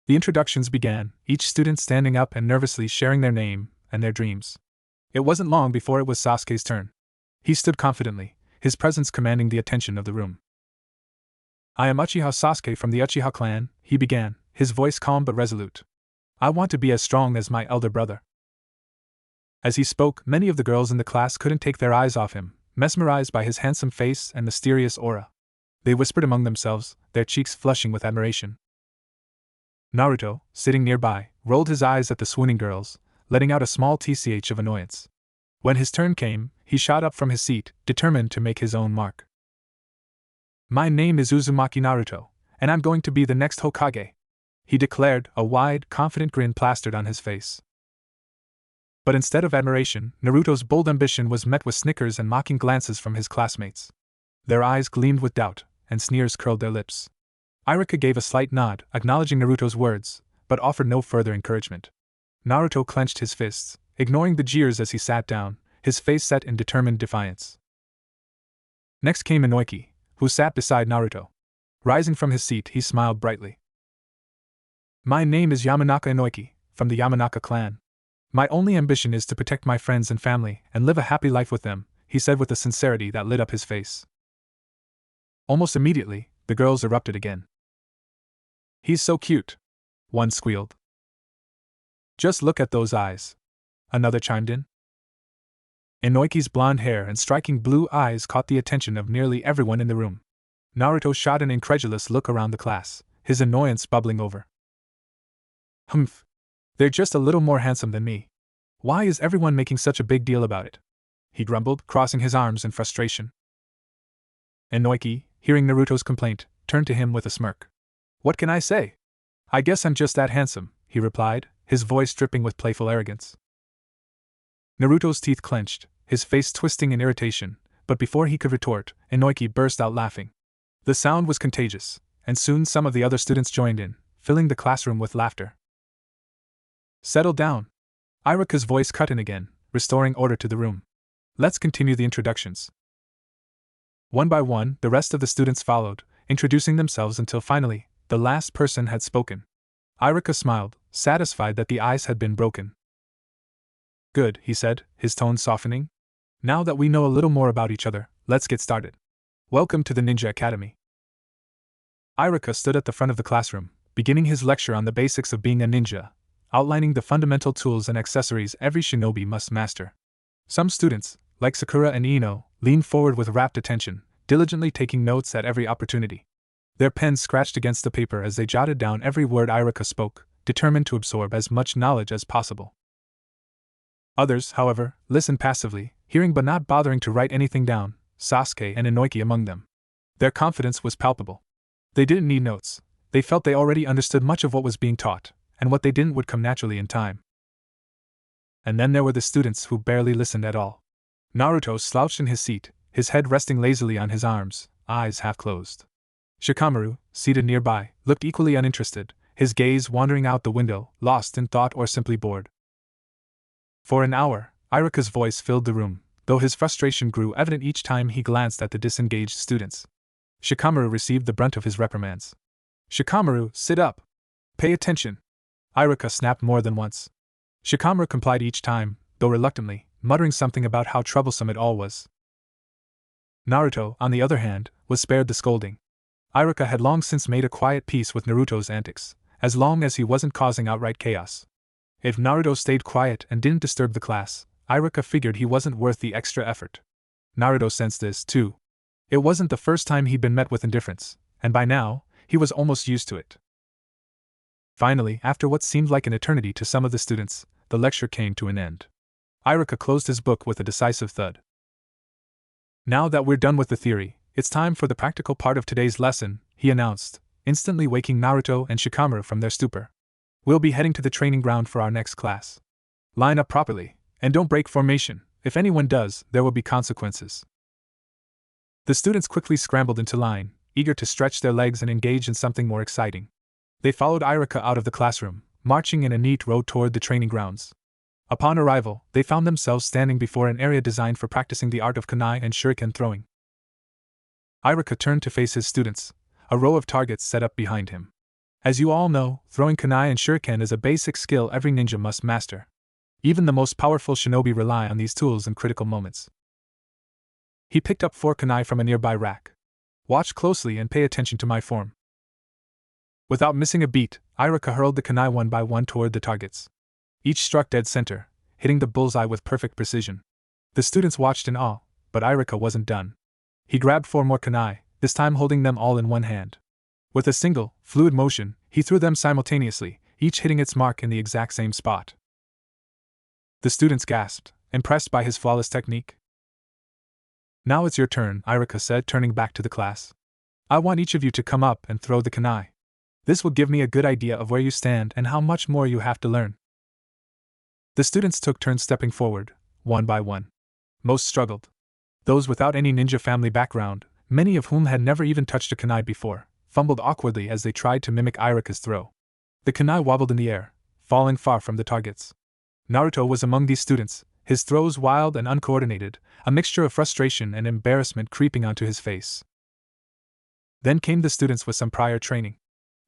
Speaker 1: The introductions began, each student standing up and nervously sharing their name and their dreams. It wasn't long before it was Sasuke's turn. He stood confidently, his presence commanding the attention of the room. I am Uchiha Sasuke from the Uchiha clan, he began, his voice calm but resolute. I want to be as strong as my elder brother. As he spoke, many of the girls in the class couldn't take their eyes off him, mesmerized by his handsome face and mysterious aura. They whispered among themselves, their cheeks flushing with admiration. Naruto, sitting nearby, rolled his eyes at the swooning girls, letting out a small tch of annoyance. When his turn came, he shot up from his seat, determined to make his own mark. My name is Uzumaki Naruto, and I'm going to be the next Hokage, he declared, a wide, confident grin plastered on his face. But instead of admiration, Naruto's bold ambition was met with snickers and mocking glances from his classmates. Their eyes gleamed with doubt, and sneers curled their lips. Iruka gave a slight nod, acknowledging Naruto's words, but offered no further encouragement. Naruto clenched his fists, ignoring the jeers as he sat down, his face set in determined defiance. Next came Inoiki, who sat beside Naruto. Rising from his seat, he smiled brightly. My name is Yamanaka Inoiki, from the Yamanaka clan. My only ambition is to protect my friends and family and live a happy life with them, he said with a sincerity that lit up his face. Almost immediately, the girls erupted again. He's so cute, one squealed. Just look at those eyes, another chimed in. Inoiki's blonde hair and striking blue eyes caught the attention of nearly everyone in the room. Naruto shot an incredulous look around the class, his annoyance bubbling over. Humph. They're just a little more handsome than me. Why is everyone making such a big deal about it? He grumbled, crossing his arms in frustration. Inoiki, hearing Naruto's complaint, turned to him with a smirk. What can I say? I guess I'm just that handsome, he replied, his voice dripping with playful arrogance. Naruto's teeth clenched, his face twisting in irritation, but before he could retort, Inoiki burst out laughing. The sound was contagious, and soon some of the other students joined in, filling the classroom with laughter. Settle down. Iruka's voice cut in again, restoring order to the room. Let's continue the introductions. One by one, the rest of the students followed, introducing themselves until finally, the last person had spoken. Iruka smiled, satisfied that the ice had been broken. Good, he said, his tone softening. Now that we know a little more about each other, let's get started. Welcome to the Ninja Academy. Iruka stood at the front of the classroom, beginning his lecture on the basics of being a ninja, outlining the fundamental tools and accessories every shinobi must master. Some students, like Sakura and Ino, leaned forward with rapt attention, diligently taking notes at every opportunity. Their pens scratched against the paper as they jotted down every word Iruka spoke, determined to absorb as much knowledge as possible. Others, however, listened passively, hearing but not bothering to write anything down, Sasuke and Inoiki among them. Their confidence was palpable. They didn't need notes, they felt they already understood much of what was being taught, and what they didn't would come naturally in time. And then there were the students who barely listened at all. Naruto slouched in his seat, his head resting lazily on his arms, eyes half closed. Shikamaru, seated nearby, looked equally uninterested, his gaze wandering out the window, lost in thought or simply bored. For an hour, Iruka's voice filled the room, though his frustration grew evident each time he glanced at the disengaged students. Shikamaru received the brunt of his reprimands. "Shikamaru, sit up! Pay attention!" Iruka snapped more than once. Shikamaru complied each time, though reluctantly, muttering something about how troublesome it all was. Naruto, on the other hand, was spared the scolding. Iruka had long since made a quiet peace with Naruto's antics, as long as he wasn't causing outright chaos. If Naruto stayed quiet and didn't disturb the class, Iruka figured he wasn't worth the extra effort. Naruto sensed this, too. It wasn't the first time he'd been met with indifference, and by now, he was almost used to it. Finally, after what seemed like an eternity to some of the students, the lecture came to an end. Iruka closed his book with a decisive thud. "Now that we're done with the theory, it's time for the practical part of today's lesson," he announced, instantly waking Naruto and Shikamaru from their stupor. "We'll be heading to the training ground for our next class. Line up properly, and don't break formation. If anyone does, there will be consequences." The students quickly scrambled into line, eager to stretch their legs and engage in something more exciting. They followed Iruka out of the classroom, marching in a neat row toward the training grounds. Upon arrival, they found themselves standing before an area designed for practicing the art of kunai and shuriken throwing. Iruka turned to face his students, a row of targets set up behind him. As you all know, throwing kunai and shuriken is a basic skill every ninja must master. Even the most powerful shinobi rely on these tools in critical moments. He picked up 4 kunai from a nearby rack. "Watch closely and pay attention to my form." Without missing a beat, Iruka hurled the kunai one by one toward the targets. Each struck dead center, hitting the bullseye with perfect precision. The students watched in awe, but Iruka wasn't done. He grabbed 4 more kunai, this time holding them all in one hand. With a single, fluid motion, he threw them simultaneously, each hitting its mark in the exact same spot. The students gasped, impressed by his flawless technique. "Now it's your turn," Iruka said, turning back to the class. "I want each of you to come up and throw the kunai. This will give me a good idea of where you stand and how much more you have to learn." The students took turns stepping forward, one by one. Most struggled. Those without any ninja family background, many of whom had never even touched a kunai before, fumbled awkwardly as they tried to mimic Iruka's throw. The kunai wobbled in the air, falling far from the targets. Naruto was among these students, his throws wild and uncoordinated, a mixture of frustration and embarrassment creeping onto his face. Then came the students with some prior training.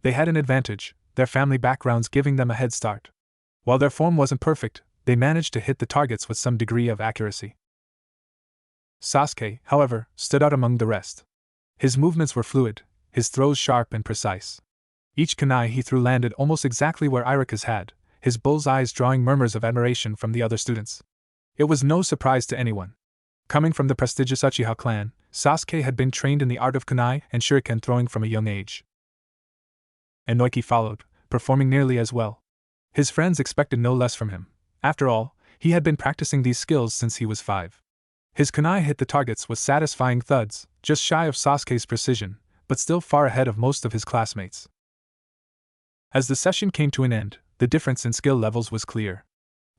Speaker 1: They had an advantage, their family backgrounds giving them a head start. While their form wasn't perfect, they managed to hit the targets with some degree of accuracy. Sasuke, however, stood out among the rest. His movements were fluid, his throws sharp and precise. Each kunai he threw landed almost exactly where Iruka's had, his bull's eyes drawing murmurs of admiration from the other students. It was no surprise to anyone. Coming from the prestigious Uchiha clan, Sasuke had been trained in the art of kunai and shuriken throwing from a young age. Inoki followed, performing nearly as well. His friends expected no less from him. After all, he had been practicing these skills since he was 5. His kunai hit the targets with satisfying thuds, just shy of Sasuke's precision, but still far ahead of most of his classmates. As the session came to an end, the difference in skill levels was clear.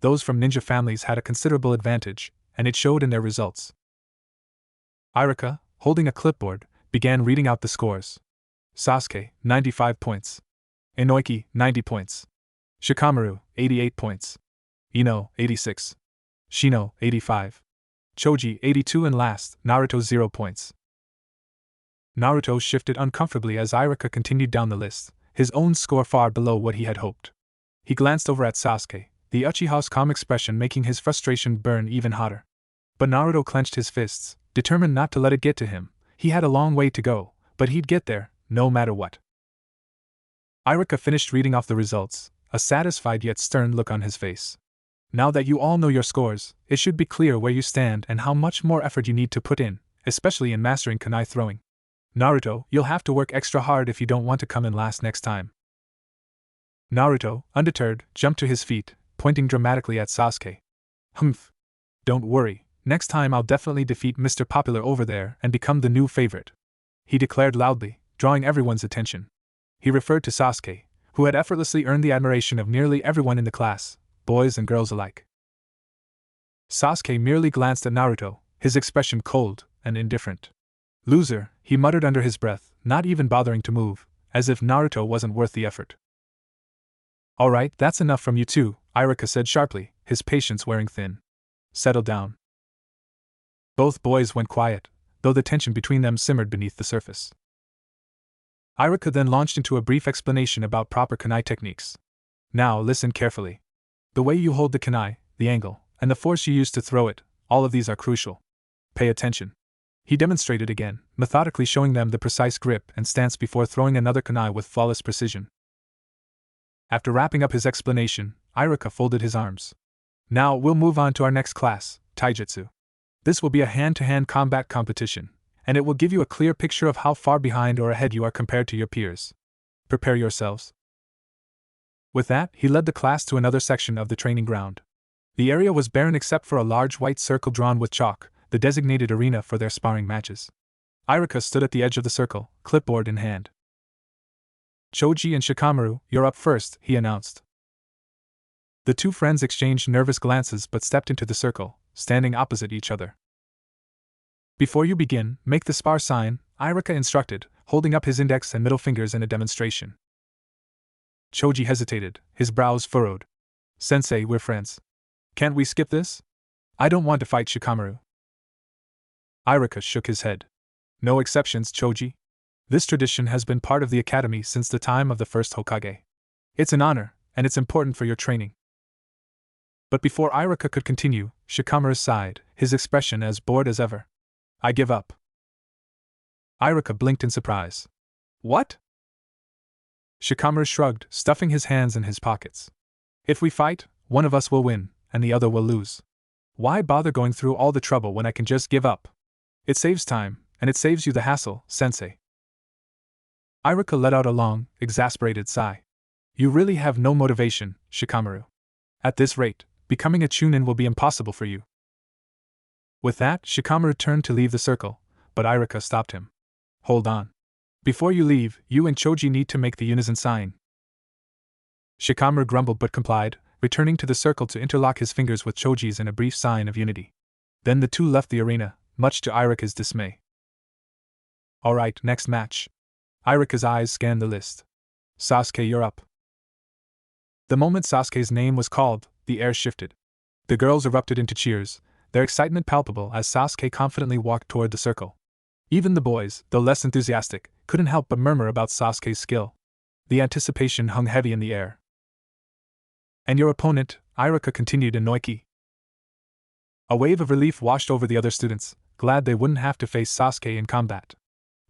Speaker 1: Those from ninja families had a considerable advantage, and it showed in their results. Iruka, holding a clipboard, began reading out the scores. Sasuke, 95 points. Inoki, 90 points. Shikamaru, 88 points. Ino, 86. Shino, 85. Choji, 82, and last, Naruto, 0 points. Naruto shifted uncomfortably as Iruka continued down the list, his own score far below what he had hoped. He glanced over at Sasuke, the Uchiha's calm expression making his frustration burn even hotter. But Naruto clenched his fists, determined not to let it get to him. He had a long way to go, but he'd get there, no matter what. Iruka finished reading off the results, a satisfied yet stern look on his face. "Now that you all know your scores, it should be clear where you stand and how much more effort you need to put in, especially in mastering kunai throwing. Naruto, you'll have to work extra hard if you don't want to come in last next time." Naruto, undeterred, jumped to his feet, pointing dramatically at Sasuke. "Humph. Don't worry, next time I'll definitely defeat Mr. Popular over there and become the new favorite," he declared loudly, drawing everyone's attention. He referred to Sasuke, who had effortlessly earned the admiration of nearly everyone in the class, boys and girls alike. Sasuke merely glanced at Naruto, his expression cold, and indifferent. Loser, he muttered under his breath, not even bothering to move, as if Naruto wasn't worth the effort. Alright, that's enough from you two, Iruka said sharply, his patience wearing thin. Settle down. Both boys went quiet, though the tension between them simmered beneath the surface. Iruka then launched into a brief explanation about proper kunai techniques. Now listen carefully. The way you hold the kunai, the angle, and the force you use to throw it, all of these are crucial. Pay attention. He demonstrated again, methodically showing them the precise grip and stance before throwing another kunai with flawless precision. After wrapping up his explanation, Iruka folded his arms. Now we'll move on to our next class, Taijutsu. This will be a hand-to-hand combat competition, and it will give you a clear picture of how far behind or ahead you are compared to your peers. Prepare yourselves. With that, he led the class to another section of the training ground. The area was barren except for a large white circle drawn with chalk, the designated arena for their sparring matches. Iruka stood at the edge of the circle, clipboard in hand. Choji and Shikamaru, you're up first, he announced. The two friends exchanged nervous glances but stepped into the circle, standing opposite each other. Before you begin, make the spar sign, Iruka instructed, holding up his index and middle fingers in a demonstration. Choji hesitated, his brows furrowed. Sensei, we're friends. Can't we skip this? I don't want to fight Shikamaru. Iruka shook his head. No exceptions, Choji. This tradition has been part of the academy since the time of the first Hokage. It's an honor, and it's important for your training. But before Iruka could continue, Shikamaru sighed, his expression as bored as ever. I give up. Iruka blinked in surprise. What? Shikamaru shrugged, stuffing his hands in his pockets. If we fight, one of us will win, and the other will lose. Why bother going through all the trouble when I can just give up? It saves time, and it saves you the hassle, Sensei. Iruka let out a long, exasperated sigh. You really have no motivation, Shikamaru. At this rate, becoming a Chunin will be impossible for you. With that, Shikamaru turned to leave the circle, but Iruka stopped him. Hold on. Before you leave, you and Choji need to make the unison sign. Shikamaru grumbled but complied, returning to the circle to interlock his fingers with Choji's in a brief sign of unity. Then the two left the arena, much to Iruka's dismay. Alright, next match. Iruka's eyes scanned the list. Sasuke, you're up. The moment Sasuke's name was called, the air shifted. The girls erupted into cheers, their excitement palpable as Sasuke confidently walked toward the circle. Even the boys, though less enthusiastic, couldn't help but murmur about Sasuke's skill. The anticipation hung heavy in the air. And your opponent, Iruka continued Inoiki. A wave of relief washed over the other students, glad they wouldn't have to face Sasuke in combat.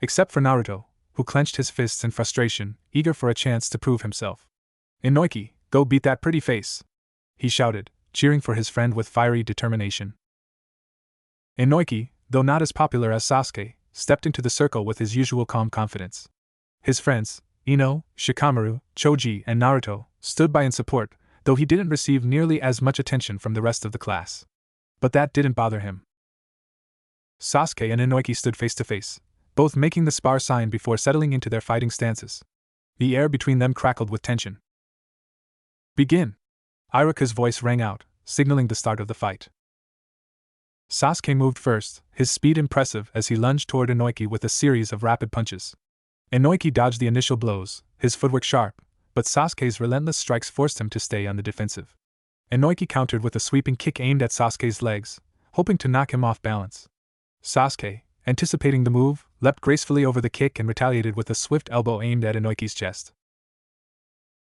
Speaker 1: Except for Naruto, who clenched his fists in frustration, eager for a chance to prove himself. Inoiki, go beat that pretty face! He shouted, cheering for his friend with fiery determination. Inoiki, though not as popular as Sasuke, stepped into the circle with his usual calm confidence. His friends, Ino, Shikamaru, Choji, and Naruto, stood by in support, though he didn't receive nearly as much attention from the rest of the class. But that didn't bother him. Sasuke and Inoiki stood face to face, both making the spar sign before settling into their fighting stances. The air between them crackled with tension. Begin! Iruka's voice rang out, signaling the start of the fight. Sasuke moved first, his speed impressive as he lunged toward Inoiki with a series of rapid punches. Inoiki dodged the initial blows, his footwork sharp, but Sasuke's relentless strikes forced him to stay on the defensive. Inoiki countered with a sweeping kick aimed at Sasuke's legs, hoping to knock him off balance. Sasuke, anticipating the move, leapt gracefully over the kick and retaliated with a swift elbow aimed at Inoiki's chest.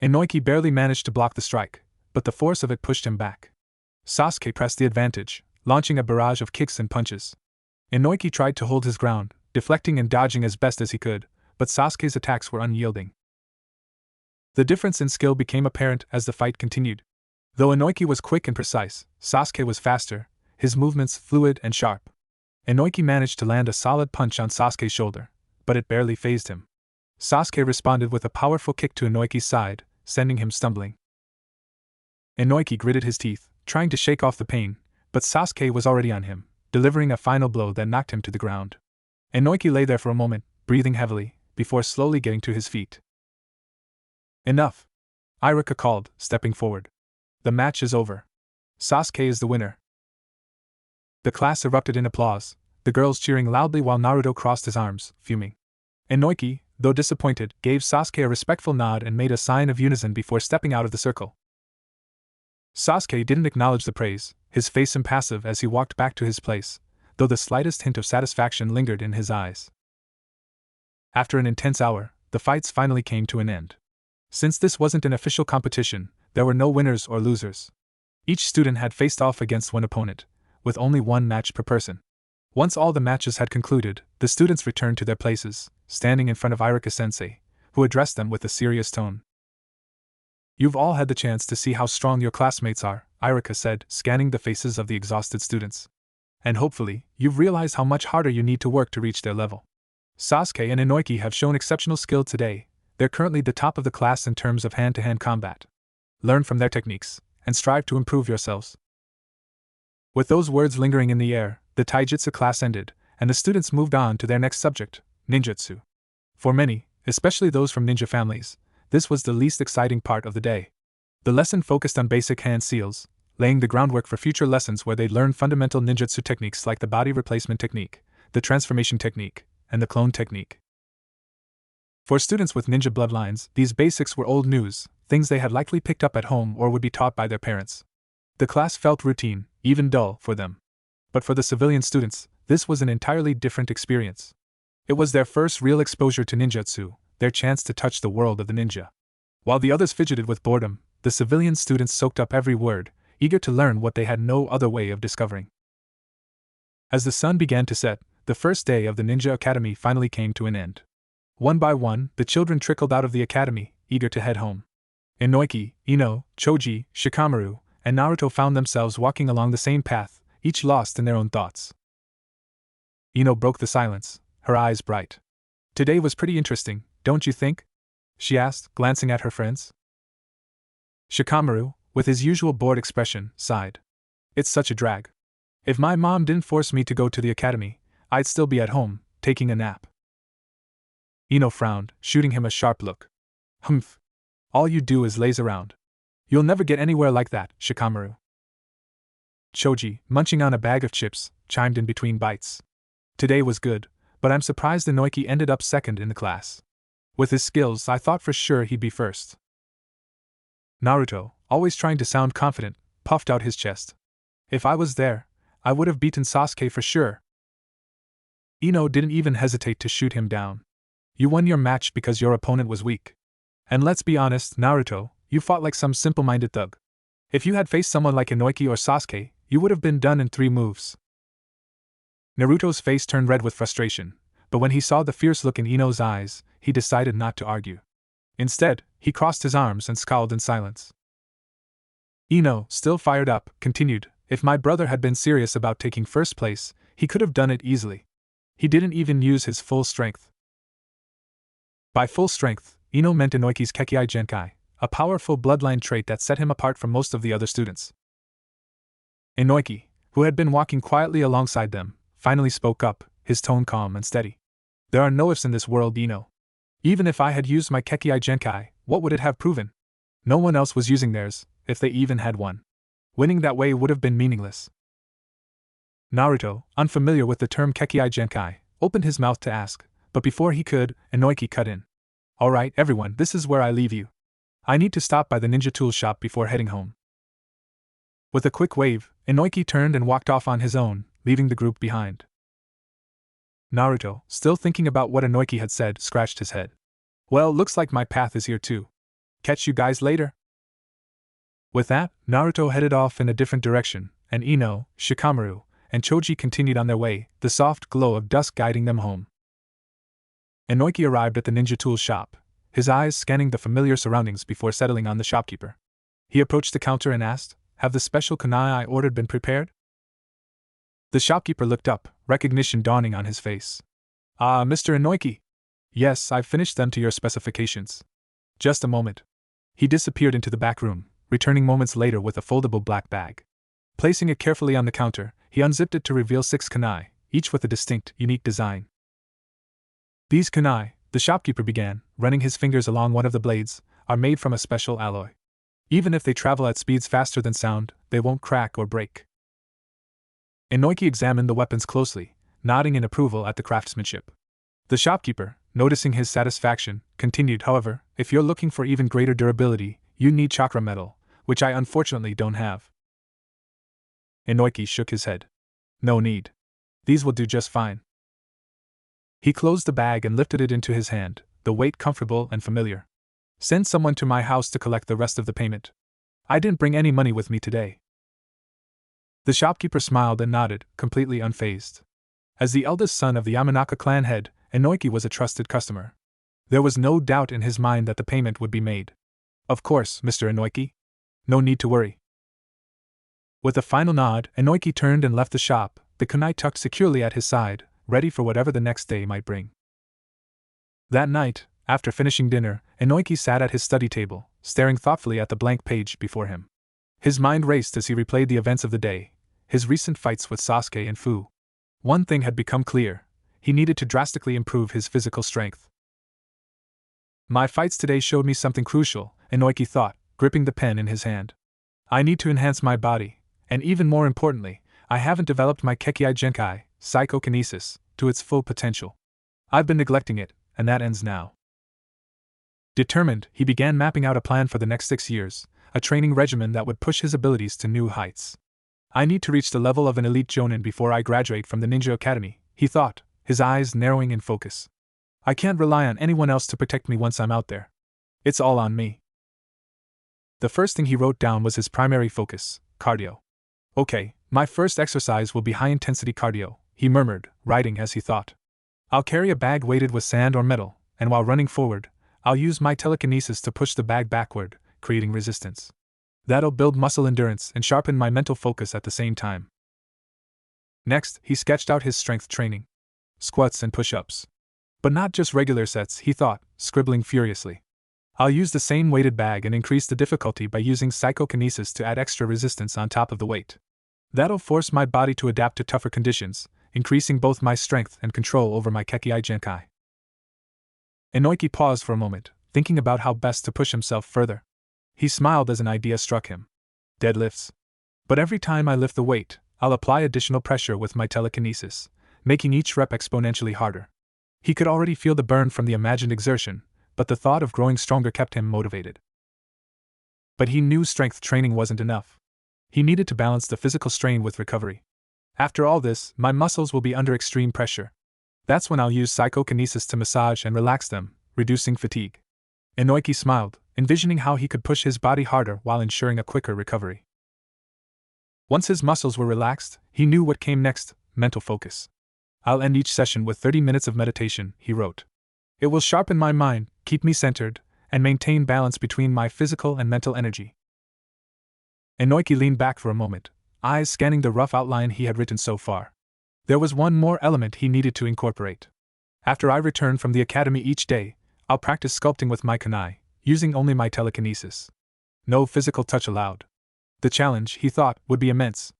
Speaker 1: Inoiki barely managed to block the strike, but the force of it pushed him back. Sasuke pressed the advantage, launching a barrage of kicks and punches. Inoiki tried to hold his ground, deflecting and dodging as best as he could, but Sasuke's attacks were unyielding. The difference in skill became apparent as the fight continued. Though Inoiki was quick and precise, Sasuke was faster, his movements fluid and sharp. Inoiki managed to land a solid punch on Sasuke's shoulder, but it barely fazed him. Sasuke responded with a powerful kick to Inoiki's side, sending him stumbling. Inoiki gritted his teeth, trying to shake off the pain, but Sasuke was already on him, delivering a final blow that knocked him to the ground. Inoiki lay there for a moment, breathing heavily, before slowly getting to his feet. Enough! Iruka called, stepping forward. The match is over. Sasuke is the winner. The class erupted in applause, the girls cheering loudly while Naruto crossed his arms, fuming. Inoiki, though disappointed, gave Sasuke a respectful nod and made a sign of unison before stepping out of the circle. Sasuke didn't acknowledge the praise, his face impassive as he walked back to his place, though the slightest hint of satisfaction lingered in his eyes. After an intense hour, the fights finally came to an end. Since this wasn't an official competition, there were no winners or losers. Each student had faced off against one opponent, with only one match per person. Once all the matches had concluded, the students returned to their places, standing in front of Iruka-sensei, who addressed them with a serious tone. "You've all had the chance to see how strong your classmates are," Iruka said, scanning the faces of the exhausted students. "And hopefully, you've realized how much harder you need to work to reach their level. Sasuke and Inoiki have shown exceptional skill today. They're currently the top of the class in terms of hand-to-hand combat. Learn from their techniques, and strive to improve yourselves." With those words lingering in the air, the taijutsu class ended, and the students moved on to their next subject, ninjutsu. For many, especially those from ninja families, this was the least exciting part of the day. The lesson focused on basic hand seals, laying the groundwork for future lessons where they'd learn fundamental ninjutsu techniques like the body replacement technique, the transformation technique, and the clone technique. For students with ninja bloodlines, these basics were old news, things they had likely picked up at home or would be taught by their parents. The class felt routine, even dull, for them. But for the civilian students, this was an entirely different experience. It was their first real exposure to ninjutsu, their chance to touch the world of the ninja. While the others fidgeted with boredom, the civilian students soaked up every word, eager to learn what they had no other way of discovering. As the sun began to set, the first day of the Ninja Academy finally came to an end. One by one, the children trickled out of the academy, eager to head home. Inoiki, Ino, Choji, Shikamaru, and Naruto found themselves walking along the same path, each lost in their own thoughts. Ino broke the silence, her eyes bright. "Today was pretty interesting, don't you think?" she asked, glancing at her friends. Shikamaru, with his usual bored expression, sighed. "It's such a drag. If my mom didn't force me to go to the academy, I'd still be at home, taking a nap." Ino frowned, shooting him a sharp look. "Humph. All you do is laze around. You'll never get anywhere like that, Shikamaru." Choji, munching on a bag of chips, chimed in between bites. "Today was good, but I'm surprised Inoiki ended up second in the class. With his skills, I thought for sure he'd be first." Naruto, always trying to sound confident, puffed out his chest. "If I was there, I would have beaten Sasuke for sure." Ino didn't even hesitate to shoot him down. "You won your match because your opponent was weak. And let's be honest, Naruto, you fought like some simple-minded thug. If you had faced someone like Inoiki or Sasuke, you would have been done in 3 moves." Naruto's face turned red with frustration, but when he saw the fierce look in Ino's eyes, he decided not to argue. Instead, he crossed his arms and scowled in silence. Ino, still fired up, continued, "If my brother had been serious about taking first place, he could have done it easily. He didn't even use his full strength." By full strength, Ino meant Inoiki's Kekkei Genkai, a powerful bloodline trait that set him apart from most of the other students. Inoiki, who had been walking quietly alongside them, finally spoke up, his tone calm and steady. "There are no ifs in this world, Ino. Even if I had used my Kekkei Genkai, what would it have proven? No one else was using theirs, if they even had one. Winning that way would have been meaningless." Naruto, unfamiliar with the term Kekkei Genkai, opened his mouth to ask, but before he could, Inoiki cut in. "All right, everyone, this is where I leave you. I need to stop by the ninja tool shop before heading home." With a quick wave, Inoiki turned and walked off on his own, leaving the group behind. Naruto, still thinking about what Inoiki had said, scratched his head. "Well, looks like my path is here too. Catch you guys later." With that, Naruto headed off in a different direction, and Ino, Shikamaru, and Choji continued on their way, the soft glow of dusk guiding them home. Inoiki arrived at the ninja tool shop, his eyes scanning the familiar surroundings before settling on the shopkeeper. He approached the counter and asked, "Have the special kunai I ordered been prepared?" The shopkeeper looked up, recognition dawning on his face. "Ah, Mr. Inoiki. Yes, I've finished them to your specifications. Just a moment." He disappeared into the back room, returning moments later with a foldable black bag. Placing it carefully on the counter, he unzipped it to reveal 6 kunai, each with a distinct, unique design. "These kunai," the shopkeeper began, running his fingers along one of the blades, "are made from a special alloy. Even if they travel at speeds faster than sound, they won't crack or break." Inoiki examined the weapons closely, nodding in approval at the craftsmanship. The shopkeeper, noticing his satisfaction, continued, however, if you're looking for even greater durability, you need chakra metal, which I unfortunately don't have. Inoki shook his head. No need. These will do just fine. He closed the bag and lifted it into his hand, the weight comfortable and familiar. Send someone to my house to collect the rest of the payment. I didn't bring any money with me today. The shopkeeper smiled and nodded, completely unfazed. As the eldest son of the Yamanaka clan head, Inoki was a trusted customer. There was no doubt in his mind that the payment would be made. Of course, Mr. Inoki. No need to worry. With a final nod, Inoki turned and left the shop, the kunai tucked securely at his side, ready for whatever the next day might bring. That night, after finishing dinner, Inoki sat at his study table, staring thoughtfully at the blank page before him. His mind raced as he replayed the events of the day, his recent fights with Sasuke and Fu. One thing had become clear: he needed to drastically improve his physical strength. My fights today showed me something crucial, Inoki thought, gripping the pen in his hand. I need to enhance my body, and even more importantly, I haven't developed my Kekkei Genkai, psychokinesis, to its full potential. I've been neglecting it, and that ends now. Determined, he began mapping out a plan for the next 6 years, a training regimen that would push his abilities to new heights. I need to reach the level of an elite jonin before I graduate from the Ninja Academy, he thought, his eyes narrowing in focus. I can't rely on anyone else to protect me once I'm out there. It's all on me. The first thing he wrote down was his primary focus: cardio. Okay, my first exercise will be high-intensity cardio, he murmured, writing as he thought. I'll carry a bag weighted with sand or metal, and while running forward, I'll use my telekinesis to push the bag backward, creating resistance. That'll build muscle endurance and sharpen my mental focus at the same time. Next, he sketched out his strength training. Squats and push-ups. But not just regular sets, he thought, scribbling furiously. I'll use the same weighted bag and increase the difficulty by using psychokinesis to add extra resistance on top of the weight. That'll force my body to adapt to tougher conditions, increasing both my strength and control over my Kekkei Genkai. Inoki paused for a moment, thinking about how best to push himself further. He smiled as an idea struck him. Deadlifts. But every time I lift the weight, I'll apply additional pressure with my telekinesis, making each rep exponentially harder. He could already feel the burn from the imagined exertion, but the thought of growing stronger kept him motivated. But he knew strength training wasn't enough. He needed to balance the physical strain with recovery. After all this, my muscles will be under extreme pressure. That's when I'll use psychokinesis to massage and relax them, reducing fatigue. Inoki smiled, envisioning how he could push his body harder while ensuring a quicker recovery. Once his muscles were relaxed, he knew what came next: mental focus. I'll end each session with 30 minutes of meditation, he wrote. It will sharpen my mind, keep me centered, and maintain balance between my physical and mental energy. Inoki leaned back for a moment, eyes scanning the rough outline he had written so far. There was one more element he needed to incorporate. After I return from the academy each day, I'll practice sculpting with my kunai, using only my telekinesis. No physical touch allowed. The challenge, he thought, would be immense.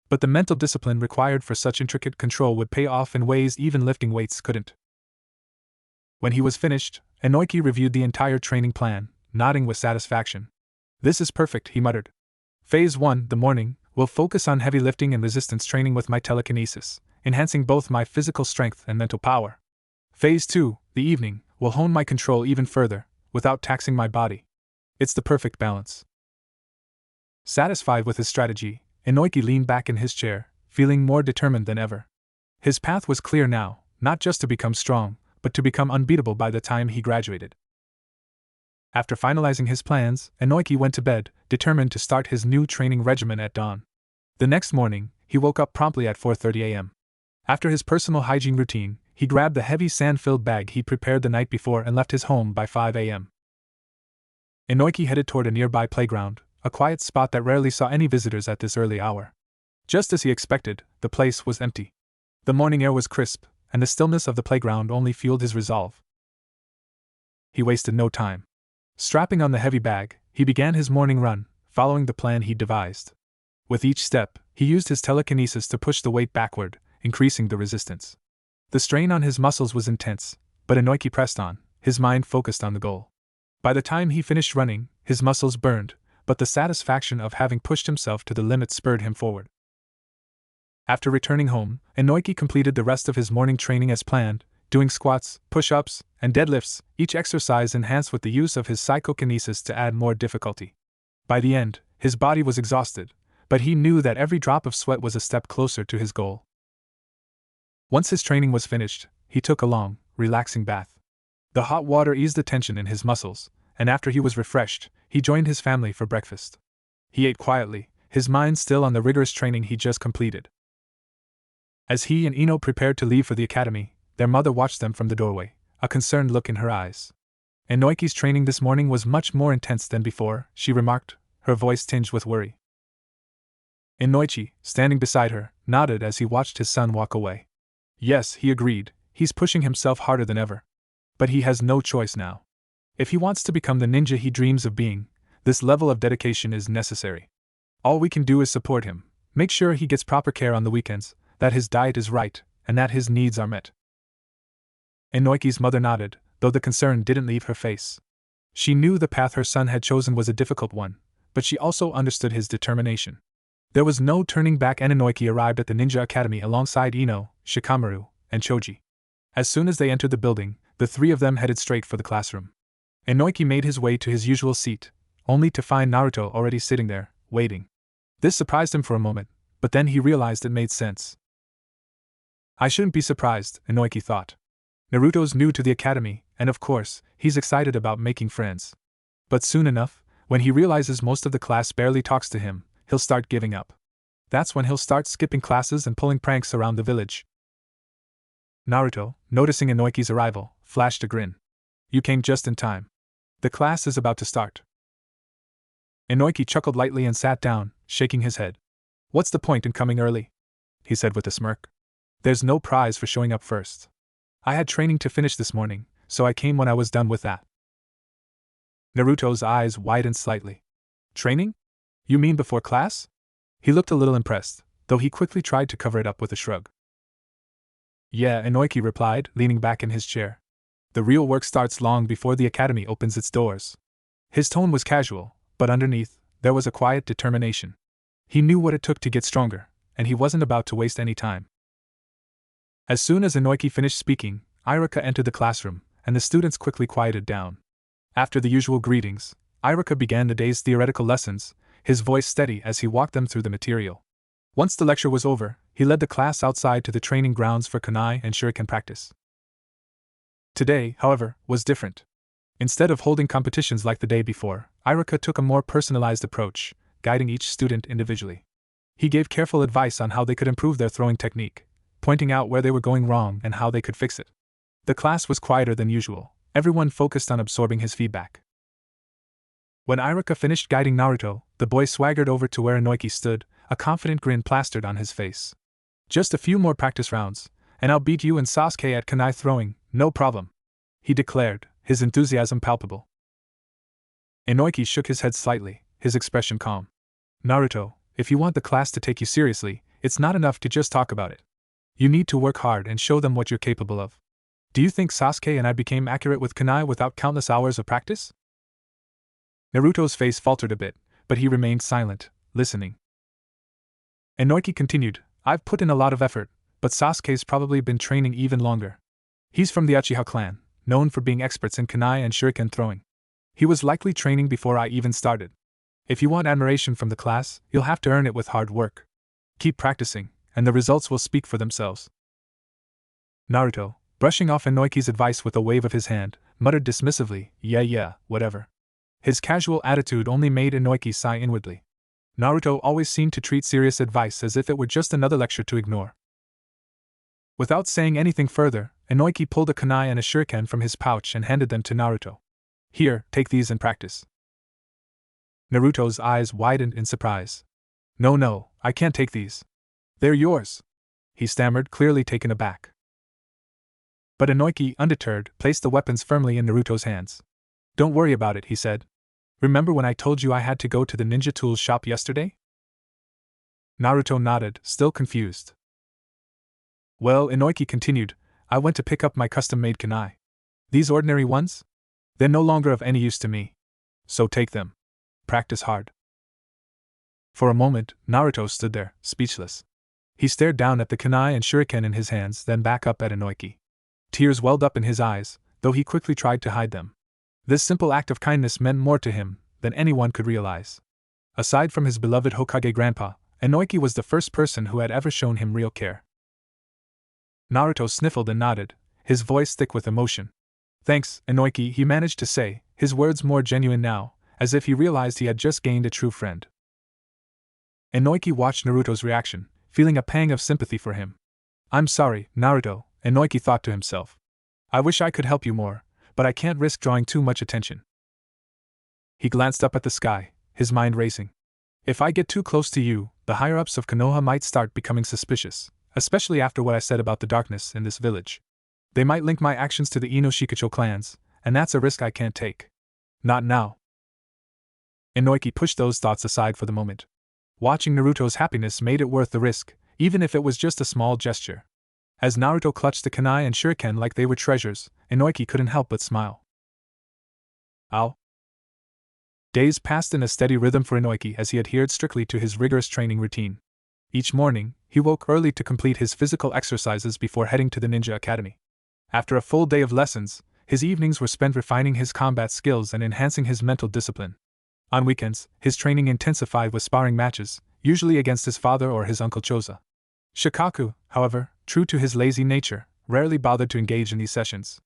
Speaker 1: But the mental discipline required for such intricate control would pay off in ways even lifting weights couldn't. When he was finished, Inoki reviewed the entire training plan, nodding with satisfaction. This is perfect, he muttered. Phase 1, the morning, will focus on heavy lifting and resistance training with my telekinesis, enhancing both my physical strength and mental power. Phase 2, the evening, will hone my control even further, without taxing my body. It's the perfect balance. Satisfied with his strategy, Inoki leaned back in his chair, feeling more determined than ever. His path was clear now, not just to become strong, but to become unbeatable by the time he graduated. After finalizing his plans, Inoki went to bed, determined to start his new training regimen at dawn. The next morning, he woke up promptly at 4:30 a.m. After his personal hygiene routine, he grabbed the heavy sand-filled bag he prepared the night before and left his home by 5 a.m. Inoki headed toward a nearby playground, a quiet spot that rarely saw any visitors at this early hour. Just as he expected, the place was empty. The morning air was crisp, and the stillness of the playground only fueled his resolve. He wasted no time. Strapping on the heavy bag, he began his morning run, following the plan he'd devised. With each step, he used his telekinesis to push the weight backward, increasing the resistance. The strain on his muscles was intense, but Inoki pressed on, his mind focused on the goal. By the time he finished running, his muscles burned, but the satisfaction of having pushed himself to the limit spurred him forward. After returning home, Inoiki completed the rest of his morning training as planned, doing squats, push-ups, and deadlifts, each exercise enhanced with the use of his psychokinesis to add more difficulty. By the end, his body was exhausted, but he knew that every drop of sweat was a step closer to his goal. Once his training was finished, he took a long, relaxing bath. The hot water eased the tension in his muscles, and after he was refreshed, he joined his family for breakfast. He ate quietly, his mind still on the rigorous training he just completed. As he and Ino prepared to leave for the academy, their mother watched them from the doorway, a concerned look in her eyes. Inoiki's training this morning was much more intense than before, she remarked, her voice tinged with worry. Inoichi, standing beside her, nodded as he watched his son walk away. Yes, he agreed, he's pushing himself harder than ever. But he has no choice now. If he wants to become the ninja he dreams of being, this level of dedication is necessary. All we can do is support him, make sure he gets proper care on the weekends, that his diet is right, and that his needs are met. Inoiki's mother nodded, though the concern didn't leave her face. She knew the path her son had chosen was a difficult one, but she also understood his determination. There was no turning back, and Inoiki arrived at the Ninja Academy alongside Ino, Shikamaru, and Choji. As soon as they entered the building, the three of them headed straight for the classroom. Inoiki made his way to his usual seat, only to find Naruto already sitting there, waiting. This surprised him for a moment, but then he realized it made sense. I shouldn't be surprised, Inoiki thought. Naruto's new to the academy, and of course, he's excited about making friends. But soon enough, when he realizes most of the class barely talks to him, he'll start giving up. That's when he'll start skipping classes and pulling pranks around the village. Naruto, noticing Inoiki's arrival, flashed a grin. You came just in time. The class is about to start. Inoiki chuckled lightly and sat down, shaking his head. What's the point in coming early? He said with a smirk. There's no prize for showing up first. I had training to finish this morning, so I came when I was done with that. Naruto's eyes widened slightly. Training? You mean before class? He looked a little impressed, though he quickly tried to cover it up with a shrug. Yeah, Inoiki replied, leaning back in his chair. The real work starts long before the academy opens its doors. His tone was casual, but underneath, there was a quiet determination. He knew what it took to get stronger, and he wasn't about to waste any time. As soon as Inoiki finished speaking, Iruka entered the classroom, and the students quickly quieted down. After the usual greetings, Iruka began the day's theoretical lessons, his voice steady as he walked them through the material. Once the lecture was over, he led the class outside to the training grounds for kunai and shuriken practice. Today, however, was different. Instead of holding competitions like the day before, Iruka took a more personalized approach, guiding each student individually. He gave careful advice on how they could improve their throwing technique, pointing out where they were going wrong and how they could fix it. The class was quieter than usual, everyone focused on absorbing his feedback. When Iruka finished guiding Naruto, the boy swaggered over to where Inoiki stood, a confident grin plastered on his face. Just a few more practice rounds, and I'll beat you and Sasuke at kunai throwing, no problem, he declared, his enthusiasm palpable. Inoiki shook his head slightly, his expression calm. Naruto, if you want the class to take you seriously, it's not enough to just talk about it. You need to work hard and show them what you're capable of. Do you think Sasuke and I became accurate with kunai without countless hours of practice? Naruto's face faltered a bit, but he remained silent, listening. Inoiki continued, I've put in a lot of effort, but Sasuke's probably been training even longer. He's from the Uchiha clan, known for being experts in kunai and shuriken throwing. He was likely training before I even started. If you want admiration from the class, you'll have to earn it with hard work. Keep practicing, and the results will speak for themselves. Naruto, brushing off Inoiki's advice with a wave of his hand, muttered dismissively, yeah, whatever. His casual attitude only made Inoiki sigh inwardly. Naruto always seemed to treat serious advice as if it were just another lecture to ignore. Without saying anything further, Inoiki pulled a kunai and a shuriken from his pouch and handed them to Naruto. Here, take these and practice. Naruto's eyes widened in surprise. No, I can't take these. They're yours, he stammered, clearly taken aback. But Inoiki, undeterred, placed the weapons firmly in Naruto's hands. Don't worry about it, he said. Remember when I told you I had to go to the ninja tools shop yesterday? Naruto nodded, still confused. Well, Inoiki continued, I went to pick up my custom-made kunai. These ordinary ones? They're no longer of any use to me. So take them. Practice hard. For a moment, Naruto stood there, speechless. He stared down at the kunai and shuriken in his hands, then back up at Inoiki. Tears welled up in his eyes, though he quickly tried to hide them. This simple act of kindness meant more to him than anyone could realize. Aside from his beloved Hokage grandpa, Inoiki was the first person who had ever shown him real care. Naruto sniffled and nodded, his voice thick with emotion. "Thanks, Inoiki," he managed to say, his words more genuine now, as if he realized he had just gained a true friend. Inoiki watched Naruto's reaction, feeling a pang of sympathy for him. "I'm sorry, Naruto," Inoiki thought to himself. "I wish I could help you more, but I can't risk drawing too much attention." He glanced up at the sky, his mind racing. "If I get too close to you, the higher-ups of Konoha might start becoming suspicious, especially after what I said about the darkness in this village. They might link my actions to the Ino Shikacho clans, and that's a risk I can't take. Not now." Inoiki pushed those thoughts aside for the moment. Watching Naruto's happiness made it worth the risk, even if it was just a small gesture. As Naruto clutched the kunai and shuriken like they were treasures, Inoiki couldn't help but smile. Ow. Days passed in a steady rhythm for Inoiki as he adhered strictly to his rigorous training routine. Each morning, he woke early to complete his physical exercises before heading to the ninja academy. After a full day of lessons, his evenings were spent refining his combat skills and enhancing his mental discipline. On weekends, his training intensified with sparring matches, usually against his father or his uncle Choza. Shikaku, however, true to his lazy nature, rarely bothered to engage in these sessions.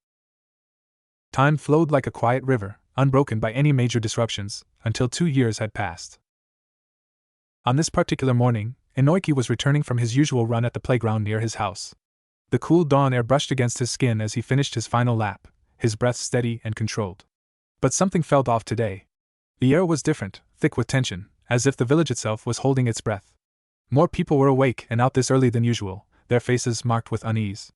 Speaker 1: Time flowed like a quiet river, unbroken by any major disruptions, until 2 years had passed. On this particular morning, Inoiki was returning from his usual run at the playground near his house. The cool dawn air brushed against his skin as he finished his final lap, his breath steady and controlled. But something felt off today. The air was different, thick with tension, as if the village itself was holding its breath. More people were awake and out this early than usual, their faces marked with unease.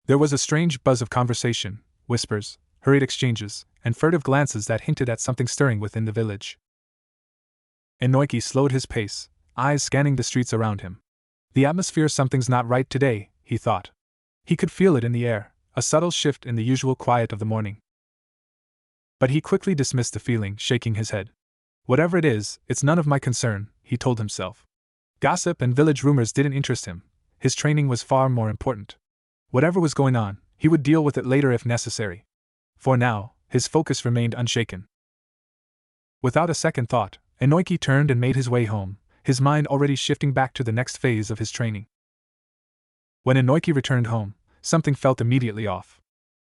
Speaker 1: There was a strange buzz of conversation, whispers, hurried exchanges, and furtive glances that hinted at something stirring within the village. Inoiki slowed his pace, eyes scanning the streets around him. The atmosphere, something's not right today, he thought. He could feel it in the air, a subtle shift in the usual quiet of the morning. But he quickly dismissed the feeling, shaking his head. Whatever it is, it's none of my concern, he told himself. Gossip and village rumors didn't interest him. His training was far more important. Whatever was going on, he would deal with it later if necessary. For now, his focus remained unshaken. Without a second thought, Inoiki turned and made his way home, his mind already shifting back to the next phase of his training. When Inoiki returned home, something felt immediately off.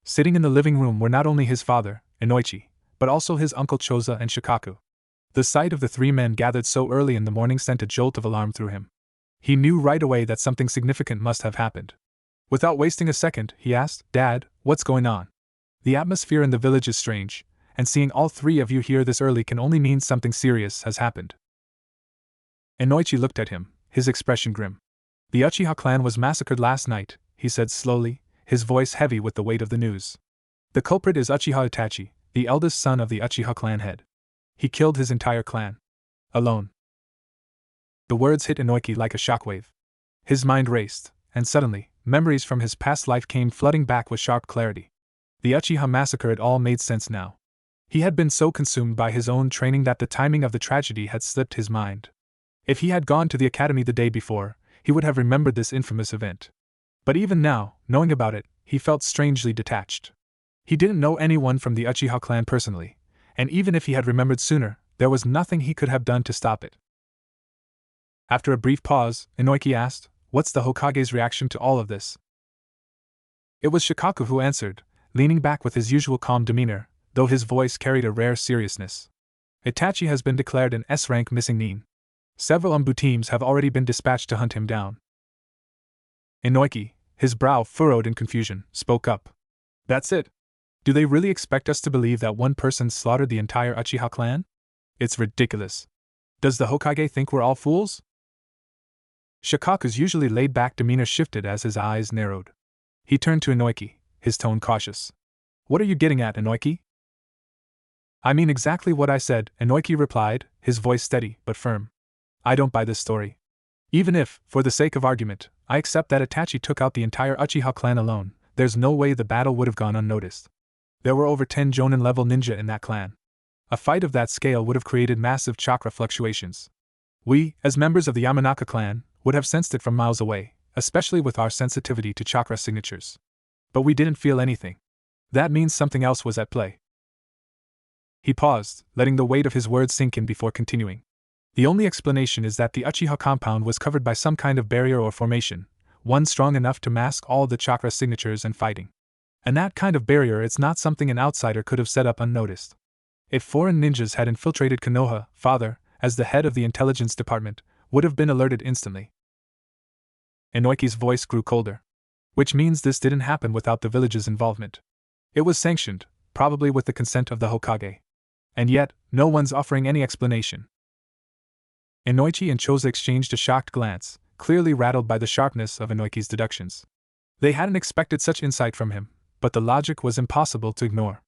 Speaker 1: Sitting in the living room were not only his father, Inoichi, but also his uncle Choza and Shikaku. The sight of the three men gathered so early in the morning sent a jolt of alarm through him. He knew right away that something significant must have happened. Without wasting a second, he asked, "Dad, what's going on? The atmosphere in the village is strange, and seeing all three of you here this early can only mean something serious has happened." Inoichi looked at him, his expression grim. "The Uchiha clan was massacred last night," he said slowly, his voice heavy with the weight of the news. "The culprit is Uchiha Itachi, the eldest son of the Uchiha clan head. He killed his entire clan. Alone." The words hit Inoiki like a shockwave. His mind raced, and suddenly, memories from his past life came flooding back with sharp clarity. The Uchiha massacre, it all made sense now. He had been so consumed by his own training that the timing of the tragedy had slipped his mind. If he had gone to the academy the day before, he would have remembered this infamous event. But even now, knowing about it, he felt strangely detached. He didn't know anyone from the Uchiha clan personally, and even if he had remembered sooner, there was nothing he could have done to stop it. After a brief pause, Inoiki asked, "What's the Hokage's reaction to all of this?" It was Shikaku who answered, leaning back with his usual calm demeanor, though his voice carried a rare seriousness. "Itachi has been declared an S-rank missing nin. Several Umbu teams have already been dispatched to hunt him down." Inoiki, his brow furrowed in confusion, spoke up. "That's it? Do they really expect us to believe that one person slaughtered the entire Uchiha clan? It's ridiculous. Does the Hokage think we're all fools?" Shikaku's usually laid-back demeanor shifted as his eyes narrowed. He turned to Inoiki, his tone cautious. "What are you getting at, Inoiki?" "I mean exactly what I said," Inoiki replied, his voice steady but firm. "I don't buy this story. Even if, for the sake of argument, I accept that Itachi took out the entire Uchiha clan alone, there's no way the battle would have gone unnoticed. There were over 10 Jonin-level ninja in that clan. A fight of that scale would have created massive chakra fluctuations. We, as members of the Yamanaka clan, would have sensed it from miles away, especially with our sensitivity to chakra signatures. But we didn't feel anything. That means something else was at play. He paused, letting the weight of his words sink in before continuing. The only explanation is that the Uchiha compound was covered by some kind of barrier or formation, one strong enough to mask all the chakra signatures and fighting. And that kind of barrier is not something an outsider could have set up unnoticed. If foreign ninjas had infiltrated Konoha, father, as the head of the intelligence department, would have been alerted instantly. Inoiki's voice grew colder. Which means this didn't happen without the village's involvement. It was sanctioned, probably with the consent of the Hokage. And yet, no one's offering any explanation. Inoichi and Choza exchanged a shocked glance, clearly rattled by the sharpness of Inoiki's deductions. They hadn't expected such insight from him, but the logic was impossible to ignore.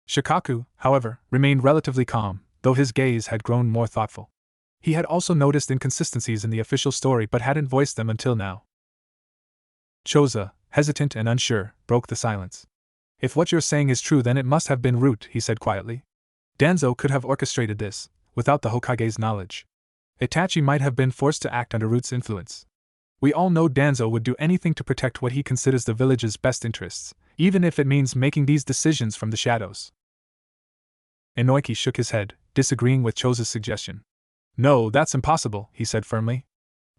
Speaker 1: Shikaku, however, remained relatively calm, though his gaze had grown more thoughtful. He had also noticed inconsistencies in the official story but hadn't voiced them until now. Choza, hesitant and unsure, broke the silence. If what you're saying is true, then it must have been Root, he said quietly. Danzo could have orchestrated this, without the Hokage's knowledge. Itachi might have been forced to act under Root's influence. We all know Danzo would do anything to protect what he considers the village's best interests, even if it means making these decisions from the shadows. Inoiki shook his head, disagreeing with Choza's suggestion. No, that's impossible, he said firmly.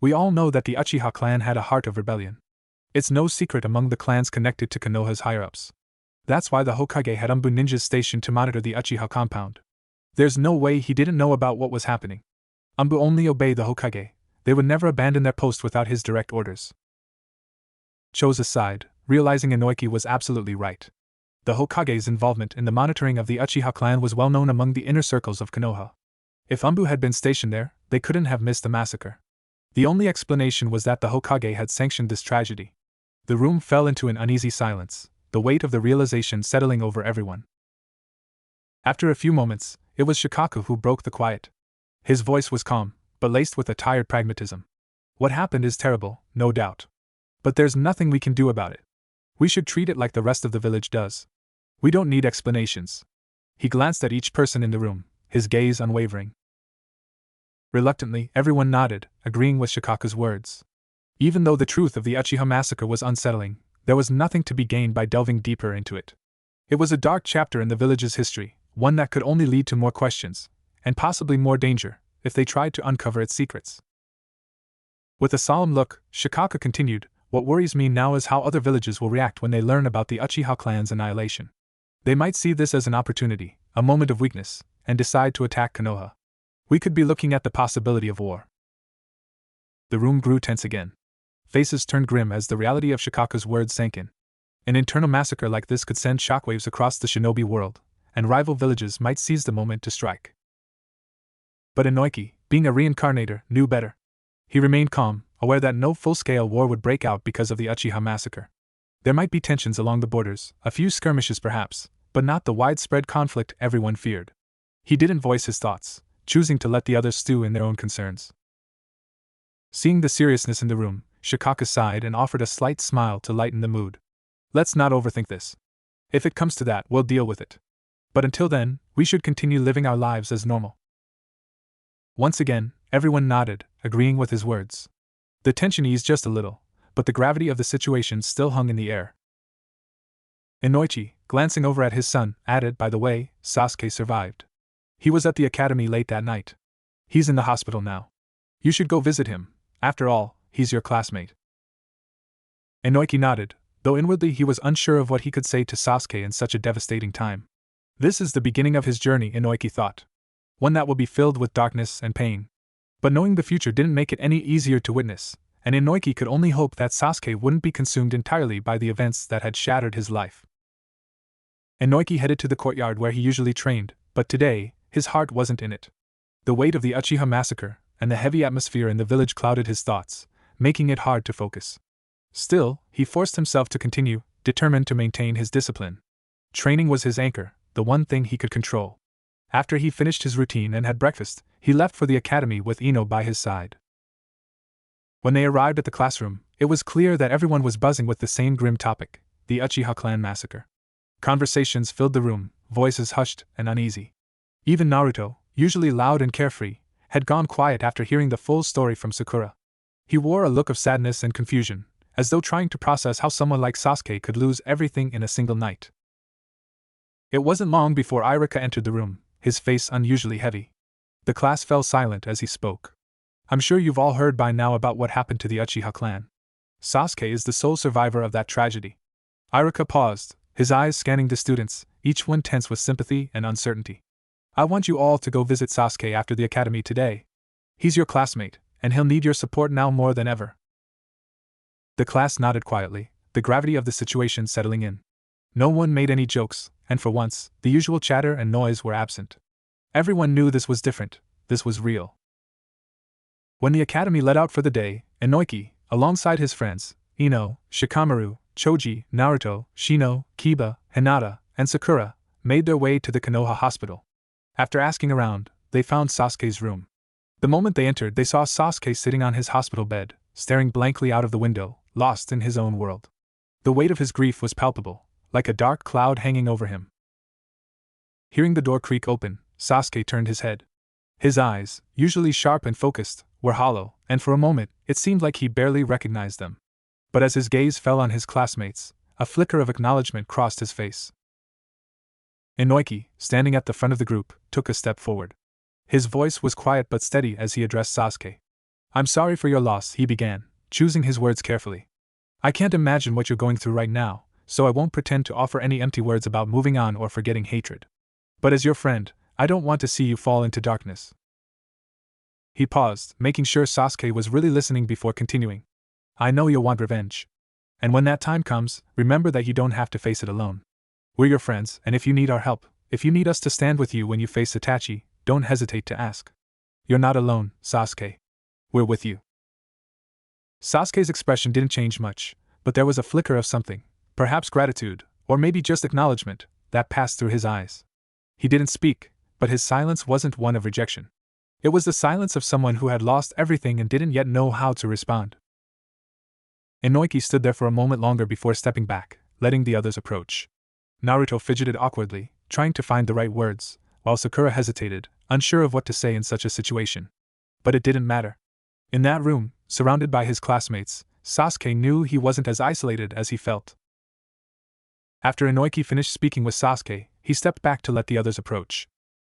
Speaker 1: We all know that the Uchiha clan had a heart of rebellion. It's no secret among the clans connected to Konoha's higher-ups. That's why the Hokage had Umbu ninjas stationed to monitor the Uchiha compound. There's no way he didn't know about what was happening. Umbu only obey the Hokage. They would never abandon their post without his direct orders. Choza sighed, realizing Inoiki was absolutely right. The Hokage's involvement in the monitoring of the Uchiha clan was well known among the inner circles of Konoha. If Umbu had been stationed there, they couldn't have missed the massacre. The only explanation was that the Hokage had sanctioned this tragedy. The room fell into an uneasy silence, the weight of the realization settling over everyone. After a few moments, it was Shikaku who broke the quiet. His voice was calm, but laced with a tired pragmatism. What happened is terrible, no doubt. But there's nothing we can do about it. We should treat it like the rest of the village does. We don't need explanations. He glanced at each person in the room, his gaze unwavering. Reluctantly, everyone nodded, agreeing with Shikaku's words. Even though the truth of the Uchiha massacre was unsettling, there was nothing to be gained by delving deeper into it. It was a dark chapter in the village's history, one that could only lead to more questions, and possibly more danger, if they tried to uncover its secrets. With a solemn look, Shikaku continued, What worries me now is how other villages will react when they learn about the Uchiha clan's annihilation. They might see this as an opportunity, a moment of weakness, and decide to attack Konoha. We could be looking at the possibility of war. The room grew tense again. Faces turned grim as the reality of Shikaku's words sank in. An internal massacre like this could send shockwaves across the shinobi world, and rival villages might seize the moment to strike. But Inoiki, being a reincarnator, knew better. He remained calm, aware that no full-scale war would break out because of the Uchiha massacre. There might be tensions along the borders, a few skirmishes perhaps, but not the widespread conflict everyone feared. He didn't voice his thoughts, choosing to let the others stew in their own concerns. Seeing the seriousness in the room, Shikaku sighed and offered a slight smile to lighten the mood. Let's not overthink this. If it comes to that, we'll deal with it. But until then, we should continue living our lives as normal. Once again, everyone nodded, agreeing with his words. The tension eased just a little, but the gravity of the situation still hung in the air. Inoichi, glancing over at his son, added, By the way, Sasuke survived. He was at the academy late that night. He's in the hospital now. You should go visit him. After all, he's your classmate. Inoiki nodded, though inwardly he was unsure of what he could say to Sasuke in such a devastating time. This is the beginning of his journey, Inoiki thought. One that will be filled with darkness and pain. But knowing the future didn't make it any easier to witness, and Inoiki could only hope that Sasuke wouldn't be consumed entirely by the events that had shattered his life. Inoiki headed to the courtyard where he usually trained, but today, his heart wasn't in it. The weight of the Uchiha massacre and the heavy atmosphere in the village clouded his thoughts, making it hard to focus. Still, he forced himself to continue, determined to maintain his discipline. Training was his anchor, the one thing he could control. After he finished his routine and had breakfast, he left for the academy with Ino by his side. When they arrived at the classroom, it was clear that everyone was buzzing with the same grim topic, the Uchiha clan massacre. Conversations filled the room, voices hushed and uneasy. Even Naruto, usually loud and carefree, had gone quiet after hearing the full story from Sakura. He wore a look of sadness and confusion, as though trying to process how someone like Sasuke could lose everything in a single night. It wasn't long before Irika entered the room, his face unusually heavy. The class fell silent as he spoke. I'm sure you've all heard by now about what happened to the Uchiha clan. Sasuke is the sole survivor of that tragedy. Irika paused, his eyes scanning the students, each one tense with sympathy and uncertainty. I want you all to go visit Sasuke after the academy today. He's your classmate, and he'll need your support now more than ever. The class nodded quietly, the gravity of the situation settling in. No one made any jokes, and for once, the usual chatter and noise were absent. Everyone knew this was different, this was real. When the academy let out for the day, Inoiki, alongside his friends, Ino, Shikamaru, Choji, Naruto, Shino, Kiba, Hinata, and Sakura, made their way to the Konoha hospital. After asking around, they found Sasuke's room. The moment they entered, they saw Sasuke sitting on his hospital bed, staring blankly out of the window, lost in his own world. The weight of his grief was palpable, like a dark cloud hanging over him. Hearing the door creak open, Sasuke turned his head. His eyes, usually sharp and focused, were hollow, and for a moment, it seemed like he barely recognized them. But as his gaze fell on his classmates, a flicker of acknowledgement crossed his face. Inoiki, standing at the front of the group, took a step forward. His voice was quiet but steady as he addressed Sasuke. I'm sorry for your loss, he began, choosing his words carefully. I can't imagine what you're going through right now, so I won't pretend to offer any empty words about moving on or forgetting hatred. But as your friend, I don't want to see you fall into darkness. He paused, making sure Sasuke was really listening before continuing. I know you'll want revenge. And when that time comes, remember that you don't have to face it alone. We're your friends, and if you need our help, if you need us to stand with you when you face Itachi, don't hesitate to ask. You're not alone, Sasuke. We're with you. Sasuke's expression didn't change much, but there was a flicker of something, perhaps gratitude, or maybe just acknowledgement, that passed through his eyes. He didn't speak, but his silence wasn't one of rejection. It was the silence of someone who had lost everything and didn't yet know how to respond. Inoiki stood there for a moment longer before stepping back, letting the others approach. Naruto fidgeted awkwardly, trying to find the right words, while Sakura hesitated, unsure of what to say in such a situation. But it didn't matter. In that room, surrounded by his classmates, Sasuke knew he wasn't as isolated as he felt. After Inoiki finished speaking with Sasuke, he stepped back to let the others approach.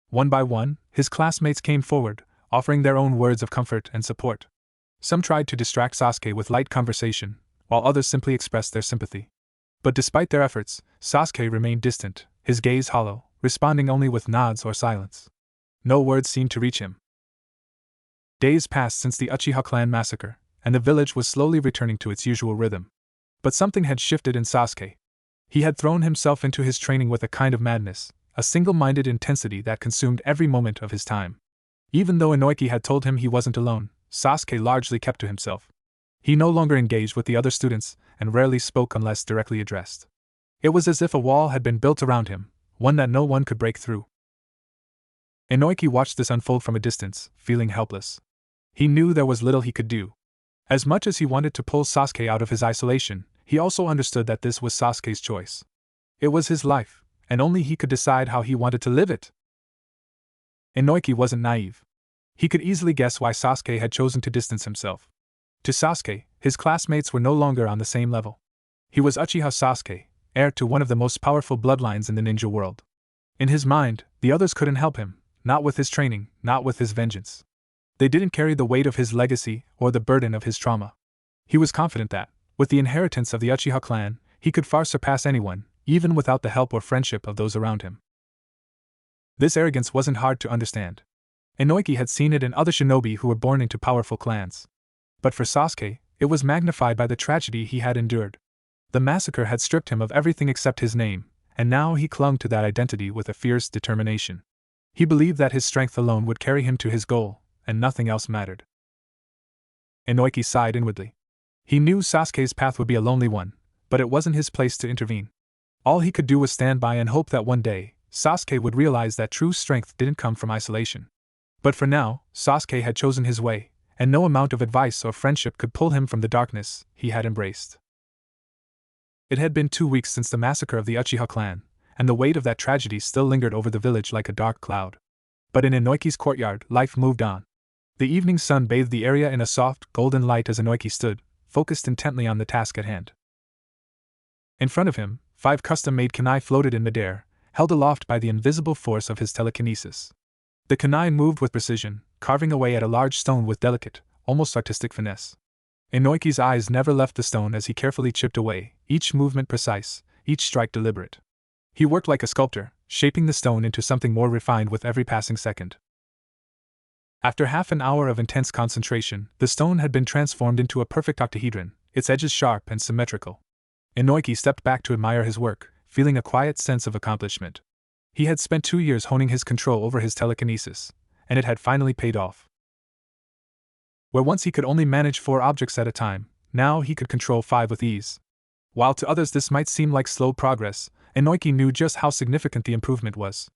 Speaker 1: One by one, his classmates came forward, offering their own words of comfort and support. Some tried to distract Sasuke with light conversation, while others simply expressed their sympathy. But despite their efforts, Sasuke remained distant, his gaze hollow, responding only with nods or silence. No words seemed to reach him. Days passed since the Uchiha clan massacre, and the village was slowly returning to its usual rhythm. But something had shifted in Sasuke. He had thrown himself into his training with a kind of madness, a single-minded intensity that consumed every moment of his time. Even though Inoiki had told him he wasn't alone, Sasuke largely kept to himself. He no longer engaged with the other students, and rarely spoke unless directly addressed. It was as if a wall had been built around him, one that no one could break through. Inoiki watched this unfold from a distance, feeling helpless. He knew there was little he could do. As much as he wanted to pull Sasuke out of his isolation, he also understood that this was Sasuke's choice. It was his life, and only he could decide how he wanted to live it. Inoiki wasn't naive. He could easily guess why Sasuke had chosen to distance himself. To Sasuke, his classmates were no longer on the same level. He was Uchiha Sasuke, heir to one of the most powerful bloodlines in the ninja world. In his mind, the others couldn't help him, not with his training, not with his vengeance. They didn't carry the weight of his legacy or the burden of his trauma. He was confident that, with the inheritance of the Uchiha clan, he could far surpass anyone, even without the help or friendship of those around him. This arrogance wasn't hard to understand. Inoiki had seen it in other shinobi who were born into powerful clans. But for Sasuke, it was magnified by the tragedy he had endured. The massacre had stripped him of everything except his name, and now he clung to that identity with a fierce determination. He believed that his strength alone would carry him to his goal, and nothing else mattered. Inoiki sighed inwardly. He knew Sasuke's path would be a lonely one, but it wasn't his place to intervene. All he could do was stand by and hope that one day, Sasuke would realize that true strength didn't come from isolation. But for now, Sasuke had chosen his way, and no amount of advice or friendship could pull him from the darkness he had embraced. It had been 2 weeks since the massacre of the Uchiha clan, and the weight of that tragedy still lingered over the village like a dark cloud. But in Inoiki's courtyard, life moved on. The evening sun bathed the area in a soft, golden light as Inoiki stood, focused intently on the task at hand. In front of him, 5 custom-made kunai floated in midair, held aloft by the invisible force of his telekinesis. The kunai moved with precision, carving away at a large stone with delicate, almost artistic finesse. Inoiki's eyes never left the stone as he carefully chipped away, each movement precise, each strike deliberate. He worked like a sculptor, shaping the stone into something more refined with every passing second. After half an hour of intense concentration, the stone had been transformed into a perfect octahedron, its edges sharp and symmetrical. Inoiki stepped back to admire his work, feeling a quiet sense of accomplishment. He had spent 2 years honing his control over his telekinesis, and it had finally paid off. Where once he could only manage 4 objects at a time, now he could control 5 with ease. While to others this might seem like slow progress, Inoiki knew just how significant the improvement was.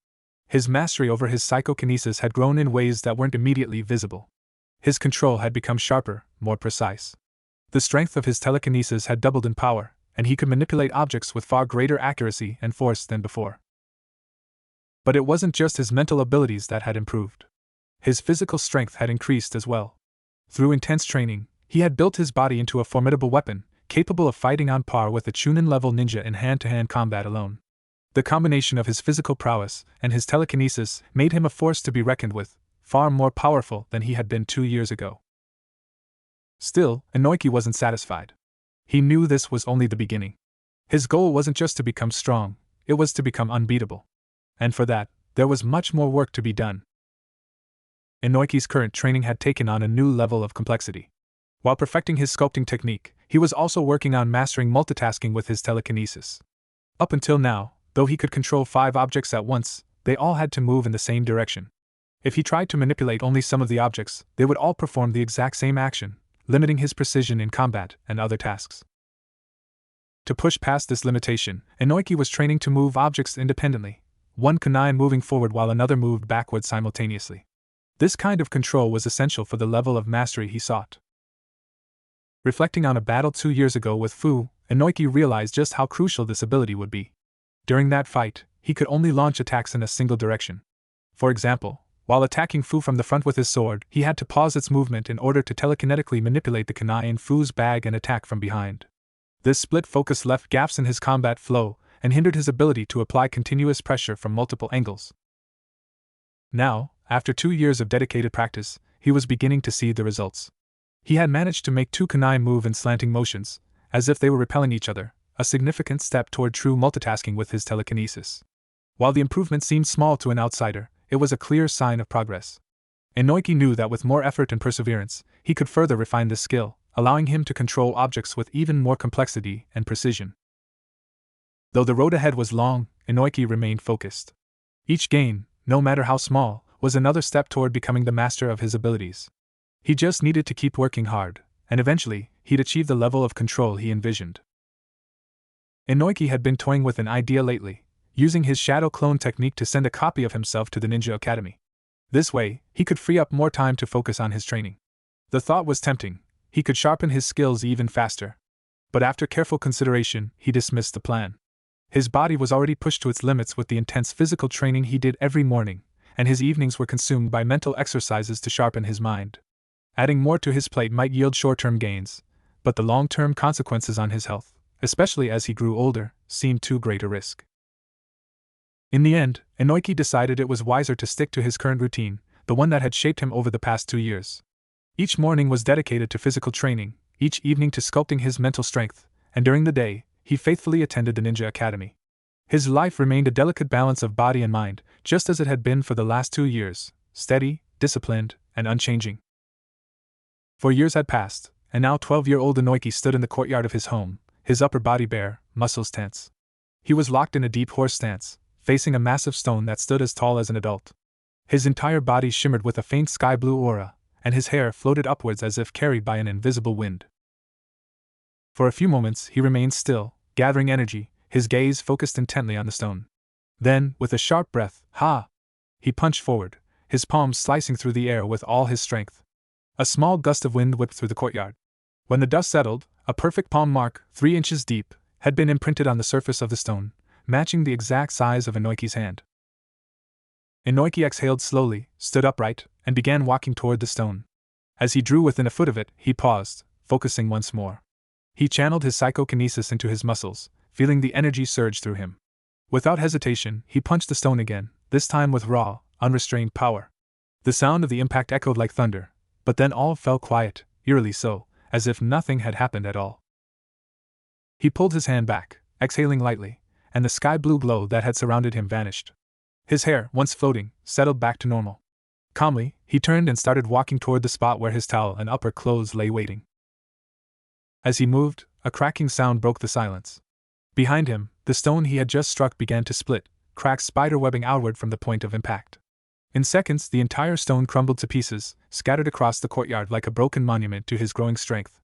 Speaker 1: His mastery over his psychokinesis had grown in ways that weren't immediately visible. His control had become sharper, more precise. The strength of his telekinesis had doubled in power, and he could manipulate objects with far greater accuracy and force than before. But it wasn't just his mental abilities that had improved. His physical strength had increased as well. Through intense training, he had built his body into a formidable weapon, capable of fighting on par with a Chunin-level ninja in hand-to-hand combat alone. The combination of his physical prowess and his telekinesis made him a force to be reckoned with, far more powerful than he had been 2 years ago. Still, Inoiki wasn't satisfied. He knew this was only the beginning. His goal wasn't just to become strong, it was to become unbeatable. And for that, there was much more work to be done. Inoiki's current training had taken on a new level of complexity. While perfecting his sculpting technique, he was also working on mastering multitasking with his telekinesis. Up until now, though he could control 5 objects at once, they all had to move in the same direction. If he tried to manipulate only some of the objects, they would all perform the exact same action, limiting his precision in combat and other tasks. To push past this limitation, Inoiki was training to move objects independently, one kunai moving forward while another moved backward simultaneously. This kind of control was essential for the level of mastery he sought. Reflecting on a battle 2 years ago with Fu, Inoiki realized just how crucial this ability would be. During that fight, he could only launch attacks in a single direction. For example, while attacking Fu from the front with his sword, he had to pause its movement in order to telekinetically manipulate the kunai in Fu's bag and attack from behind. This split focus left gaps in his combat flow and hindered his ability to apply continuous pressure from multiple angles. Now, after 2 years of dedicated practice, he was beginning to see the results. He had managed to make 2 kunai move in slanting motions, as if they were repelling each other, a significant step toward true multitasking with his telekinesis. While the improvement seemed small to an outsider, it was a clear sign of progress. Inoiki knew that with more effort and perseverance, he could further refine this skill, allowing him to control objects with even more complexity and precision. Though the road ahead was long, Inoiki remained focused. Each gain, no matter how small, was another step toward becoming the master of his abilities. He just needed to keep working hard, and eventually, he'd achieve the level of control he envisioned. Inoiki had been toying with an idea lately, using his shadow clone technique to send a copy of himself to the Ninja Academy. This way, he could free up more time to focus on his training. The thought was tempting, he could sharpen his skills even faster. But after careful consideration, he dismissed the plan. His body was already pushed to its limits with the intense physical training he did every morning, and his evenings were consumed by mental exercises to sharpen his mind. Adding more to his plate might yield short-term gains, but the long-term consequences on his health, especially as he grew older, seemed too great a risk. In the end, Inoiki decided it was wiser to stick to his current routine, the one that had shaped him over the past 2 years. Each morning was dedicated to physical training, each evening to sculpting his mental strength, and during the day, he faithfully attended the Ninja Academy. His life remained a delicate balance of body and mind, just as it had been for the last 2 years, steady, disciplined, and unchanging. 4 years had passed, and now 12-year-old Inoiki stood in the courtyard of his home, his upper body bare, muscles tense. He was locked in a deep horse stance, facing a massive stone that stood as tall as an adult. His entire body shimmered with a faint sky-blue aura, and his hair floated upwards as if carried by an invisible wind. For a few moments he remained still, gathering energy, his gaze focused intently on the stone. Then, with a sharp breath, "Ha!" he punched forward, his palms slicing through the air with all his strength. A small gust of wind whipped through the courtyard. When the dust settled, a perfect palm mark, 3 inches deep, had been imprinted on the surface of the stone, matching the exact size of Inoiki's hand. Inoiki exhaled slowly, stood upright, and began walking toward the stone. As he drew within a foot of it, he paused, focusing once more. He channeled his psychokinesis into his muscles, feeling the energy surge through him. Without hesitation, he punched the stone again, this time with raw, unrestrained power. The sound of the impact echoed like thunder, but then all fell quiet, eerily so, as if nothing had happened at all. He pulled his hand back, exhaling lightly, and the sky-blue glow that had surrounded him vanished. His hair, once floating, settled back to normal. Calmly, he turned and started walking toward the spot where his towel and upper clothes lay waiting. As he moved, a cracking sound broke the silence. Behind him, the stone he had just struck began to split, cracks spiderwebbing outward from the point of impact. In seconds, the entire stone crumbled to pieces, scattered across the courtyard like a broken monument to his growing strength.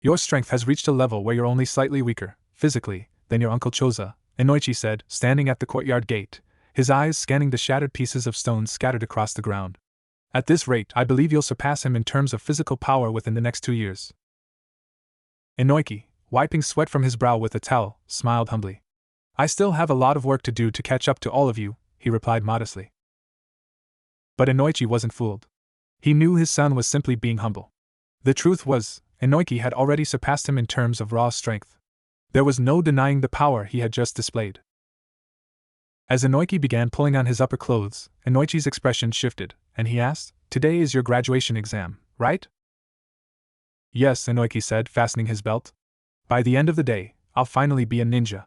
Speaker 1: Your strength has reached a level where you're only slightly weaker, physically, than your Uncle Choza, Inoichi said, standing at the courtyard gate, his eyes scanning the shattered pieces of stone scattered across the ground. At this rate, I believe you'll surpass him in terms of physical power within the next 2 years. Inoichi, wiping sweat from his brow with a towel, smiled humbly. I still have a lot of work to do to catch up to all of you, he replied modestly. But Inoichi wasn't fooled. He knew his son was simply being humble. The truth was, Inoichi had already surpassed him in terms of raw strength. There was no denying the power he had just displayed. As Inoichi began pulling on his upper clothes, Inoichi's expression shifted, and he asked, Today is your graduation exam, right? Yes, Inoichi said, fastening his belt. By the end of the day, I'll finally be a ninja.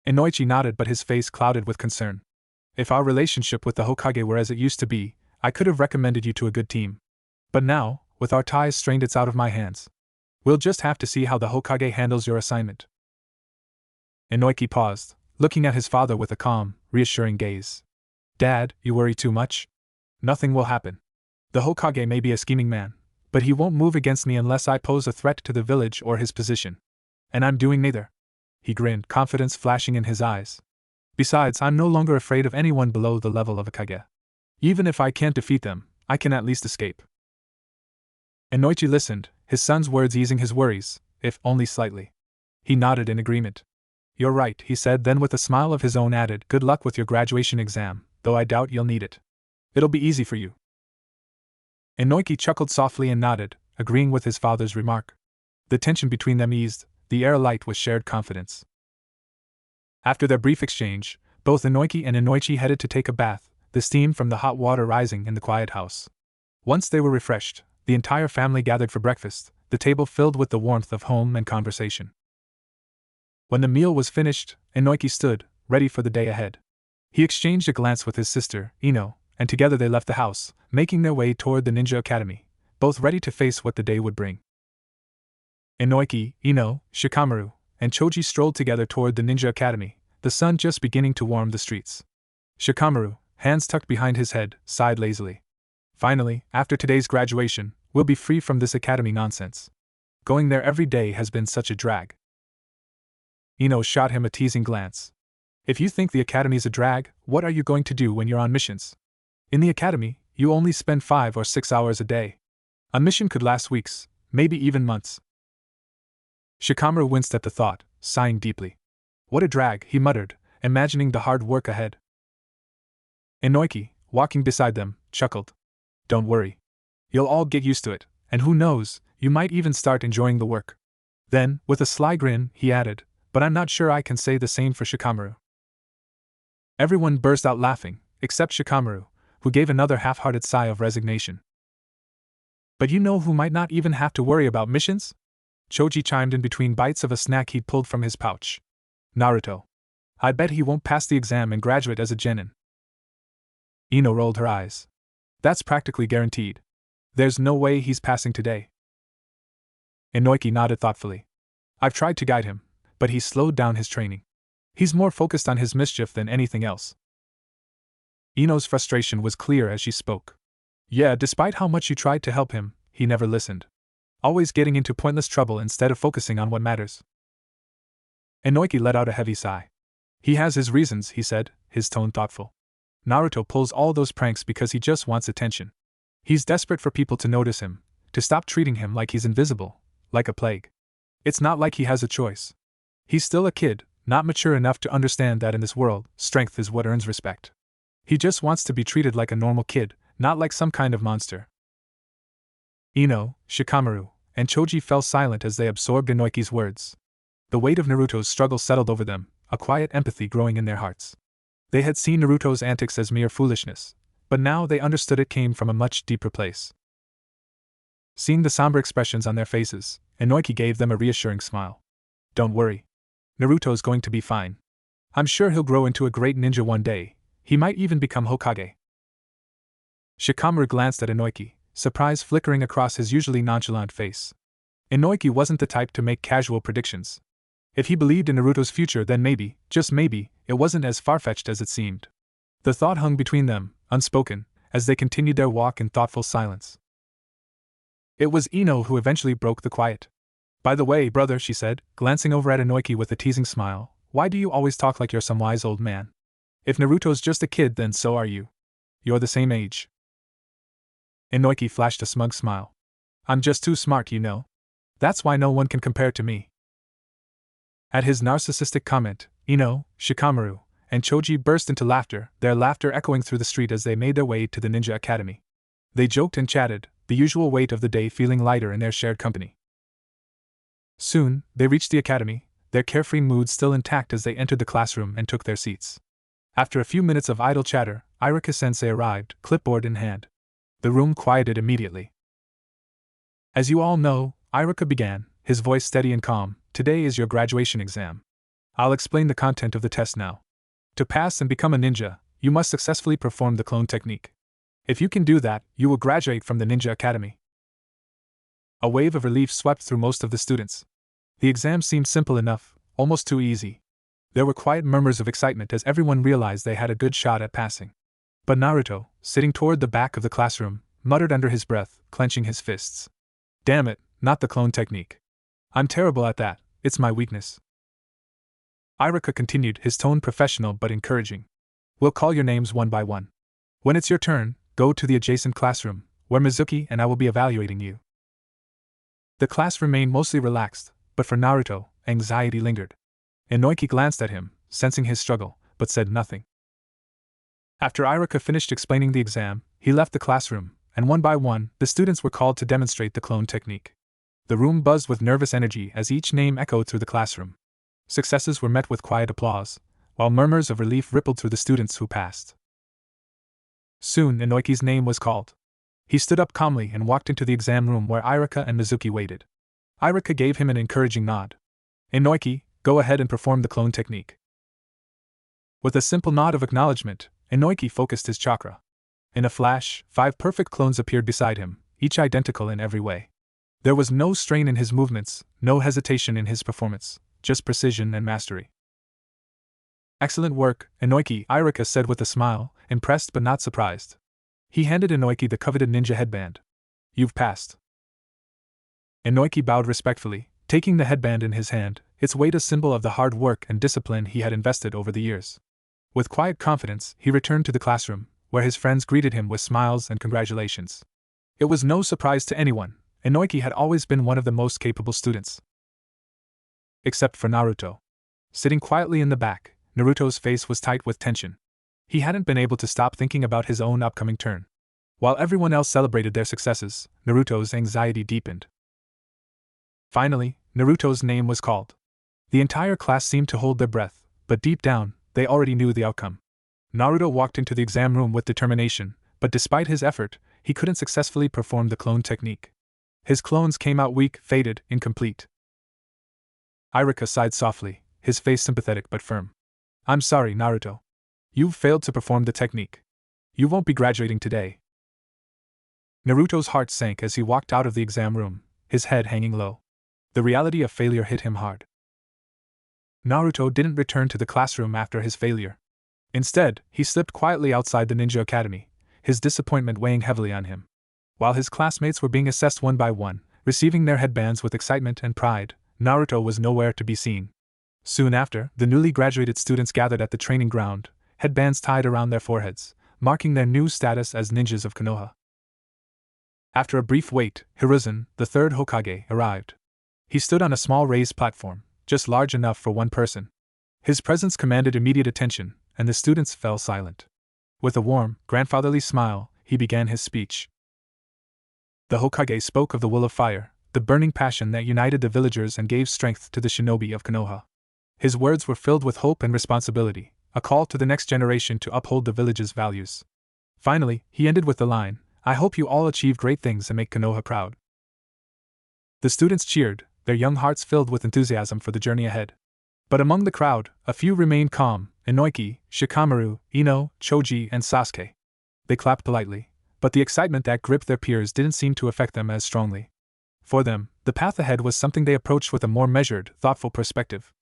Speaker 1: Inoichi nodded, but his face clouded with concern. If our relationship with the Hokage were as it used to be, I could have recommended you to a good team. But now, with our ties strained, it's out of my hands. We'll just have to see how the Hokage handles your assignment. Inoichi paused, looking at his father with a calm, reassuring gaze. Dad, you worry too much? Nothing will happen. The Hokage may be a scheming man, but he won't move against me unless I pose a threat to the village or his position. And I'm doing neither. He grinned, confidence flashing in his eyes. Besides, I'm no longer afraid of anyone below the level of a Kage. Even if I can't defeat them, I can at least escape. Inoichi listened, his son's words easing his worries, if only slightly. He nodded in agreement. You're right, he said, then with a smile of his own added, Good luck with your graduation exam, though I doubt you'll need it. It'll be easy for you. Inoichi chuckled softly and nodded, agreeing with his father's remark. The tension between them eased, the air alight with shared confidence. After their brief exchange, both Inoichi and Inoichi headed to take a bath, the steam from the hot water rising in the quiet house. Once they were refreshed, the entire family gathered for breakfast, the table filled with the warmth of home and conversation. When the meal was finished, Inoichi stood, ready for the day ahead. He exchanged a glance with his sister, Ino, and together they left the house, making their way toward the Ninja Academy, both ready to face what the day would bring. Inoichi, Ino, Shikamaru, and Choji strolled together toward the Ninja Academy, the sun just beginning to warm the streets. Shikamaru, hands tucked behind his head, sighed lazily. Finally, after today's graduation, we'll be free from this academy nonsense. Going there every day has been such a drag. Ino shot him a teasing glance. If you think the academy's a drag, what are you going to do when you're on missions? In the academy, you only spend 5 or 6 hours a day. A mission could last weeks, maybe even months. Shikamaru winced at the thought, sighing deeply. What a drag, he muttered, imagining the hard work ahead. Inoichi, walking beside them, chuckled. Don't worry. You'll all get used to it, and who knows, you might even start enjoying the work. Then, with a sly grin, he added, but I'm not sure I can say the same for Shikamaru. Everyone burst out laughing, except Shikamaru, who gave another half-hearted sigh of resignation. But you know who might not even have to worry about missions? Choji chimed in between bites of a snack he'd pulled from his pouch. Naruto. I bet he won't pass the exam and graduate as a genin. Ino rolled her eyes. That's practically guaranteed. There's no way he's passing today. Inoichi nodded thoughtfully. I've tried to guide him, but he's slowed down his training. He's more focused on his mischief than anything else. Ino's frustration was clear as she spoke. Yeah, despite how much you tried to help him, he never listened. Always getting into pointless trouble instead of focusing on what matters. Inoichi let out a heavy sigh. He has his reasons, he said, his tone thoughtful. Naruto pulls all those pranks because he just wants attention. He's desperate for people to notice him, to stop treating him like he's invisible, like a plague. It's not like he has a choice. He's still a kid, not mature enough to understand that in this world, strength is what earns respect. He just wants to be treated like a normal kid, not like some kind of monster. Ino, Shikamaru, and Choji fell silent as they absorbed Inoiki's words. The weight of Naruto's struggle settled over them, a quiet empathy growing in their hearts. They had seen Naruto's antics as mere foolishness, but now they understood it came from a much deeper place. Seeing the somber expressions on their faces, Inoiki gave them a reassuring smile. Don't worry. Naruto's going to be fine. I'm sure he'll grow into a great ninja one day. He might even become Hokage. Shikamaru glanced at Inoiki, surprise flickering across his usually nonchalant face. Inoiki wasn't the type to make casual predictions. If he believed in Naruto's future, then maybe, just maybe, it wasn't as far-fetched as it seemed. The thought hung between them, unspoken, as they continued their walk in thoughtful silence. It was Ino who eventually broke the quiet. By the way, brother, she said, glancing over at Inoiki with a teasing smile, why do you always talk like you're some wise old man? If Naruto's just a kid, then so are you. You're the same age. Inoiki flashed a smug smile. I'm just too smart, you know. That's why no one can compare to me. At his narcissistic comment, Ino, Shikamaru, and Choji burst into laughter, their laughter echoing through the street as they made their way to the Ninja Academy. They joked and chatted, the usual weight of the day feeling lighter in their shared company. Soon, they reached the academy, their carefree moods still intact as they entered the classroom and took their seats. After a few minutes of idle chatter, Iruka-sensei arrived, clipboard in hand. The room quieted immediately. As you all know, Iruka began, his voice steady and calm, today is your graduation exam. I'll explain the content of the test now. To pass and become a ninja, you must successfully perform the clone technique. If you can do that, you will graduate from the Ninja Academy. A wave of relief swept through most of the students. The exam seemed simple enough, almost too easy. There were quiet murmurs of excitement as everyone realized they had a good shot at passing. But Naruto, sitting toward the back of the classroom, muttered under his breath, clenching his fists. Damn it, not the clone technique. I'm terrible at that, it's my weakness. Iruka continued, his tone professional but encouraging. We'll call your names one by one. When it's your turn, go to the adjacent classroom, where Mizuki and I will be evaluating you. The class remained mostly relaxed, but for Naruto, anxiety lingered. Inoiki glanced at him, sensing his struggle, but said nothing. After Iruka finished explaining the exam, he left the classroom, and one by one, the students were called to demonstrate the clone technique. The room buzzed with nervous energy as each name echoed through the classroom. Successes were met with quiet applause, while murmurs of relief rippled through the students who passed. Soon, Inoiki's name was called. He stood up calmly and walked into the exam room where Iruka and Mizuki waited. Iruka gave him an encouraging nod. Inoiki, go ahead and perform the clone technique. With a simple nod of acknowledgement, Inoiki focused his chakra. In a flash, 5 perfect clones appeared beside him, each identical in every way. There was no strain in his movements, no hesitation in his performance, just precision and mastery. Excellent work, Inoiki, Iruka said with a smile, impressed but not surprised. He handed Inoiki the coveted ninja headband. You've passed. Inoiki bowed respectfully, taking the headband in his hand, its weight a symbol of the hard work and discipline he had invested over the years. With quiet confidence, he returned to the classroom, where his friends greeted him with smiles and congratulations. It was no surprise to anyone, Inoiki had always been one of the most capable students. Except for Naruto. Sitting quietly in the back, Naruto's face was tight with tension. He hadn't been able to stop thinking about his own upcoming turn. While everyone else celebrated their successes, Naruto's anxiety deepened. Finally, Naruto's name was called. The entire class seemed to hold their breath, but deep down, they already knew the outcome. Naruto walked into the exam room with determination, but despite his effort, he couldn't successfully perform the clone technique. His clones came out weak, faded, incomplete. Iruka sighed softly, his face sympathetic but firm. I'm sorry, Naruto. You've failed to perform the technique. You won't be graduating today. Naruto's heart sank as he walked out of the exam room, his head hanging low. The reality of failure hit him hard. Naruto didn't return to the classroom after his failure. Instead, he slipped quietly outside the Ninja Academy, his disappointment weighing heavily on him. While his classmates were being assessed one by one, receiving their headbands with excitement and pride, Naruto was nowhere to be seen. Soon after, the newly graduated students gathered at the training ground, headbands tied around their foreheads, marking their new status as ninjas of Konoha. After a brief wait, Hiruzen, the third Hokage, arrived. He stood on a small raised platform, just large enough for one person. His presence commanded immediate attention, and the students fell silent. With a warm, grandfatherly smile, he began his speech. The Hokage spoke of the will of fire, the burning passion that united the villagers and gave strength to the shinobi of Konoha. His words were filled with hope and responsibility, a call to the next generation to uphold the village's values. Finally, he ended with the line, "I hope you all achieve great things and make Konoha proud." The students cheered, their young hearts filled with enthusiasm for the journey ahead. But among the crowd, a few remained calm: Inoiki, Shikamaru, Ino, Choji, and Sasuke. They clapped politely, but the excitement that gripped their peers didn't seem to affect them as strongly. For them, the path ahead was something they approached with a more measured, thoughtful perspective.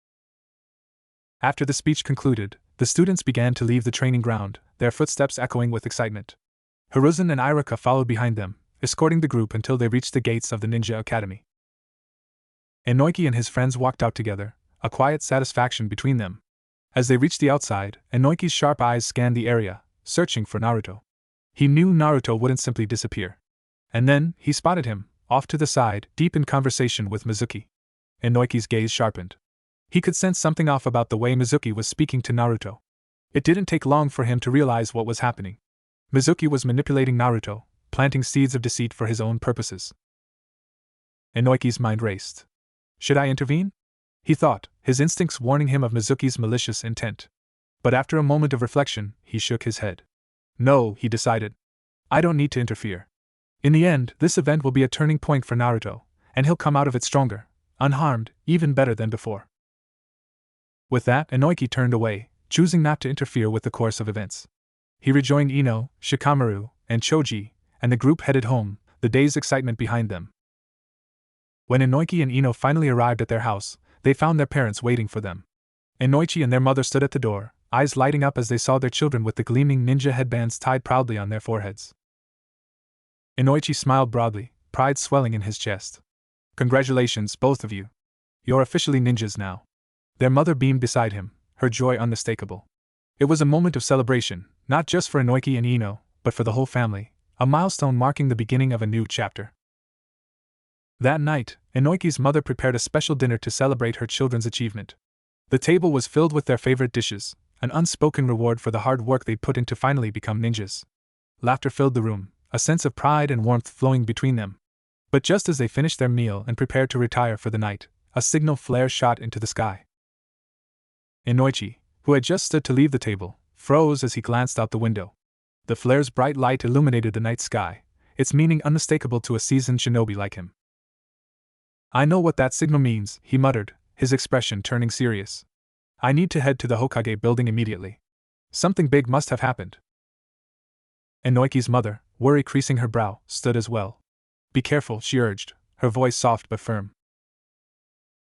Speaker 1: After the speech concluded, the students began to leave the training ground, their footsteps echoing with excitement. Hiruzen and Iruka followed behind them, escorting the group until they reached the gates of the Ninja Academy. Inoiki and his friends walked out together, a quiet satisfaction between them. As they reached the outside, Inoiki's sharp eyes scanned the area, searching for Naruto. He knew Naruto wouldn't simply disappear. And then, he spotted him, off to the side, deep in conversation with Mizuki. Inoiki's gaze sharpened. He could sense something off about the way Mizuki was speaking to Naruto. It didn't take long for him to realize what was happening. Mizuki was manipulating Naruto, planting seeds of deceit for his own purposes. Inoiki's mind raced. Should I intervene? He thought, his instincts warning him of Mizuki's malicious intent. But after a moment of reflection, he shook his head. No, he decided. I don't need to interfere. In the end, this event will be a turning point for Naruto, and he'll come out of it stronger, unharmed, even better than before. With that, Inoiki turned away, choosing not to interfere with the course of events. He rejoined Ino, Shikamaru, and Choji, and the group headed home, the day's excitement behind them. When Inoiki and Ino finally arrived at their house, they found their parents waiting for them. Inoichi and their mother stood at the door, eyes lighting up as they saw their children with the gleaming ninja headbands tied proudly on their foreheads. Inoichi smiled broadly, pride swelling in his chest. Congratulations, both of you. You're officially ninjas now. Their mother beamed beside him, her joy unmistakable. It was a moment of celebration, not just for Inoiki and Ino, but for the whole family, a milestone marking the beginning of a new chapter. That night, Inoiki's mother prepared a special dinner to celebrate her children's achievement. The table was filled with their favorite dishes, an unspoken reward for the hard work they'd put in to finally become ninjas. Laughter filled the room, a sense of pride and warmth flowing between them. But just as they finished their meal and prepared to retire for the night, a signal flare shot into the sky. Inoichi, who had just stood to leave the table, froze as he glanced out the window. The flare's bright light illuminated the night sky, its meaning unmistakable to a seasoned shinobi like him. I know what that signal means, he muttered, his expression turning serious. I need to head to the Hokage building immediately. Something big must have happened. Inoiki's mother, worry creasing her brow, stood as well. Be careful, she urged, her voice soft but firm.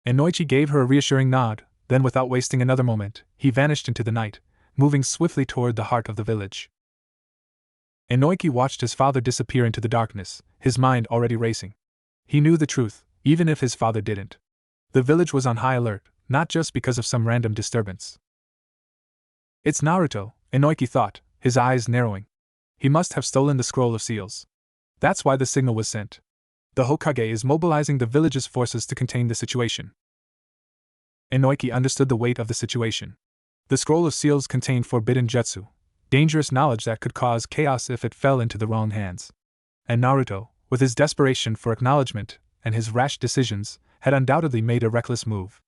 Speaker 1: Inoichi gave her a reassuring nod, then without wasting another moment, he vanished into the night, moving swiftly toward the heart of the village. Inoiki watched his father disappear into the darkness, his mind already racing. He knew the truth, even if his father didn't. The village was on high alert, not just because of some random disturbance. It's Naruto, Inoiki thought, his eyes narrowing. He must have stolen the scroll of seals. That's why the signal was sent. The Hokage is mobilizing the village's forces to contain the situation. Inoiki understood the weight of the situation. The scroll of seals contained forbidden jutsu, dangerous knowledge that could cause chaos if it fell into the wrong hands. And Naruto, with his desperation for acknowledgement and his rash decisions, had undoubtedly made a reckless move.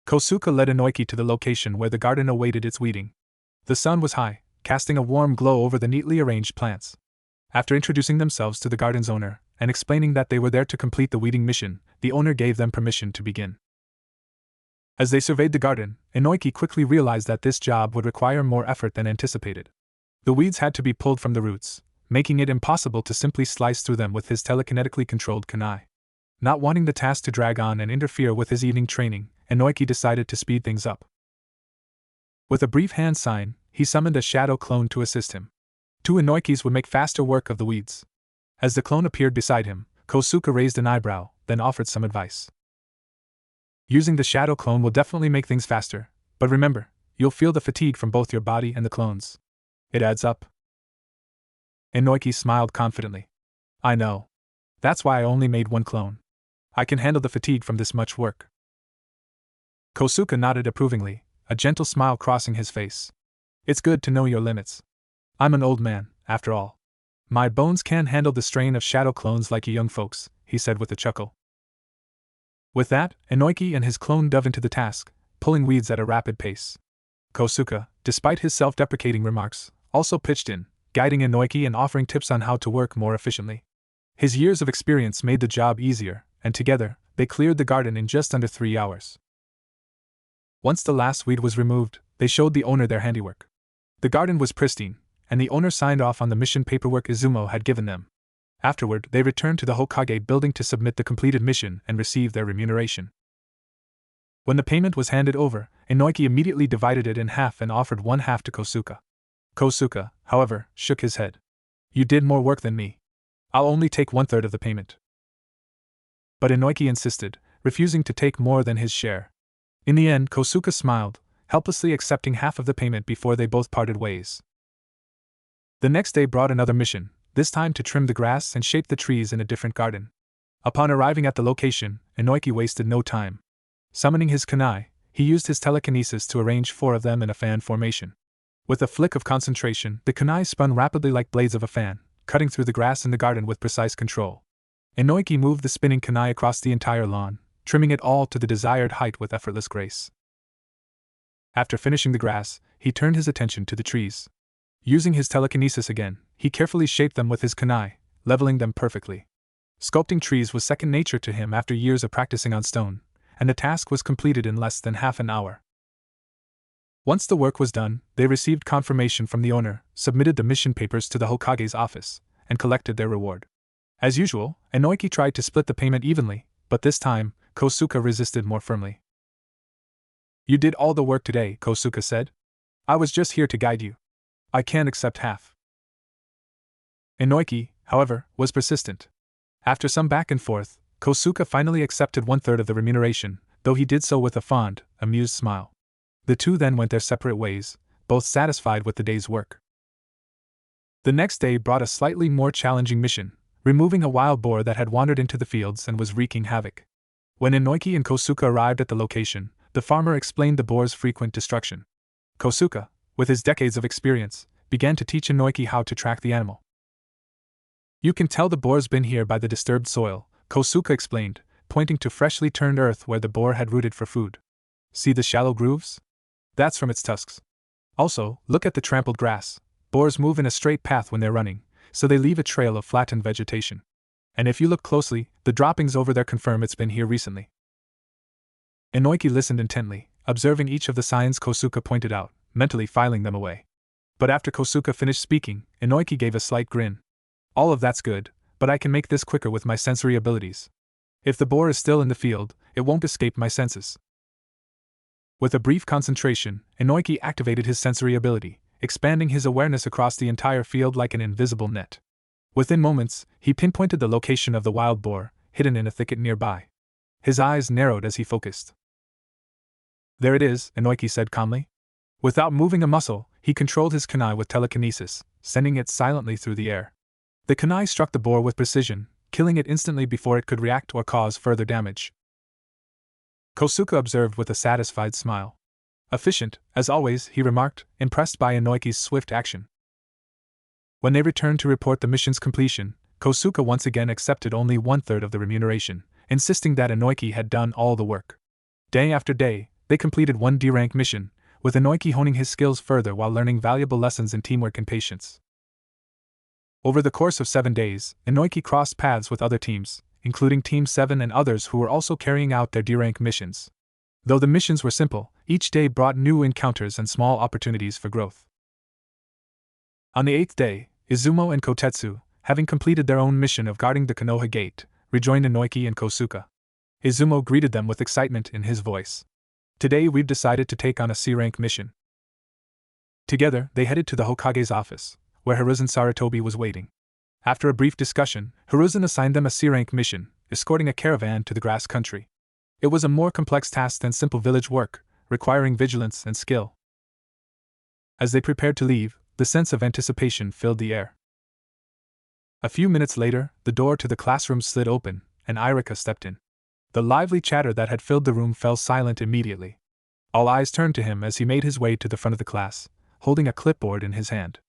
Speaker 1: Kosuke led Inoiki to the location where the garden awaited its weeding. The sun was high, casting a warm glow over the neatly arranged plants. After introducing themselves to the garden's owner, and explaining that they were there to complete the weeding mission, the owner gave them permission to begin. As they surveyed the garden, Inoiki quickly realized that this job would require more effort than anticipated. The weeds had to be pulled from the roots, making it impossible to simply slice through them with his telekinetically controlled kunai. Not wanting the task to drag on and interfere with his evening training, Inoiki decided to speed things up. With a brief hand sign, he summoned a shadow clone to assist him. 2 Inoikis would make faster work of the weeds. As the clone appeared beside him, Kosuke raised an eyebrow, then offered some advice. Using the shadow clone will definitely make things faster, but remember, you'll feel the fatigue from both your body and the clones. It adds up. Inoiki smiled confidently. I know. That's why I only made 1 clone. I can handle the fatigue from this much work. Kosuke nodded approvingly, a gentle smile crossing his face. It's good to know your limits. I'm an old man, after all. My bones can't handle the strain of shadow clones like you young folks, he said with a chuckle. With that, Inoiki and his clone dove into the task, pulling weeds at a rapid pace. Kosuke, despite his self-deprecating remarks, also pitched in, guiding Inoiki and offering tips on how to work more efficiently. His years of experience made the job easier, and together, they cleared the garden in just under 3 hours. Once the last weed was removed, they showed the owner their handiwork. The garden was pristine, and the owner signed off on the mission paperwork Izumo had given them. Afterward, they returned to the Hokage building to submit the completed mission and receive their remuneration. When the payment was handed over, Inoiki immediately divided it in half and offered one half to Kosuke. Kosuke, however, shook his head. You did more work than me. I'll only take 1/3 of the payment. But Inoiki insisted, refusing to take more than his share. In the end, Kosuke smiled, helplessly accepting half of the payment before they both parted ways. The next day brought another mission, this time to trim the grass and shape the trees in a different garden. Upon arriving at the location, Inoiki wasted no time. Summoning his kunai, he used his telekinesis to arrange 4 of them in a fan formation. With a flick of concentration, the kunai spun rapidly like blades of a fan, cutting through the grass in the garden with precise control. Inoiki moved the spinning kunai across the entire lawn, trimming it all to the desired height with effortless grace. After finishing the grass, he turned his attention to the trees. Using his telekinesis again, he carefully shaped them with his kunai, leveling them perfectly. Sculpting trees was second nature to him after years of practicing on stone, and the task was completed in less than half an hour. Once the work was done, they received confirmation from the owner, submitted the mission papers to the Hokage's office, and collected their reward. As usual, Inoiki tried to split the payment evenly, but this time, Kosuke resisted more firmly. You did all the work today, Kosuke said. I was just here to guide you. I can't accept half. Inoiki, however, was persistent. After some back and forth, Kosuke finally accepted 1/3 of the remuneration, though he did so with a fond, amused smile. The two then went their separate ways, both satisfied with the day's work. The next day brought a slightly more challenging mission, removing a wild boar that had wandered into the fields and was wreaking havoc. When Inoiki and Kosuke arrived at the location, the farmer explained the boar's frequent destruction. Kosuke, with his decades of experience, began to teach Inoiki how to track the animal. You can tell the boar's been here by the disturbed soil, Kosuke explained, pointing to freshly turned earth where the boar had rooted for food. See the shallow grooves? That's from its tusks. Also, look at the trampled grass. Boars move in a straight path when they're running, so they leave a trail of flattened vegetation. And if you look closely, the droppings over there confirm it's been here recently. Inoiki listened intently, observing each of the signs Kosuke pointed out, mentally filing them away. But after Kosuke finished speaking, Inoiki gave a slight grin. All of that's good, but I can make this quicker with my sensory abilities. If the boar is still in the field, it won't escape my senses. With a brief concentration, Inoiki activated his sensory ability, expanding his awareness across the entire field like an invisible net. Within moments, he pinpointed the location of the wild boar, hidden in a thicket nearby. His eyes narrowed as he focused. There it is, Inoiki said calmly. Without moving a muscle, he controlled his kunai with telekinesis, sending it silently through the air. The kunai struck the boar with precision, killing it instantly before it could react or cause further damage. Kosuke observed with a satisfied smile. Efficient, as always, he remarked, impressed by Inoiki's swift action. When they returned to report the mission's completion, Kosuke once again accepted only 1/3 of the remuneration, insisting that Inoiki had done all the work. Day after day, they completed one D-rank mission, with Inoiki honing his skills further while learning valuable lessons in teamwork and patience. Over the course of 7 days, Inoiki crossed paths with other teams, including Team 7 and others who were also carrying out their D-rank missions. Though the missions were simple, each day brought new encounters and small opportunities for growth. On the 8th day, Izumo and Kotetsu, having completed their own mission of guarding the Konoha Gate, rejoined Inoiki and Kosuke. Izumo greeted them with excitement in his voice. Today we've decided to take on a C-rank mission. Together, they headed to the Hokage's office, where Hiruzen Sarutobi was waiting. After a brief discussion, Hiruzen assigned them a C-rank mission, escorting a caravan to the grass country. It was a more complex task than simple village work, requiring vigilance and skill. As they prepared to leave, the sense of anticipation filled the air. A few minutes later, the door to the classroom slid open, and Irika stepped in. The lively chatter that had filled the room fell silent immediately. All eyes turned to him as he made his way to the front of the class, holding a clipboard in his hand.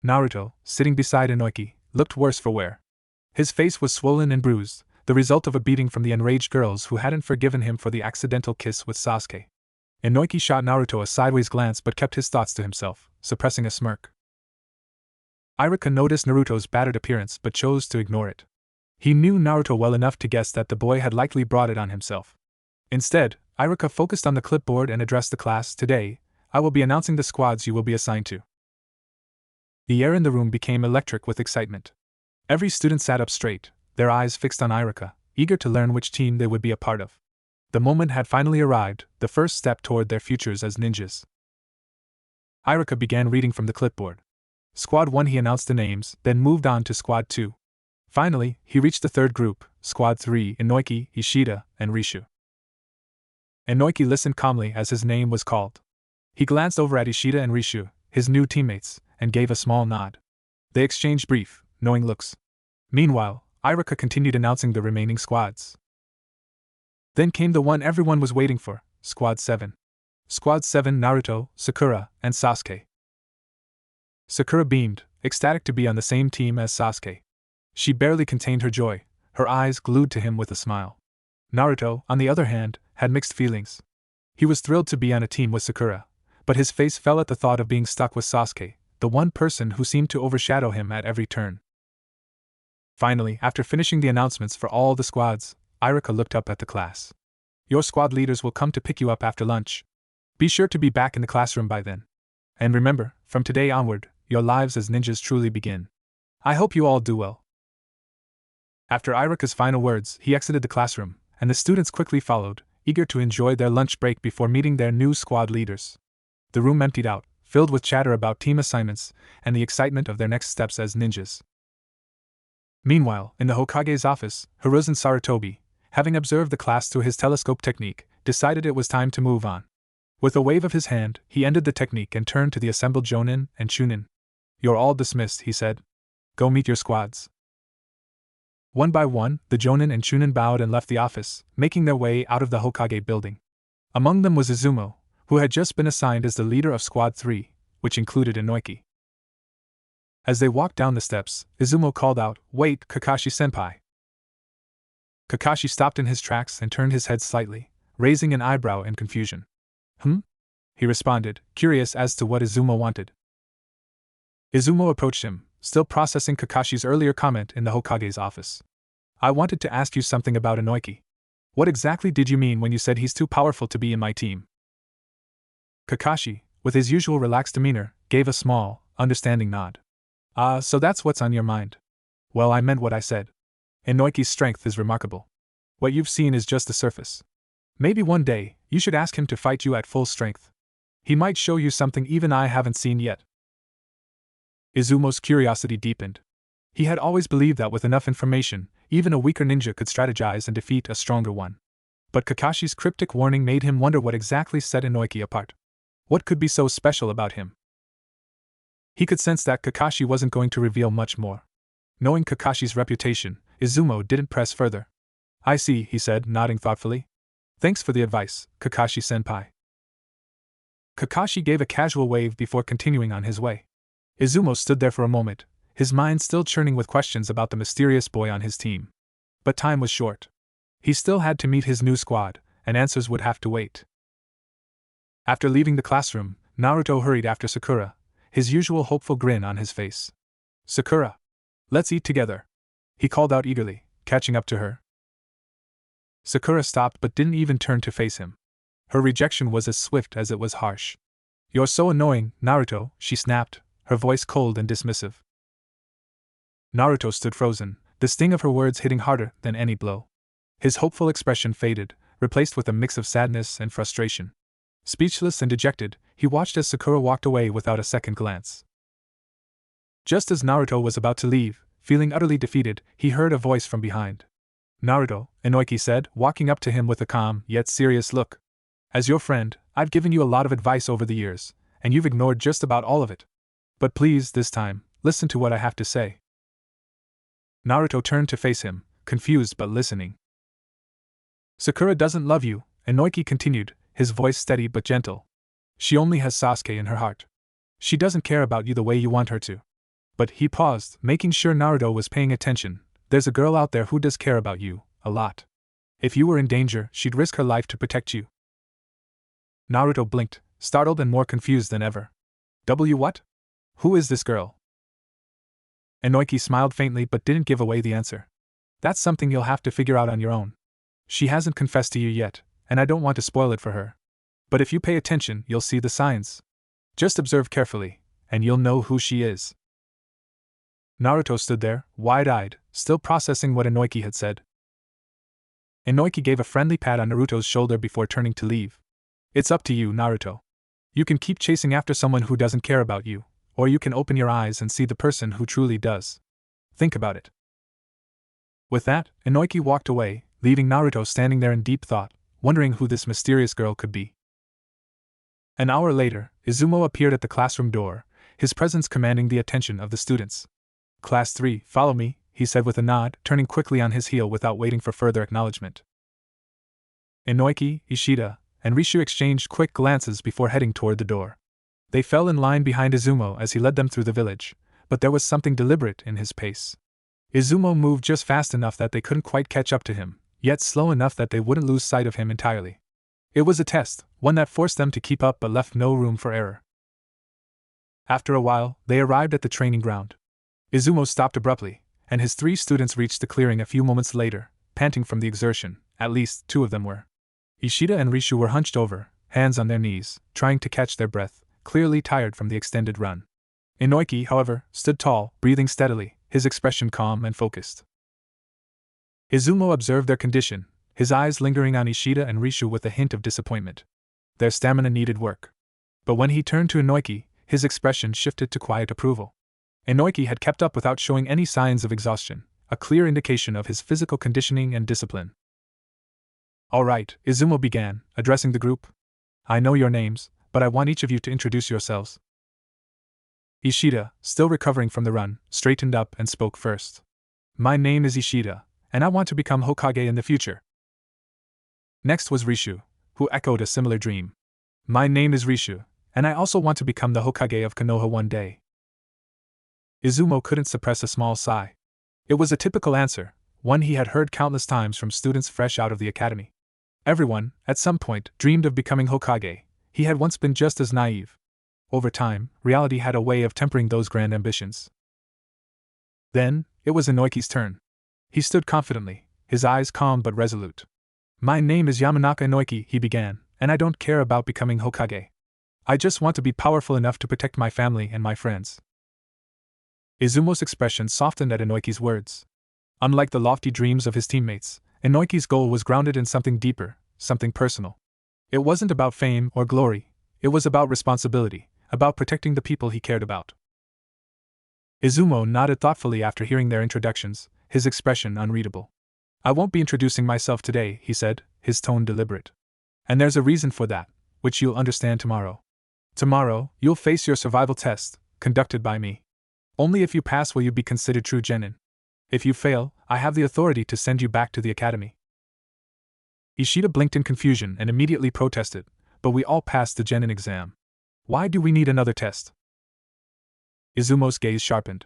Speaker 1: Naruto, sitting beside Inoki, looked worse for wear. His face was swollen and bruised, the result of a beating from the enraged girls who hadn't forgiven him for the accidental kiss with Sasuke. Inoki shot Naruto a sideways glance but kept his thoughts to himself, suppressing a smirk. Iruka noticed Naruto's battered appearance but chose to ignore it. He knew Naruto well enough to guess that the boy had likely brought it on himself. Instead, Iruka focused on the clipboard and addressed the class. Today, I will be announcing the squads you will be assigned to. The air in the room became electric with excitement. Every student sat up straight, their eyes fixed on Iruka, eager to learn which team they would be a part of. The moment had finally arrived, the first step toward their futures as ninjas. Iruka began reading from the clipboard. Squad 1, he announced the names, then moved on to Squad 2. Finally, he reached the third group, Squad 3, Inoki, Ishida, and Rishu. Inoki listened calmly as his name was called. He glanced over at Ishida and Rishu, his new teammates, and gave a small nod. They exchanged brief, knowing looks. Meanwhile, Iruka continued announcing the remaining squads. Then came the one everyone was waiting for, Squad 7. Squad 7, Naruto, Sakura, and Sasuke. Sakura beamed, ecstatic to be on the same team as Sasuke. She barely contained her joy, her eyes glued to him with a smile. Naruto, on the other hand, had mixed feelings. He was thrilled to be on a team with Sakura, but his face fell at the thought of being stuck with Sasuke, the one person who seemed to overshadow him at every turn. Finally, after finishing the announcements for all the squads, Iruka looked up at the class. Your squad leaders will come to pick you up after lunch. Be sure to be back in the classroom by then. And remember, from today onward, your lives as ninjas truly begin. I hope you all do well. After Iruka's final words, he exited the classroom, and the students quickly followed, eager to enjoy their lunch break before meeting their new squad leaders. The room emptied out, filled with chatter about team assignments and the excitement of their next steps as ninjas. Meanwhile, in the Hokage's office, Hiruzen Sarutobi, having observed the class through his telescope technique, decided it was time to move on. With a wave of his hand, he ended the technique and turned to the assembled Jonin and Chunin. You're all dismissed, he said. Go meet your squads. One by one, the Jonin and Chunin bowed and left the office, making their way out of the Hokage building. Among them was Izumo, who had just been assigned as the leader of Squad 3, which included Inoki. As they walked down the steps, Izumo called out, Wait, Kakashi-senpai. Kakashi stopped in his tracks and turned his head slightly, raising an eyebrow in confusion. He responded, curious as to what Izumo wanted. Izumo approached him, still processing Kakashi's earlier comment in the Hokage's office. I wanted to ask you something about Inoki. What exactly did you mean when you said he's too powerful to be in my team? Kakashi, with his usual relaxed demeanor, gave a small, understanding nod. So that's what's on your mind. Well, I meant what I said. Inoki's strength is remarkable. What you've seen is just the surface. Maybe one day, you should ask him to fight you at full strength. He might show you something even I haven't seen yet. Izumo's curiosity deepened. He had always believed that with enough information, even a weaker ninja could strategize and defeat a stronger one. But Kakashi's cryptic warning made him wonder what exactly set Inoki apart. What could be so special about him? He could sense that Kakashi wasn't going to reveal much more. Knowing Kakashi's reputation, Izumo didn't press further. I see, he said, nodding thoughtfully. Thanks for the advice, Kakashi-senpai. Kakashi gave a casual wave before continuing on his way. Izumo stood there for a moment, his mind still churning with questions about the mysterious boy on his team. But time was short. He still had to meet his new squad, and answers would have to wait. After leaving the classroom, Naruto hurried after Sakura, his usual hopeful grin on his face. Sakura! Let's eat together! He called out eagerly, catching up to her. Sakura stopped but didn't even turn to face him. Her rejection was as swift as it was harsh. You're so annoying, Naruto, she snapped, her voice cold and dismissive. Naruto stood frozen, the sting of her words hitting harder than any blow. His hopeful expression faded, replaced with a mix of sadness and frustration. Speechless and dejected, he watched as Sakura walked away without a second glance. Just as Naruto was about to leave, feeling utterly defeated, he heard a voice from behind. Naruto, Inoki said, walking up to him with a calm yet serious look. As your friend, I've given you a lot of advice over the years, and you've ignored just about all of it. But please, this time, listen to what I have to say. Naruto turned to face him, confused but listening. Sakura doesn't love you, Inoki continued, his voice steady but gentle. She only has Sasuke in her heart. She doesn't care about you the way you want her to. But he paused, making sure Naruto was paying attention. There's a girl out there who does care about you, a lot. If you were in danger, she'd risk her life to protect you. Naruto blinked, startled and more confused than ever. What? Who is this girl? Inoki smiled faintly but didn't give away the answer. That's something you'll have to figure out on your own. She hasn't confessed to you yet, and I don't want to spoil it for her. But if you pay attention, you'll see the signs. Just observe carefully, and you'll know who she is. Naruto stood there, wide-eyed, still processing what Inoki had said. Inoki gave a friendly pat on Naruto's shoulder before turning to leave. It's up to you, Naruto. You can keep chasing after someone who doesn't care about you, or you can open your eyes and see the person who truly does. Think about it. With that, Inoki walked away, leaving Naruto standing there in deep thought, wondering who this mysterious girl could be. An hour later, Izumo appeared at the classroom door, his presence commanding the attention of the students. Class 3, follow me, he said with a nod, turning quickly on his heel without waiting for further acknowledgement. Inoki, Ishida, and Rishu exchanged quick glances before heading toward the door. They fell in line behind Izumo as he led them through the village, but there was something deliberate in his pace. Izumo moved just fast enough that they couldn't quite catch up to him, yet slow enough that they wouldn't lose sight of him entirely. It was a test, one that forced them to keep up but left no room for error. After a while, they arrived at the training ground. Izumo stopped abruptly, and his 3 students reached the clearing a few moments later, panting from the exertion. At least 2 of them were. Ishida and Rishu were hunched over, hands on their knees, trying to catch their breath, clearly tired from the extended run. Inoki, however, stood tall, breathing steadily, his expression calm and focused. Izumo observed their condition, his eyes lingering on Ishida and Rishu with a hint of disappointment. Their stamina needed work. But when he turned to Inoki, his expression shifted to quiet approval. Inoki had kept up without showing any signs of exhaustion, a clear indication of his physical conditioning and discipline. All right, Izumo began, addressing the group. I know your names, but I want each of you to introduce yourselves. Ishida, still recovering from the run, straightened up and spoke first. My name is Ishida, and I want to become Hokage in the future. Next was Rishu, who echoed a similar dream. My name is Rishu, and I also want to become the Hokage of Konoha one day. Izumo couldn't suppress a small sigh. It was a typical answer, one he had heard countless times from students fresh out of the academy. Everyone, at some point, dreamed of becoming Hokage. He had once been just as naive. Over time, reality had a way of tempering those grand ambitions. Then, it was Inoki's turn. He stood confidently, his eyes calm but resolute. My name is Yamanaka Inoki, he began, and I don't care about becoming Hokage. I just want to be powerful enough to protect my family and my friends. Izumo's expression softened at Inoki's words. Unlike the lofty dreams of his teammates, Inoki's goal was grounded in something deeper, something personal. It wasn't about fame or glory, it was about responsibility, about protecting the people he cared about. Izumo nodded thoughtfully after hearing their introductions, his expression unreadable. I won't be introducing myself today, he said, his tone deliberate. And there's a reason for that, which you'll understand tomorrow. Tomorrow, you'll face your survival test, conducted by me. Only if you pass will you be considered true genin. If you fail, I have the authority to send you back to the academy. Ishida blinked in confusion and immediately protested, but we all passed the genin exam. Why do we need another test? Izumo's gaze sharpened.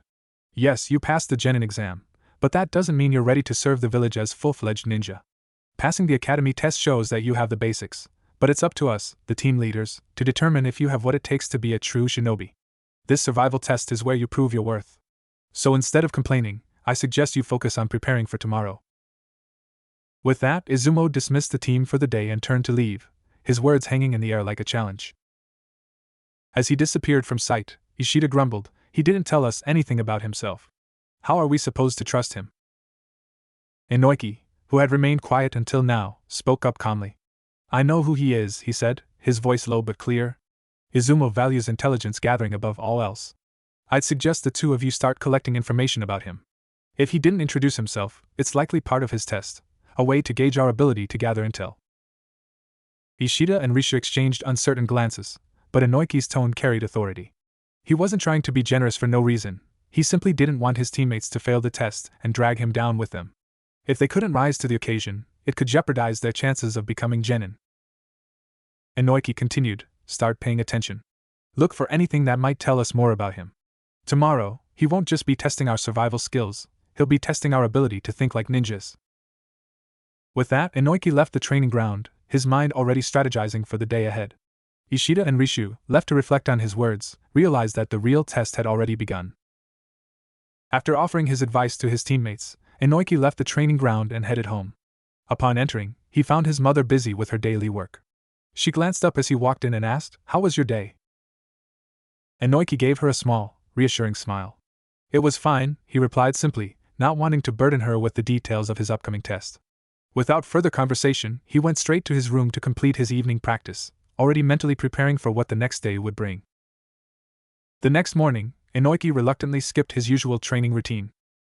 Speaker 1: Yes, you passed the genin exam, but that doesn't mean you're ready to serve the village as full-fledged ninja. Passing the academy test shows that you have the basics, but it's up to us, the team leaders, to determine if you have what it takes to be a true shinobi. This survival test is where you prove your worth. So instead of complaining, I suggest you focus on preparing for tomorrow. With that, Izumo dismissed the team for the day and turned to leave, his words hanging in the air like a challenge. As he disappeared from sight, Ishida grumbled, he didn't tell us anything about himself. How are we supposed to trust him? Inoki, who had remained quiet until now, spoke up calmly. I know who he is, he said, his voice low but clear. Izumo values intelligence gathering above all else. I'd suggest the 2 of you start collecting information about him. If he didn't introduce himself, it's likely part of his test, a way to gauge our ability to gather intel. Ishida and Rishu exchanged uncertain glances, but Inoki's tone carried authority. He wasn't trying to be generous for no reason, he simply didn't want his teammates to fail the test and drag him down with them. If they couldn't rise to the occasion, it could jeopardize their chances of becoming genin. Inoki continued, start paying attention. Look for anything that might tell us more about him. Tomorrow, He won't just be testing our survival skills, he'll be testing our ability to think like ninjas. With that, Inoki left the training ground, his mind already strategizing for the day ahead. Ishida and Rishu, left to reflect on his words, realized that the real test had already begun. After offering his advice to his teammates, Inoki left the training ground and headed home. Upon entering, he found his mother busy with her daily work. She glanced up as he walked in and asked, "How was your day?" Inoki gave her a small, reassuring smile. "It was fine," he replied simply, not wanting to burden her with the details of his upcoming test. Without further conversation, he went straight to his room to complete his evening practice, already mentally preparing for what the next day would bring. The next morning, Inoki reluctantly skipped his usual training routine.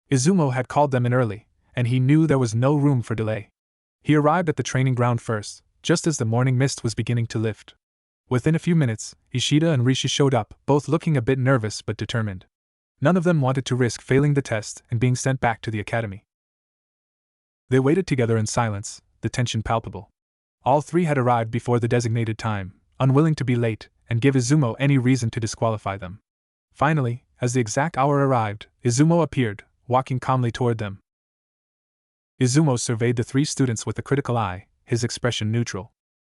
Speaker 1: Izumo had called them in early, and he knew there was no room for delay. He arrived at the training ground first, just as the morning mist was beginning to lift. Within a few minutes, Ishida and Rishi showed up, both looking a bit nervous but determined. None of them wanted to risk failing the test and being sent back to the academy. They waited together in silence, the tension palpable. All three had arrived before the designated time, unwilling to be late and give Izumo any reason to disqualify them. Finally, as the exact hour arrived, Izumo appeared, walking calmly toward them. Izumo surveyed the three students with a critical eye, his expression neutral.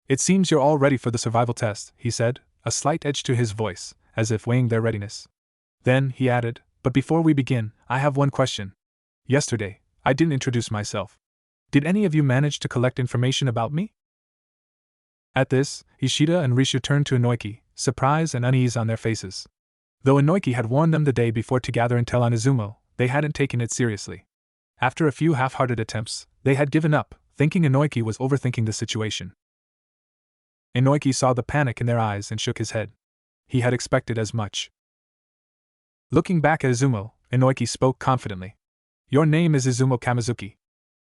Speaker 1: "It seems you're all ready for the survival test," he said, a slight edge to his voice, as if weighing their readiness. Then, he added, "But before we begin, I have one question. Yesterday, I didn't introduce myself. Did any of you manage to collect information about me?" At this, Ishida and Rishu turned to Inoki, surprise and unease on their faces. Though Inoki had warned them the day before to gather intel on Izumo, they hadn't taken it seriously. After a few half-hearted attempts, they had given up, thinking Inoki was overthinking the situation. Inoki saw the panic in their eyes and shook his head. He had expected as much. Looking back at Izumo, Inoki spoke confidently. "Your name is Izumo Kamizuki.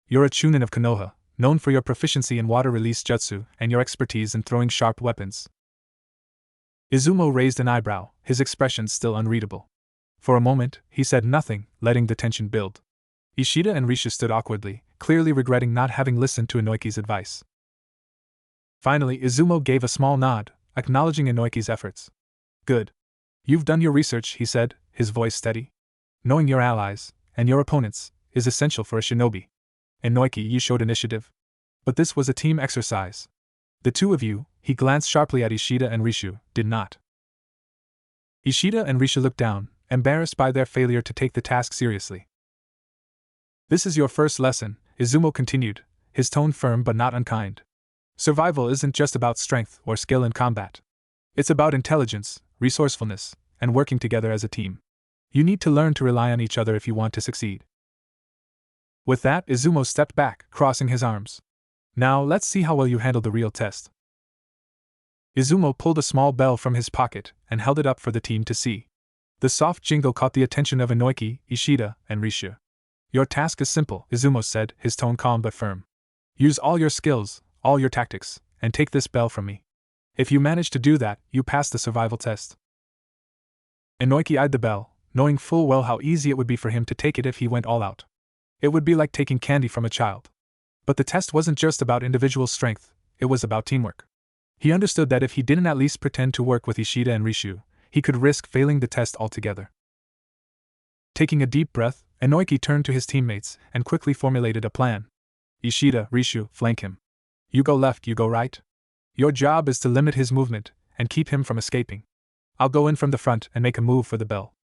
Speaker 1: You're a chunin of Konoha, known for your proficiency in water-release jutsu and your expertise in throwing sharp weapons." Izumo raised an eyebrow, his expression still unreadable. For a moment, he said nothing, letting the tension build. Ishida and Risha stood awkwardly, clearly regretting not having listened to Inoki's advice. Finally, Izumo gave a small nod, acknowledging Inoki's efforts. "Good. You've done your research," he said, his voice steady. "Knowing your allies, and your opponents, is essential for a shinobi. Inoki, you showed initiative. But this was a team exercise. The two of you," he glanced sharply at Ishida and Rishu, "did not." Ishida and Rishu looked down, embarrassed by their failure to take the task seriously. "This is your first lesson," Izumo continued, his tone firm but not unkind. "Survival isn't just about strength or skill in combat. It's about intelligence, resourcefulness, and working together as a team. You need to learn to rely on each other if you want to succeed." With that, Izumo stepped back, crossing his arms. "Now let's see how well you handle the real test." Izumo pulled a small bell from his pocket and held it up for the team to see. The soft jingle caught the attention of Inoki, Ishida, and Rishu. "Your task is simple," Izumo said, his tone calm but firm. "Use all your skills, all your tactics, and take this bell from me. If you manage to do that, you pass the survival test." Inoki eyed the bell, knowing full well how easy it would be for him to take it if he went all out. It would be like taking candy from a child. But the test wasn't just about individual strength, it was about teamwork. He understood that if he didn't at least pretend to work with Ishida and Rishu, he could risk failing the test altogether. Taking a deep breath, Inoki turned to his teammates and quickly formulated a plan. "Ishida, Rishu, flank him. You go left, you go right. Your job is to limit his movement and keep him from escaping. I'll go in from the front and make a move for the bell."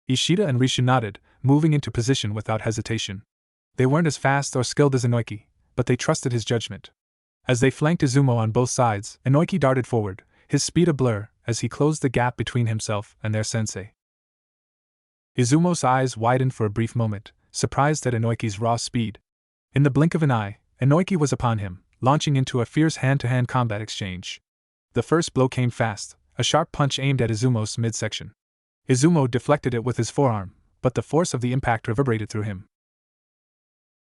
Speaker 1: Ishida and Rishu nodded, moving into position without hesitation. They weren't as fast or skilled as Inoki, but they trusted his judgment. As they flanked Izumo on both sides, Inoki darted forward, his speed a blur, as he closed the gap between himself and their sensei. Izumo's eyes widened for a brief moment, surprised at Inoki's raw speed. In the blink of an eye, Inoki was upon him, launching into a fierce hand-to-hand combat exchange. The first blow came fast, a sharp punch aimed at Izumo's midsection. Izumo deflected it with his forearm, but the force of the impact reverberated through him.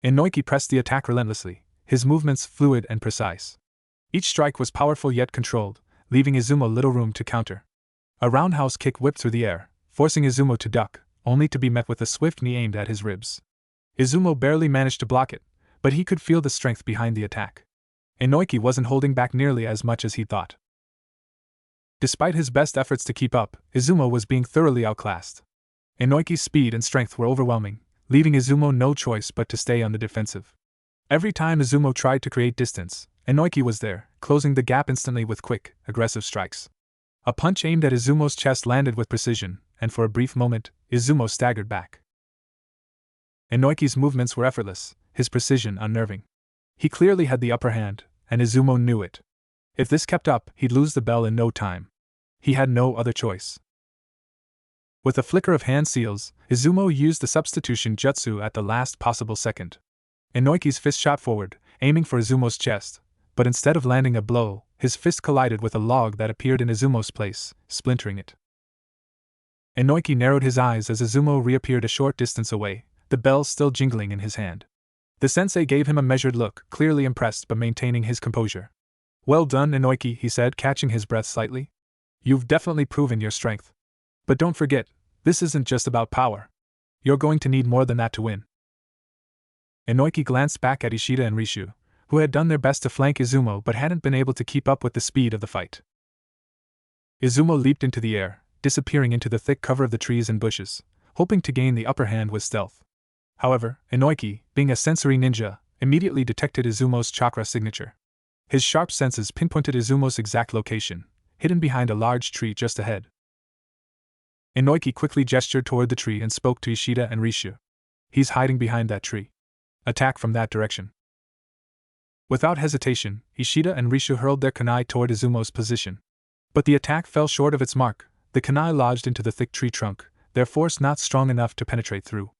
Speaker 1: Inoki pressed the attack relentlessly, his movements fluid and precise. Each strike was powerful yet controlled, leaving Izumo little room to counter. A roundhouse kick whipped through the air, forcing Izumo to duck, only to be met with a swift knee aimed at his ribs. Izumo barely managed to block it, but he could feel the strength behind the attack. Inoki wasn't holding back nearly as much as he thought. Despite his best efforts to keep up, Izumo was being thoroughly outclassed. Inoiki's speed and strength were overwhelming, leaving Izumo no choice but to stay on the defensive. Every time Izumo tried to create distance, Inoiki was there, closing the gap instantly with quick, aggressive strikes. A punch aimed at Izumo's chest landed with precision, and for a brief moment, Izumo staggered back. Inoiki's movements were effortless, his precision unnerving. He clearly had the upper hand, and Izumo knew it. If this kept up, he'd lose the bell in no time. He had no other choice. With a flicker of hand seals, Izumo used the substitution jutsu at the last possible second. Inoiki's fist shot forward, aiming for Izumo's chest, but instead of landing a blow, his fist collided with a log that appeared in Izumo's place, splintering it. Inoiki narrowed his eyes as Izumo reappeared a short distance away, the bell still jingling in his hand. The sensei gave him a measured look, clearly impressed but maintaining his composure. "Well done, Inoiki," he said, catching his breath slightly. "You've definitely proven your strength. But don't forget, this isn't just about power. You're going to need more than that to win." Inoiki glanced back at Ishida and Rishu, who had done their best to flank Izumo but hadn't been able to keep up with the speed of the fight. Izumo leaped into the air, disappearing into the thick cover of the trees and bushes, hoping to gain the upper hand with stealth. However, Inoiki, being a sensory ninja, immediately detected Izumo's chakra signature. His sharp senses pinpointed Izumo's exact location, hidden behind a large tree just ahead. Inoiki quickly gestured toward the tree and spoke to Ishida and Rishu. "He's hiding behind that tree. Attack from that direction." Without hesitation, Ishida and Rishu hurled their kunai toward Izumo's position. But the attack fell short of its mark. The kunai lodged into the thick tree trunk, their force not strong enough to penetrate through.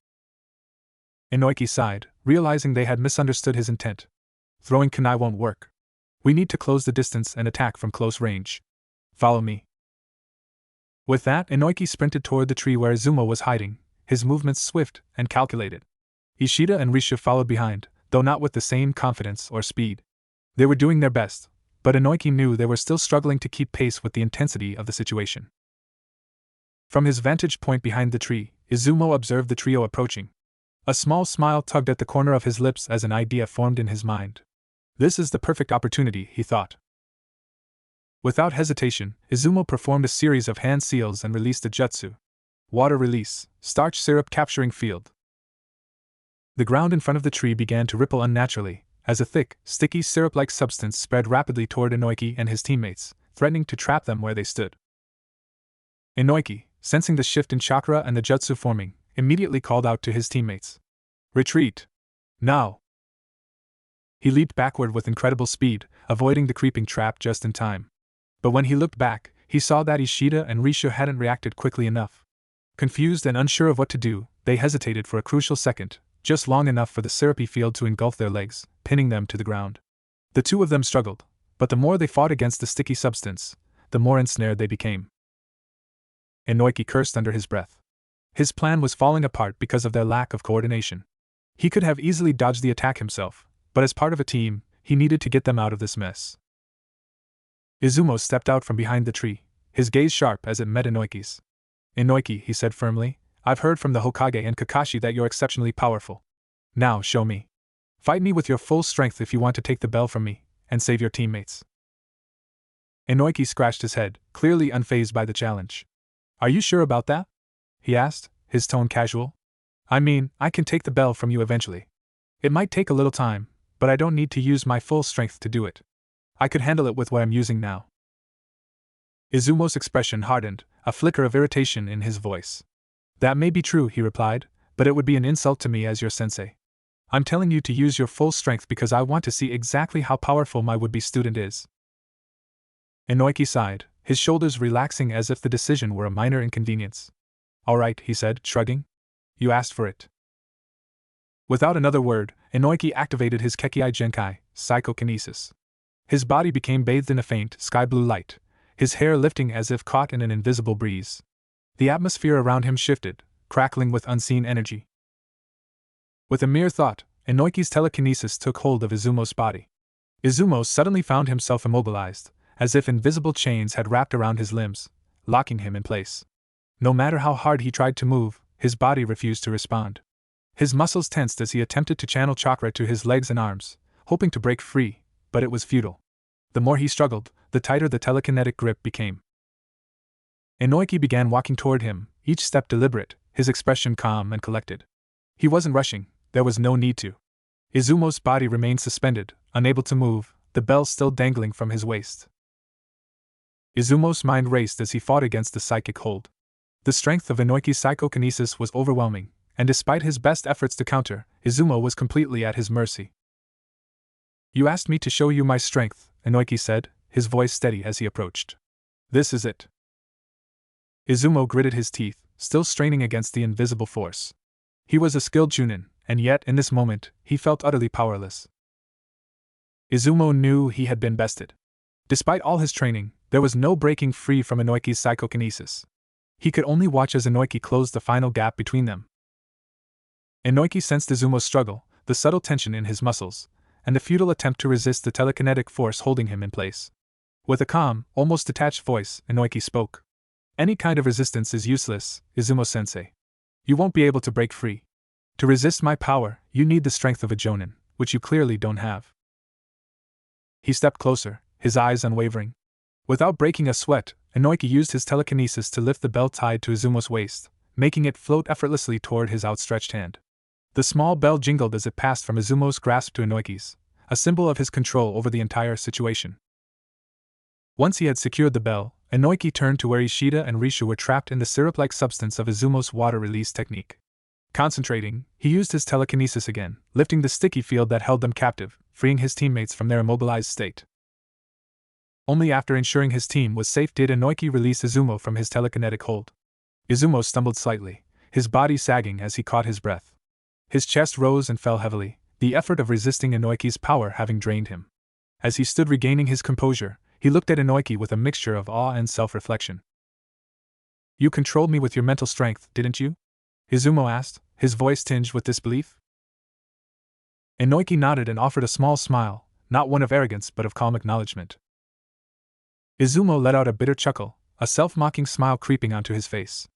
Speaker 1: Inoiki sighed, realizing they had misunderstood his intent. "Throwing kunai won't work. We need to close the distance and attack from close range. Follow me." With that, Inoiki sprinted toward the tree where Izumo was hiding, his movements swift and calculated. Ishida and Rishu followed behind, though not with the same confidence or speed. They were doing their best, but Inoiki knew they were still struggling to keep pace with the intensity of the situation. From his vantage point behind the tree, Izumo observed the trio approaching. A small smile tugged at the corner of his lips as an idea formed in his mind. This is the perfect opportunity, he thought. Without hesitation, Izumo performed a series of hand seals and released a jutsu. Water release, starch syrup capturing field. The ground in front of the tree began to ripple unnaturally, as a thick, sticky syrup-like substance spread rapidly toward Inoiki and his teammates, threatening to trap them where they stood. Inoiki, sensing the shift in chakra and the jutsu forming, immediately called out to his teammates. "Retreat! Now!" He leaped backward with incredible speed, avoiding the creeping trap just in time. But when he looked back, he saw that Ishida and Rishu hadn't reacted quickly enough. Confused and unsure of what to do, they hesitated for a crucial second, just long enough for the syrupy field to engulf their legs, pinning them to the ground. The two of them struggled, but the more they fought against the sticky substance, the more ensnared they became. Inoiki cursed under his breath. His plan was falling apart because of their lack of coordination. He could have easily dodged the attack himself, but as part of a team, he needed to get them out of this mess. Izumo stepped out from behind the tree, his gaze sharp as it met Inoiki's. "Inoiki," he said firmly, "I've heard from the Hokage and Kakashi that you're exceptionally powerful. Now show me. Fight me with your full strength if you want to take the bell from me, and save your teammates." Inoiki scratched his head, clearly unfazed by the challenge. "Are you sure about that?" he asked, his tone casual. "I mean, I can take the bell from you eventually. It might take a little time, but I don't need to use my full strength to do it. I could handle it with what I'm using now." Izumo's expression hardened, a flicker of irritation in his voice. "That may be true," he replied, "but it would be an insult to me as your sensei. I'm telling you to use your full strength because I want to see exactly how powerful my would-be student is." Inoiki sighed, his shoulders relaxing as if the decision were a minor inconvenience. "All right," he said, shrugging. "You asked for it." Without another word, Inoiki activated his Kekkei Genkai, psychokinesis. His body became bathed in a faint, sky-blue light, his hair lifting as if caught in an invisible breeze. The atmosphere around him shifted, crackling with unseen energy. With a mere thought, Inoiki's telekinesis took hold of Izumo's body. Izumo suddenly found himself immobilized, as if invisible chains had wrapped around his limbs, locking him in place. No matter how hard he tried to move, his body refused to respond. His muscles tensed as he attempted to channel chakra to his legs and arms, hoping to break free, but it was futile. The more he struggled, the tighter the telekinetic grip became. Inoiki began walking toward him, each step deliberate, his expression calm and collected. He wasn't rushing, there was no need to. Izumo's body remained suspended, unable to move, the bell still dangling from his waist. Izumo's mind raced as he fought against the psychic hold. The strength of Inoiki's psychokinesis was overwhelming, and despite his best efforts to counter, Izumo was completely at his mercy. "You asked me to show you my strength," Inoiki said, his voice steady as he approached. "This is it." Izumo gritted his teeth, still straining against the invisible force. He was a skilled Chunin, and yet, in this moment, he felt utterly powerless. Izumo knew he had been bested. Despite all his training, there was no breaking free from Inoiki's psychokinesis. He could only watch as Inoiki closed the final gap between them. Inoiki sensed Izumo's struggle, the subtle tension in his muscles, and the futile attempt to resist the telekinetic force holding him in place. With a calm, almost detached voice, Inoiki spoke. "Any kind of resistance is useless, Izumo-sensei. You won't be able to break free. To resist my power, you need the strength of a jonin, which you clearly don't have." He stepped closer, his eyes unwavering. Without breaking a sweat, Inoiki used his telekinesis to lift the bell tied to Izumo's waist, making it float effortlessly toward his outstretched hand. The small bell jingled as it passed from Izumo's grasp to Inoiki's, a symbol of his control over the entire situation. Once he had secured the bell, Inoiki turned to where Ishida and Rishu were trapped in the syrup-like substance of Izumo's water release technique. Concentrating, he used his telekinesis again, lifting the sticky field that held them captive, freeing his teammates from their immobilized state. Only after ensuring his team was safe did Inoiki release Izumo from his telekinetic hold. Izumo stumbled slightly, his body sagging as he caught his breath. His chest rose and fell heavily, the effort of resisting Inoiki's power having drained him. As he stood regaining his composure, he looked at Inoiki with a mixture of awe and self-reflection. "You controlled me with your mental strength, didn't you?" Izumo asked, his voice tinged with disbelief. Inoiki nodded and offered a small smile, not one of arrogance but of calm acknowledgement. Izumo let out a bitter chuckle, a self-mocking smile creeping onto his face.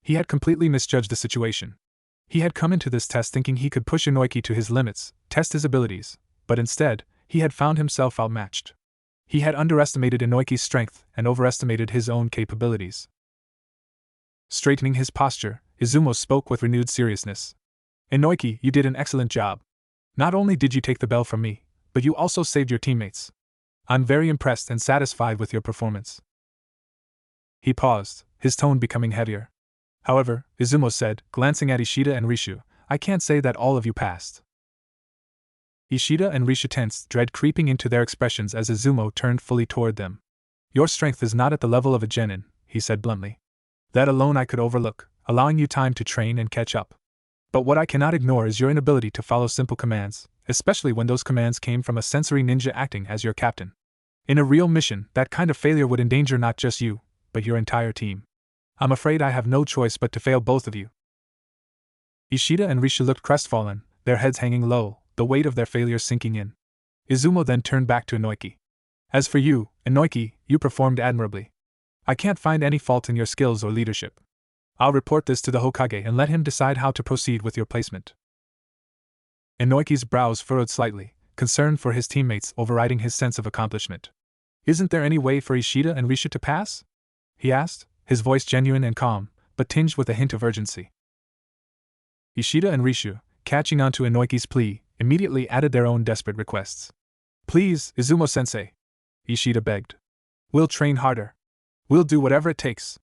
Speaker 1: He had completely misjudged the situation. He had come into this test thinking he could push Inoiki to his limits, test his abilities, but instead, he had found himself outmatched. He had underestimated Inoiki's strength and overestimated his own capabilities. Straightening his posture, Izumo spoke with renewed seriousness. "Inoiki, you did an excellent job. Not only did you take the bell from me, but you also saved your teammates. I'm very impressed and satisfied with your performance." He paused, his tone becoming heavier. "However," Izumo said, glancing at Ishida and Rishu, "I can't say that all of you passed." Ishida and Rishu tensed, dread creeping into their expressions as Izumo turned fully toward them. "Your strength is not at the level of a genin," he said bluntly. "That alone I could overlook, allowing you time to train and catch up. But what I cannot ignore is your inability to follow simple commands, especially when those commands came from a sensory ninja acting as your captain. In a real mission, that kind of failure would endanger not just you, but your entire team. I'm afraid I have no choice but to fail both of you." Ishida and Rishu looked crestfallen, their heads hanging low, the weight of their failure sinking in. Izumo then turned back to Inoiki. "As for you, Inoiki, you performed admirably. I can't find any fault in your skills or leadership. I'll report this to the Hokage and let him decide how to proceed with your placement." Inoiki's brows furrowed slightly, concern for his teammates overriding his sense of accomplishment. "Isn't there any way for Ishida and Rishu to pass?" he asked, his voice genuine and calm, but tinged with a hint of urgency. Ishida and Rishu, catching on to Inoiki's plea, immediately added their own desperate requests. "Please, Izumo-sensei," Ishida begged. "We'll train harder. We'll do whatever it takes."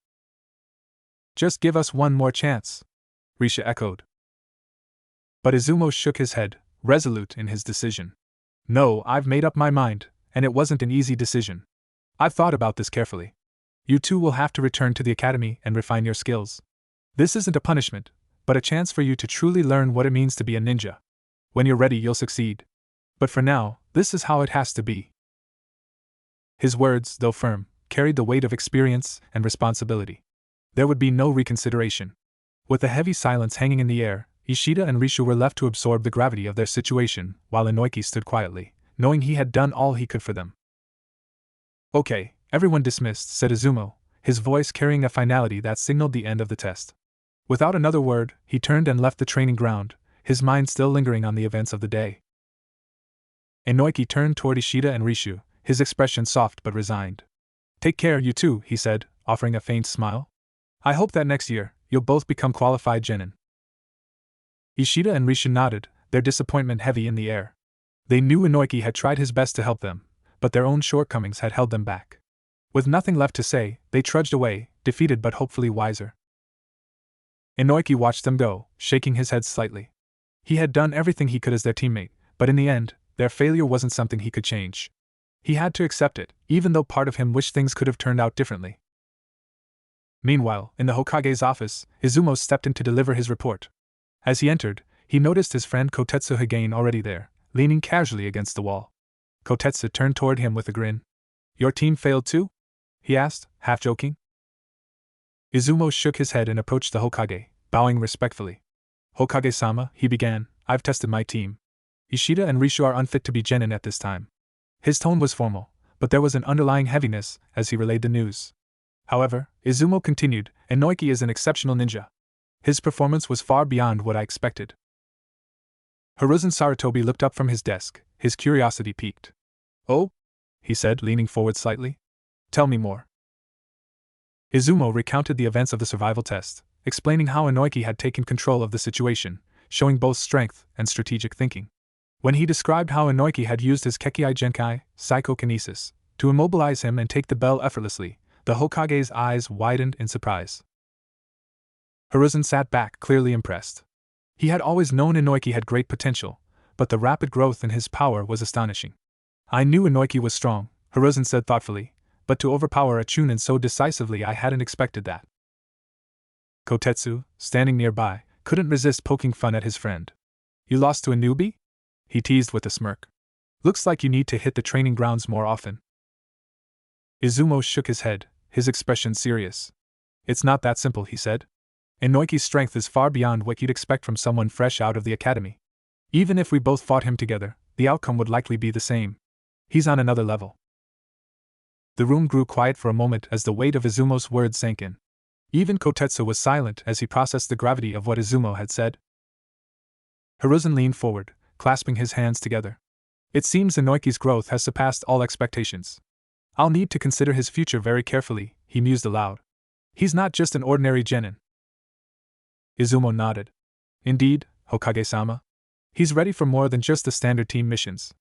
Speaker 1: "Just give us one more chance," Rishu echoed. But Izumo shook his head, resolute in his decision. "No, I've made up my mind, and it wasn't an easy decision. I've thought about this carefully. You two will have to return to the academy and refine your skills. This isn't a punishment, but a chance for you to truly learn what it means to be a ninja. When you're ready, you'll succeed. But for now, this is how it has to be." His words, though firm, carried the weight of experience and responsibility. There would be no reconsideration. With a heavy silence hanging in the air, Ishida and Rishu were left to absorb the gravity of their situation, while Inoiki stood quietly, knowing he had done all he could for them. "Okay, everyone dismissed," said Izumo, his voice carrying a finality that signaled the end of the test. Without another word, he turned and left the training ground, his mind still lingering on the events of the day. Inoiki turned toward Ishida and Rishu, his expression soft but resigned. "Take care, you two," he said, offering a faint smile. "I hope that next year, you'll both become qualified genin. Ishida and Risha nodded, their disappointment heavy in the air. They knew Inoiki had tried his best to help them, but their own shortcomings had held them back. With nothing left to say, they trudged away, defeated but hopefully wiser. Inoiki watched them go, shaking his head slightly. He had done everything he could as their teammate, but in the end, their failure wasn't something he could change. He had to accept it, even though part of him wished things could have turned out differently. Meanwhile, in the Hokage's office, Izumo stepped in to deliver his report. As he entered, he noticed his friend Kotetsu Higane already there, leaning casually against the wall. Kotetsu turned toward him with a grin. "Your team failed too?" he asked, half joking. Izumo shook his head and approached the Hokage, bowing respectfully. "Hokage-sama," he began, "I've tested my team. Ishida and Rishu are unfit to be genin at this time." His tone was formal, but there was an underlying heaviness as he relayed the news. However, Izumo continued, "Inoiki is an exceptional ninja. His performance was far beyond what I expected." Hiruzen Sarutobi looked up from his desk, his curiosity piqued. "Oh?" he said, leaning forward slightly. "Tell me more." Izumo recounted the events of the survival test, explaining how Inoiki had taken control of the situation, showing both strength and strategic thinking. When he described how Inoiki had used his Kekkei Genkai, psychokinesis, to immobilize him and take the bell effortlessly, the Hokage's eyes widened in surprise. Hiruzen sat back, clearly impressed. He had always known Inoiki had great potential, but the rapid growth in his power was astonishing. "I knew Inoiki was strong," Hiruzen said thoughtfully, "but to overpower a Chunin so decisively I hadn't expected that." Kotetsu, standing nearby, couldn't resist poking fun at his friend. "You lost to a newbie?" he teased with a smirk. "Looks like you need to hit the training grounds more often." Izumo shook his head, his expression serious. "It's not that simple," he said. "Inoiki's strength is far beyond what you'd expect from someone fresh out of the academy. Even if we both fought him together, the outcome would likely be the same. He's on another level." The room grew quiet for a moment as the weight of Izumo's words sank in. Even Kotetsu was silent as he processed the gravity of what Izumo had said. Hiruzen leaned forward, clasping his hands together. "It seems Inoiki's growth has surpassed all expectations. I'll need to consider his future very carefully," he mused aloud. "He's not just an ordinary genin." Izumo nodded. "Indeed, Hokage-sama. He's ready for more than just the standard team missions.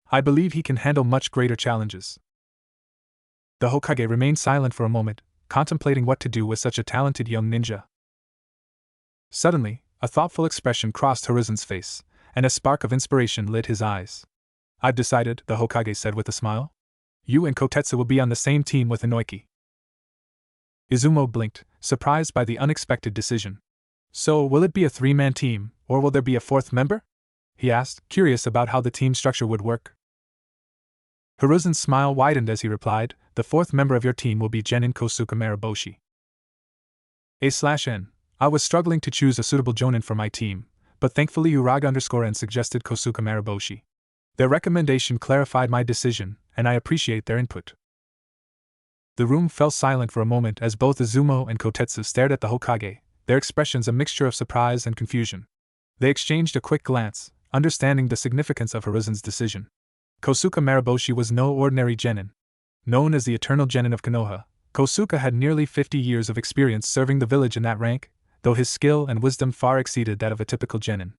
Speaker 1: I believe he can handle much greater challenges." The Hokage remained silent for a moment, contemplating what to do with such a talented young ninja. Suddenly, a thoughtful expression crossed Hiruzen's face, and a spark of inspiration lit his eyes. "I've decided," the Hokage said with a smile. "You and Kotetsu will be on the same team with Inoiki." Izumo blinked, surprised by the unexpected decision. "So, will it be a three-man team, or will there be a fourth member?" he asked, curious about how the team structure would work. Hiruzen's smile widened as he replied, "The fourth member of your team will be Genin Kosuke Maraboshi." A/N. I was struggling to choose a suitable jonin for my team, but thankfully Uraga_N suggested Kosuke Maraboshi. Their recommendation clarified my decision, and I appreciate their input. The room fell silent for a moment as both Izumo and Kotetsu stared at the Hokage, their expressions a mixture of surprise and confusion. They exchanged a quick glance, understanding the significance of Hiruzen's decision. Kosuke Maraboshi was no ordinary genin. Known as the Eternal Genin of Konoha, Kosuke had nearly 50 years of experience serving the village in that rank, though his skill and wisdom far exceeded that of a typical genin.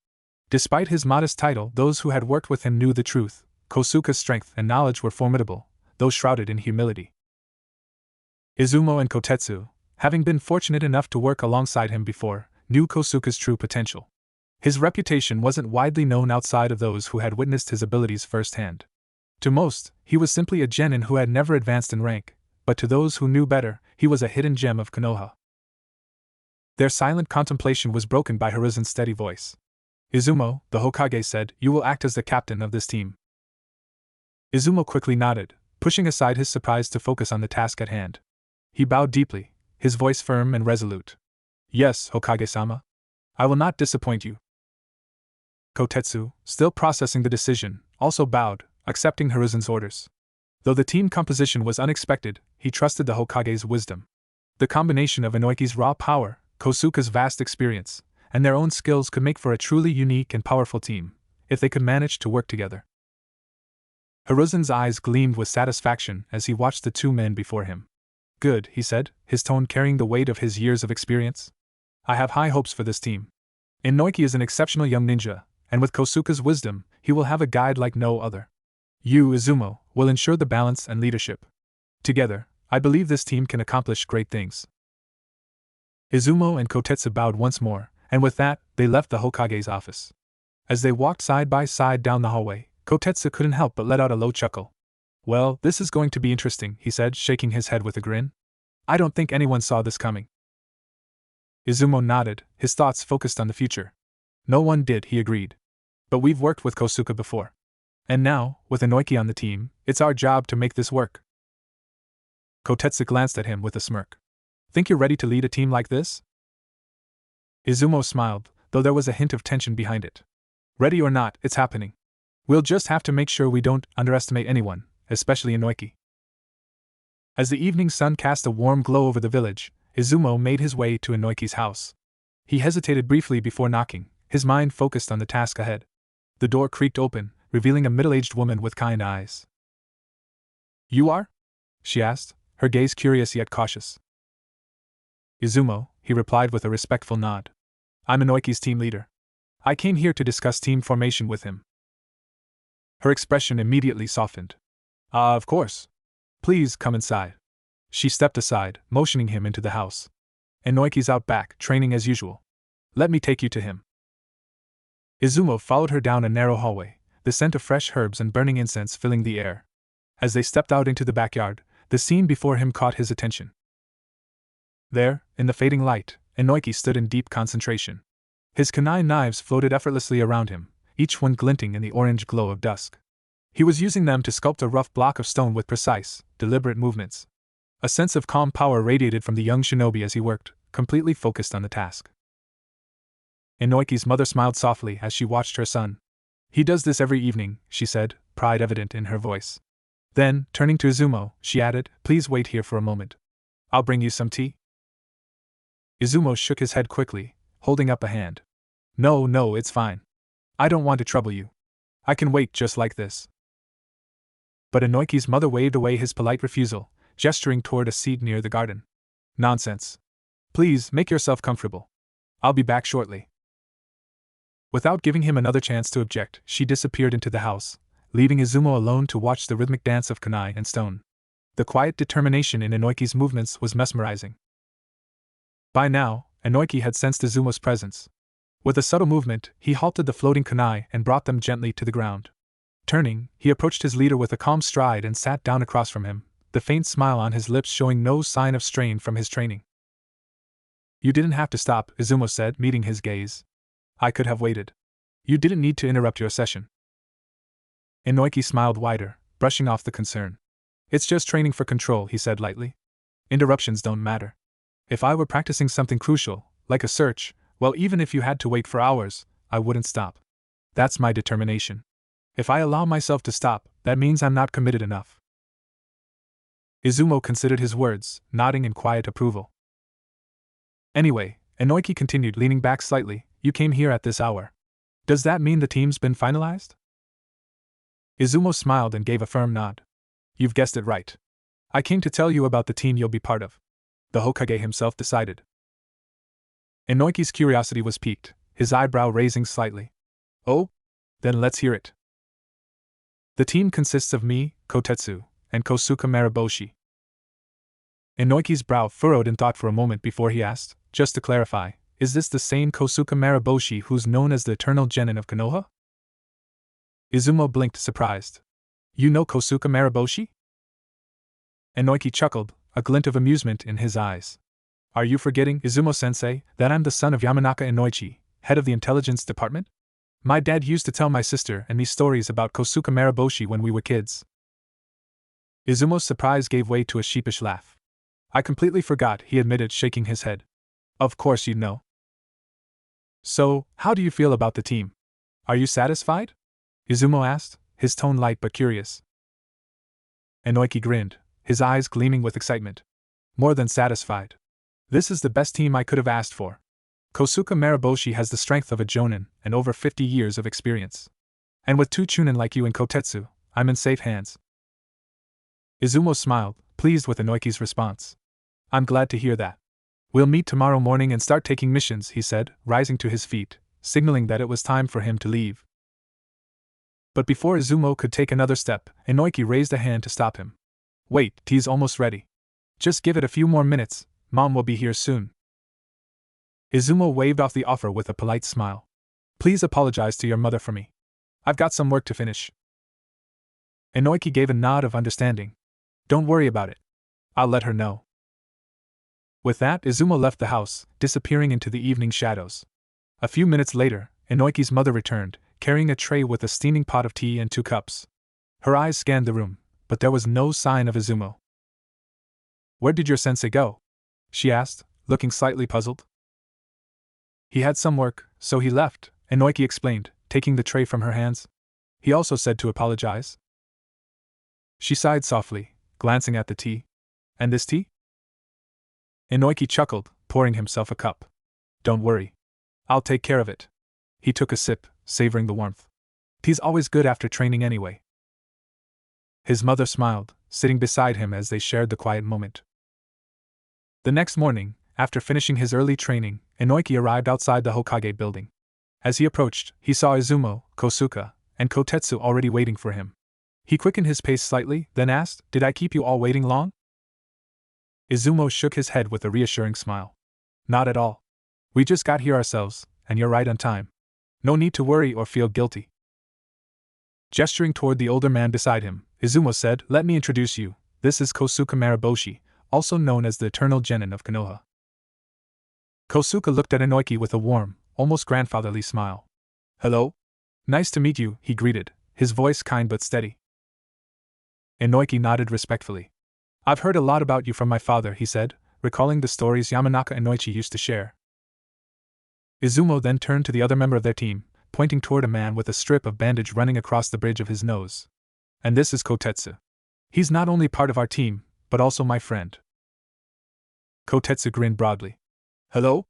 Speaker 1: Despite his modest title, those who had worked with him knew the truth. Kosuke's strength and knowledge were formidable, though shrouded in humility. Izumo and Kotetsu, having been fortunate enough to work alongside him before, knew Kosuke's true potential. His reputation wasn't widely known outside of those who had witnessed his abilities firsthand. To most, he was simply a genin who had never advanced in rank, but to those who knew better, he was a hidden gem of Konoha. Their silent contemplation was broken by Hiruzen's steady voice. "Izumo," the Hokage said, "you will act as the captain of this team." Izumo quickly nodded, pushing aside his surprise to focus on the task at hand. He bowed deeply, his voice firm and resolute. "Yes, Hokage-sama. I will not disappoint you." Kotetsu, still processing the decision, also bowed, accepting Hiruzen's orders. Though the team composition was unexpected, he trusted the Hokage's wisdom. The combination of Inoiki's raw power, Kosuke's vast experience, and their own skills could make for a truly unique and powerful team, if they could manage to work together. Hiruzen's eyes gleamed with satisfaction as he watched the two men before him. "Good," he said, his tone carrying the weight of his years of experience. I have high hopes for this team. Inoiki is an exceptional young ninja, and with Kosuka's wisdom, he will have a guide like no other. You, Izumo, will ensure the balance and leadership. Together, I believe this team can accomplish great things. Izumo and Kotetsu bowed once more, and with that, they left the Hokage's office. As they walked side by side down the hallway, Kotetsu couldn't help but let out a low chuckle. Well, this is going to be interesting, he said, shaking his head with a grin. I don't think anyone saw this coming. Izumo nodded, his thoughts focused on the future. No one did, he agreed. But we've worked with Kosuka before. And now, with Inoiki on the team, it's our job to make this work. Kotetsu glanced at him with a smirk. Think you're ready to lead a team like this? Izumo smiled, though there was a hint of tension behind it. Ready or not, it's happening. We'll just have to make sure we don't underestimate anyone, especially Inoiki. As the evening sun cast a warm glow over the village, Izumo made his way to Inoiki's house. He hesitated briefly before knocking, his mind focused on the task ahead. The door creaked open, revealing a middle-aged woman with kind eyes. You are? She asked, her gaze curious yet cautious. Izumo, he replied with a respectful nod. I'm Inoiki's team leader. I came here to discuss team formation with him. Her expression immediately softened. Of course. Please come inside. She stepped aside, motioning him into the house. Inoiki's out back, training as usual. Let me take you to him. Izumo followed her down a narrow hallway, the scent of fresh herbs and burning incense filling the air. As they stepped out into the backyard, the scene before him caught his attention. There, in the fading light, Inoiki stood in deep concentration. His kunai knives floated effortlessly around him, each one glinting in the orange glow of dusk. He was using them to sculpt a rough block of stone with precise, deliberate movements. A sense of calm power radiated from the young shinobi as he worked, completely focused on the task. Inoiki's mother smiled softly as she watched her son. He does this every evening, she said, pride evident in her voice. Then, turning to Izumo, she added, please wait here for a moment. I'll bring you some tea. Izumo shook his head quickly, holding up a hand. No, it's fine. I don't want to trouble you. I can wait just like this. But Inoiki's mother waved away his polite refusal, gesturing toward a seat near the garden. Nonsense. Please, make yourself comfortable. I'll be back shortly. Without giving him another chance to object, she disappeared into the house, leaving Izumo alone to watch the rhythmic dance of kunai and stone. The quiet determination in Inoiki's movements was mesmerizing. By now, Inoiki had sensed Izumo's presence. With a subtle movement, he halted the floating kunai and brought them gently to the ground. Turning, he approached his leader with a calm stride and sat down across from him, the faint smile on his lips showing no sign of strain from his training. You didn't have to stop, Izumo said, meeting his gaze. I could have waited. You didn't need to interrupt your session. Inoiki smiled wider, brushing off the concern. It's just training for control, he said lightly. Interruptions don't matter. If I were practicing something crucial, like a search, well, even if you had to wait for hours, I wouldn't stop. That's my determination. If I allow myself to stop, that means I'm not committed enough. Izumo considered his words, nodding in quiet approval. Anyway, Inoiki continued, leaning back slightly, you came here at this hour. Does that mean the team's been finalized? Izumo smiled and gave a firm nod. You've guessed it right. I came to tell you about the team you'll be part of. The Hokage himself decided. Inoiki's curiosity was piqued, his eyebrow raising slightly. Oh? Then let's hear it. The team consists of me, Kotetsu, and Kosuke Mariboshi. Inoiki's brow furrowed in thought for a moment before he asked, just to clarify, is this the same Kosuke Mariboshi who's known as the Eternal Genin of Konoha? Izumo blinked, surprised. You know Kosuke Mariboshi? Inoiki chuckled, a glint of amusement in his eyes. Are you forgetting, Izumo-sensei, that I'm the son of Yamanaka Inoichi, head of the intelligence department? My dad used to tell my sister and me stories about Kosuke Mariboshi when we were kids. Izumo's surprise gave way to a sheepish laugh. I completely forgot, he admitted, shaking his head. Of course you know. So, how do you feel about the team? Are you satisfied? Izumo asked, his tone light but curious. Inoiki grinned, his eyes gleaming with excitement. More than satisfied. This is the best team I could have asked for. Kosuke Mariboshi has the strength of a jonin and over 50 years of experience. And with two chunin like you and Kotetsu, I'm in safe hands. Izumo smiled, pleased with Inoiki's response. I'm glad to hear that. We'll meet tomorrow morning and start taking missions, he said, rising to his feet, signaling that it was time for him to leave. But before Izumo could take another step, Inoiki raised a hand to stop him. Wait, tea's almost ready. Just give it a few more minutes, Mom will be here soon. Izumo waved off the offer with a polite smile. Please apologize to your mother for me. I've got some work to finish. Inoiki gave a nod of understanding. Don't worry about it. I'll let her know. With that, Izumo left the house, disappearing into the evening shadows. A few minutes later, Inoiki's mother returned, carrying a tray with a steaming pot of tea and 2 cups. Her eyes scanned the room, but there was no sign of Izumo. Where did your sensei go? She asked, looking slightly puzzled. He had some work, so he left, Inoiki explained, taking the tray from her hands. He also said to apologize. She sighed softly, glancing at the tea. And this tea? Inoiki chuckled, pouring himself a cup. Don't worry. I'll take care of it. He took a sip, savoring the warmth. Tea's always good after training anyway. His mother smiled, sitting beside him as they shared the quiet moment. The next morning, after finishing his early training, Inoiki arrived outside the Hokage building. As he approached, he saw Izumo, Kosuka, and Kotetsu already waiting for him. He quickened his pace slightly, then asked, Did I keep you all waiting long? Izumo shook his head with a reassuring smile. Not at all. We just got here ourselves, and you're right on time. No need to worry or feel guilty. Gesturing toward the older man beside him, Izumo said, Let me introduce you, this is Kosuka Mariboshi, also known as the Eternal Genin of Konoha. Kosuka looked at Inoiki with a warm, almost grandfatherly smile. Hello? Nice to meet you, he greeted, his voice kind but steady. Inoiki nodded respectfully. I've heard a lot about you from my father, he said, recalling the stories Yamanaka and Inoichi used to share. Izumo then turned to the other member of their team, pointing toward a man with a strip of bandage running across the bridge of his nose. And this is Kotetsu. He's not only part of our team, but also my friend. Kotetsu grinned broadly. Hello?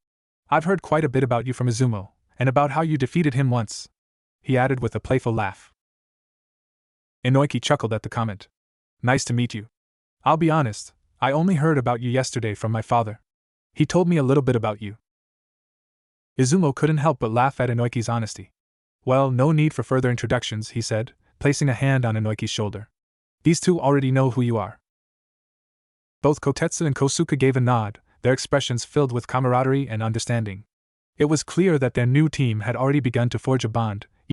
Speaker 1: I've heard quite a bit about you from Izumo, and about how you defeated him once, he added with a playful laugh. Inoiki chuckled at the comment. Nice to meet you. I'll be honest, I only heard about you yesterday from my father. He told me a little bit about you. Izumo couldn't help but laugh at Inoiki's honesty. Well, no need for further introductions, he said, placing a hand on Inoiki's shoulder. These two already know who you are. Both Kotetsu and Kosuka gave a nod, their expressions filled with camaraderie and understanding. It was clear that their new team had already begun to forge a bond,